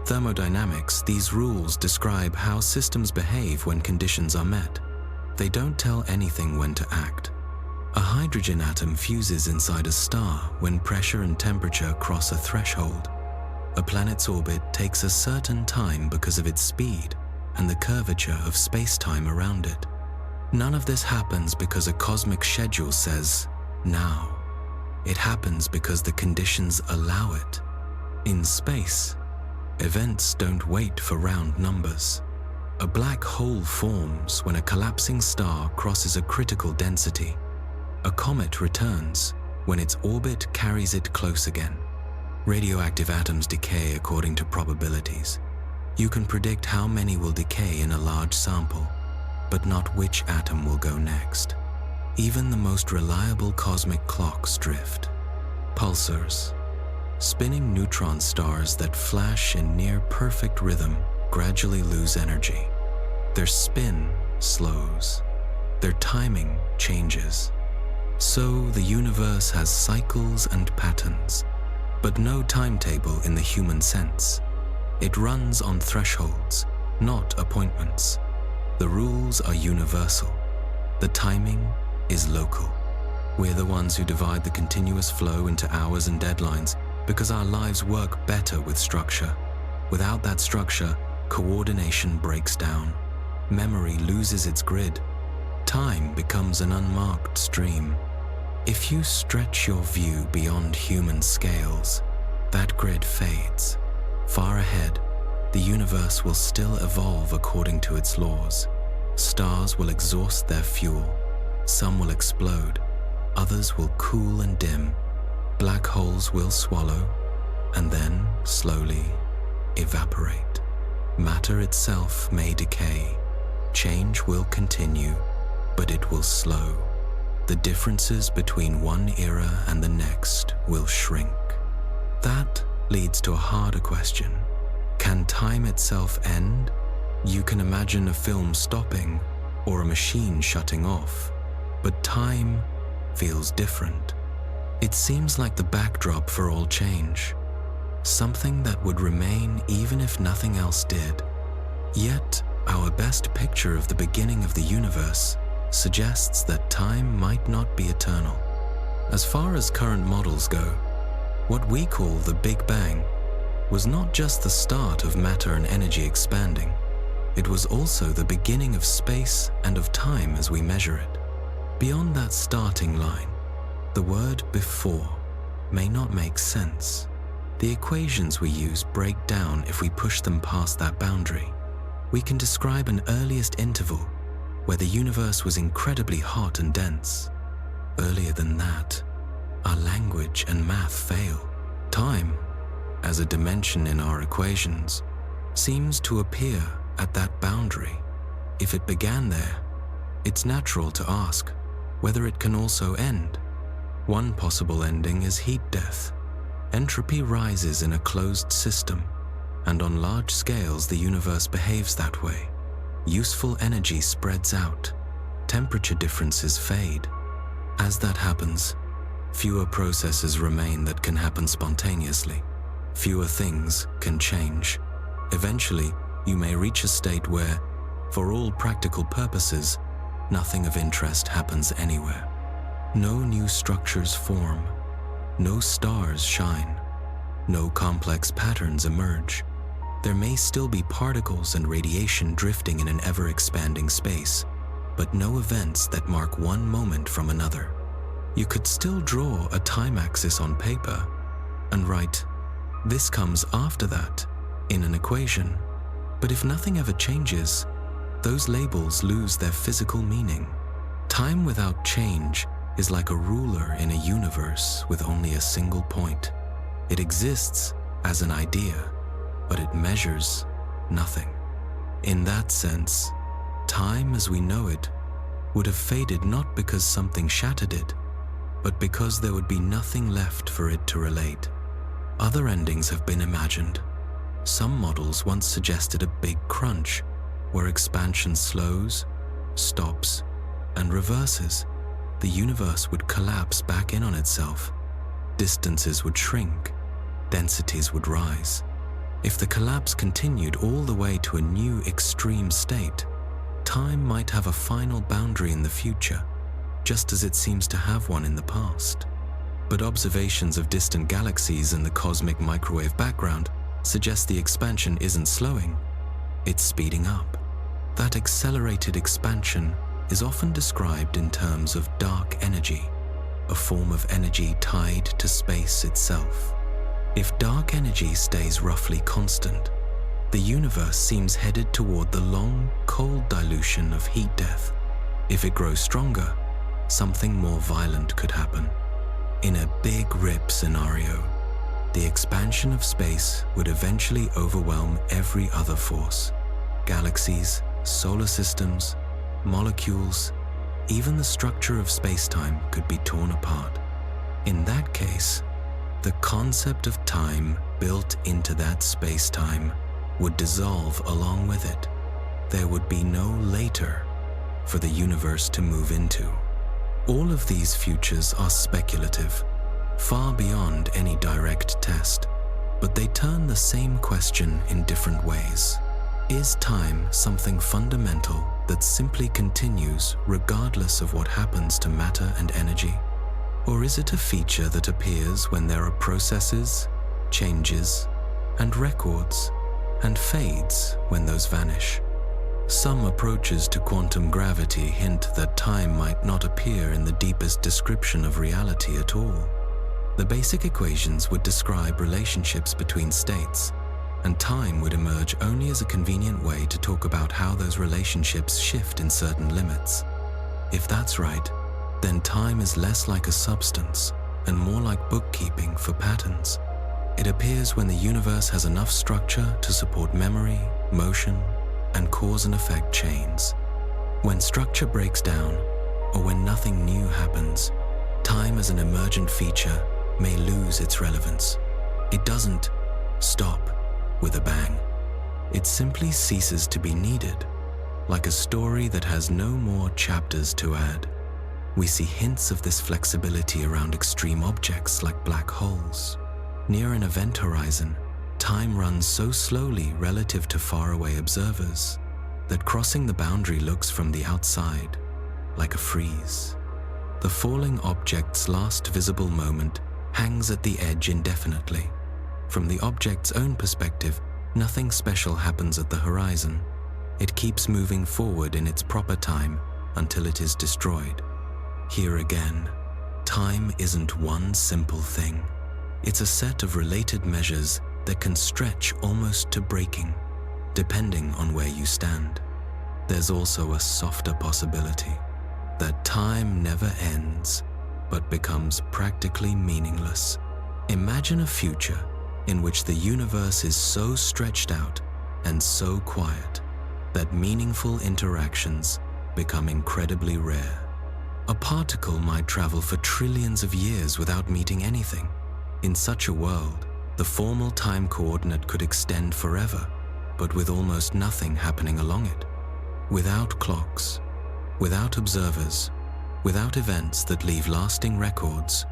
thermodynamics, these rules describe how systems behave when conditions are met. They don't tell anything when to act. A hydrogen atom fuses inside a star when pressure and temperature cross a threshold. A planet's orbit takes a certain time because of its speed and the curvature of space-time around it. None of this happens because a cosmic schedule says, now. It happens because the conditions allow it. In space, events don't wait for round numbers. A black hole forms when a collapsing star crosses a critical density. A comet returns when its orbit carries it close again. Radioactive atoms decay according to probabilities. You can predict how many will decay in a large sample, but not which atom will go next. Even the most reliable cosmic clocks drift. Pulsars, spinning neutron stars that flash in near-perfect rhythm, gradually lose energy. Their spin slows. their timing changes. So the universe has cycles and patterns, but no timetable in the human sense. It runs on thresholds, not appointments. The rules are universal. The timing is local. We're the ones who divide the continuous flow into hours and deadlines because our lives work better with structure. Without that structure, coordination breaks down. Memory loses its grid. Time becomes an unmarked stream. If you stretch your view beyond human scales, that grid fades. Far ahead, the universe will still evolve according to its laws. Stars will exhaust their fuel. Some will explode. Others will cool and dim. Black holes will swallow, and then, slowly, evaporate. Matter itself may decay. Change will continue, but it will slow. The differences between one era and the next will shrink. That leads to a harder question. Can time itself end? You can imagine a film stopping or a machine shutting off, but time feels different. It seems like the backdrop for all change, something that would remain even if nothing else did. Yet, our best picture of the beginning of the universe suggests that time might not be eternal. As far as current models go, what we call the Big Bang was not just the start of matter and energy expanding, it was also the beginning of space and of time as we measure it. Beyond that starting line, the word before may not make sense. The equations we use break down if we push them past that boundary. We can describe an earliest interval where the universe was incredibly hot and dense. Earlier than that, our language and math fail. Time, as a dimension in our equations, seems to appear at that boundary. If it began there, it's natural to ask whether it can also end. One possible ending is heat death. Entropy rises in a closed system, and on large scales the universe behaves that way. Useful energy spreads out. Temperature differences fade. As that happens, fewer processes remain that can happen spontaneously. Fewer things can change. Eventually, you may reach a state where, for all practical purposes, nothing of interest happens anywhere. No new structures form. No stars shine. No complex patterns emerge. There may still be particles and radiation drifting in an ever-expanding space, but no events that mark one moment from another. You could still draw a time axis on paper and write, "This comes after that," in an equation. But if nothing ever changes, those labels lose their physical meaning. Time without change is like a ruler in a universe with only a single point. It exists as an idea, but it measures nothing. In that sense, time as we know it would have faded not because something shattered it, but because there would be nothing left for it to relate. Other endings have been imagined. Some models once suggested a big crunch, where expansion slows, stops, and reverses. The universe would collapse back in on itself. Distances would shrink, densities would rise. If the collapse continued all the way to a new extreme state, time might have a final boundary in the future, just as it seems to have one in the past. But observations of distant galaxies in the cosmic microwave background suggest the expansion isn't slowing, it's speeding up. That accelerated expansion is often described in terms of dark energy, a form of energy tied to space itself. If dark energy stays roughly constant, the universe seems headed toward the long, cold dilution of heat death. If it grows stronger, something more violent could happen. In a Big Rip scenario, the expansion of space would eventually overwhelm every other force. Galaxies, solar systems, molecules, even the structure of space-time could be torn apart. In that case, the concept of time built into that space-time would dissolve along with it. There would be no later, for the universe to move into. All of these futures are speculative, far beyond any direct test, but they turn the same question in different ways. Is time something fundamental that simply continues regardless of what happens to matter and energy? Or is it a feature that appears when there are processes, changes, and records, and fades when those vanish? Some approaches to quantum gravity hint that time might not appear in the deepest description of reality at all. The basic equations would describe relationships between states, and time would emerge only as a convenient way to talk about how those relationships shift in certain limits. If that's right, then time is less like a substance and more like bookkeeping for patterns. It appears when the universe has enough structure to support memory, motion, and cause and effect chains. When structure breaks down, or when nothing new happens, time as an emergent feature may lose its relevance. It doesn't stop with a bang. It simply ceases to be needed, like a story that has no more chapters to add. We see hints of this flexibility around extreme objects like black holes. Near an event horizon, time runs so slowly relative to faraway observers that crossing the boundary looks from the outside like a freeze. The falling object's last visible moment hangs at the edge indefinitely. From the object's own perspective, nothing special happens at the horizon. It keeps moving forward in its proper time until it is destroyed. Here again, time isn't one simple thing. It's a set of related measures that can stretch almost to breaking, depending on where you stand. There's also a softer possibility that time never ends, but becomes practically meaningless. Imagine a future in which the universe is so stretched out and so quiet that meaningful interactions become incredibly rare. A particle might travel for trillions of years without meeting anything. In such a world, the formal time coordinate could extend forever, but with almost nothing happening along it. Without clocks, without observers, without events that leave lasting records,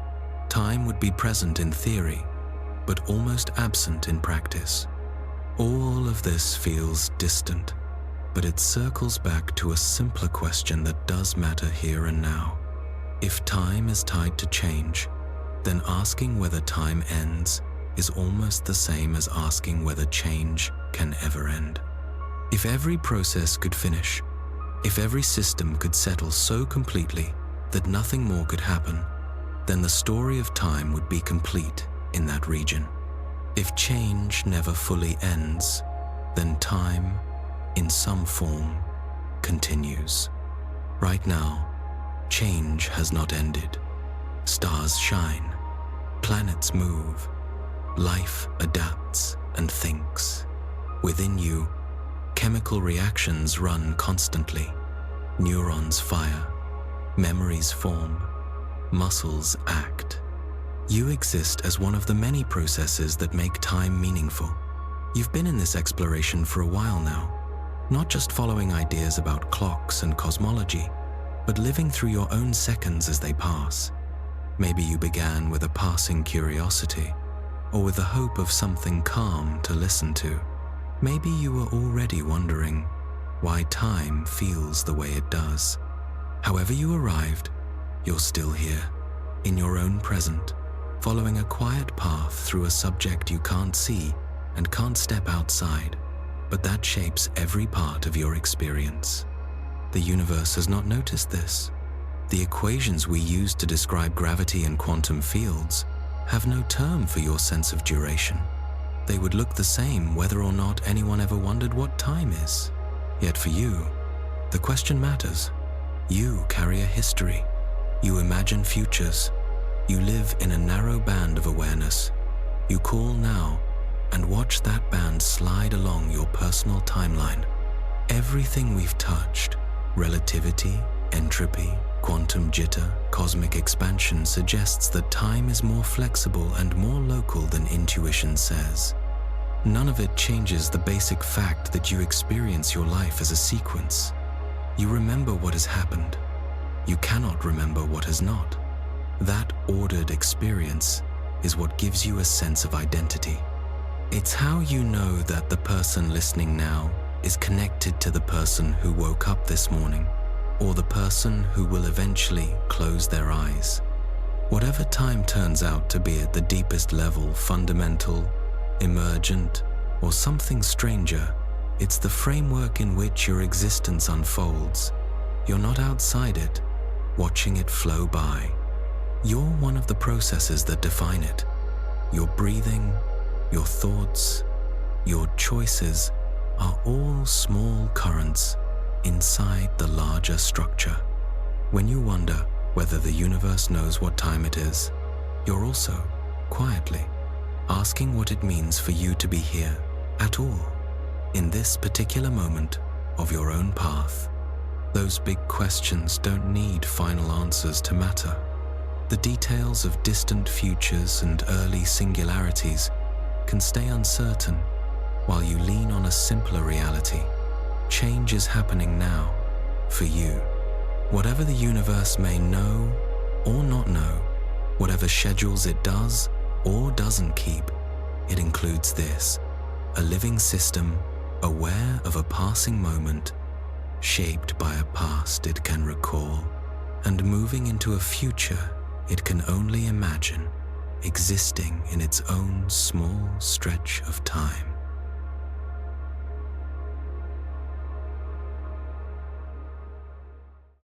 time would be present in theory, but almost absent in practice. All of this feels distant, but it circles back to a simpler question that does matter here and now. If time is tied to change, then asking whether time ends is almost the same as asking whether change can ever end. If every process could finish, if every system could settle so completely that nothing more could happen, then the story of time would be complete in that region. If change never fully ends, then time, in some form, continues. Right now, change has not ended. Stars shine, planets move, life adapts and thinks. Within you, chemical reactions run constantly. Neurons fire, memories form, muscles act. You exist as one of the many processes that make time meaningful. You've been in this exploration for a while now, not just following ideas about clocks and cosmology, but living through your own seconds as they pass. Maybe you began with a passing curiosity, or with the hope of something calm to listen to. Maybe you were already wondering why time feels the way it does. However you arrived, you're still here, in your own present, following a quiet path through a subject you can't see and can't step outside, but that shapes every part of your experience. The universe has not noticed this. The equations we use to describe gravity and quantum fields have no term for your sense of duration. They would look the same whether or not anyone ever wondered what time is. Yet for you, the question matters. You carry a history. You imagine futures. You live in a narrow band of awareness. You call now and watch that band slide along your personal timeline. Everything we've touched, relativity, entropy, quantum jitter, cosmic expansion, suggests that time is more flexible and more local than intuition says. None of it changes the basic fact that you experience your life as a sequence. You remember what has happened. You cannot remember what has not. That ordered experience is what gives you a sense of identity. It's how you know that the person listening now is connected to the person who woke up this morning, or the person who will eventually close their eyes. Whatever time turns out to be at the deepest level, fundamental, emergent, or something stranger, it's the framework in which your existence unfolds. You're not outside it, watching it flow by. You're one of the processes that define it. Your breathing, your thoughts, your choices are all small currents inside the larger structure. When you wonder whether the universe knows what time it is, you're also, quietly, asking what it means for you to be here at all, in this particular moment of your own path. Those big questions don't need final answers to matter. The details of distant futures and early singularities can stay uncertain while you lean on a simpler reality. Change is happening now, for you. Whatever the universe may know or not know, whatever schedules it does or doesn't keep, it includes this: a living system aware of a passing moment, shaped by a past it can recall, and moving into a future it can only imagine, existing in its own small stretch of time.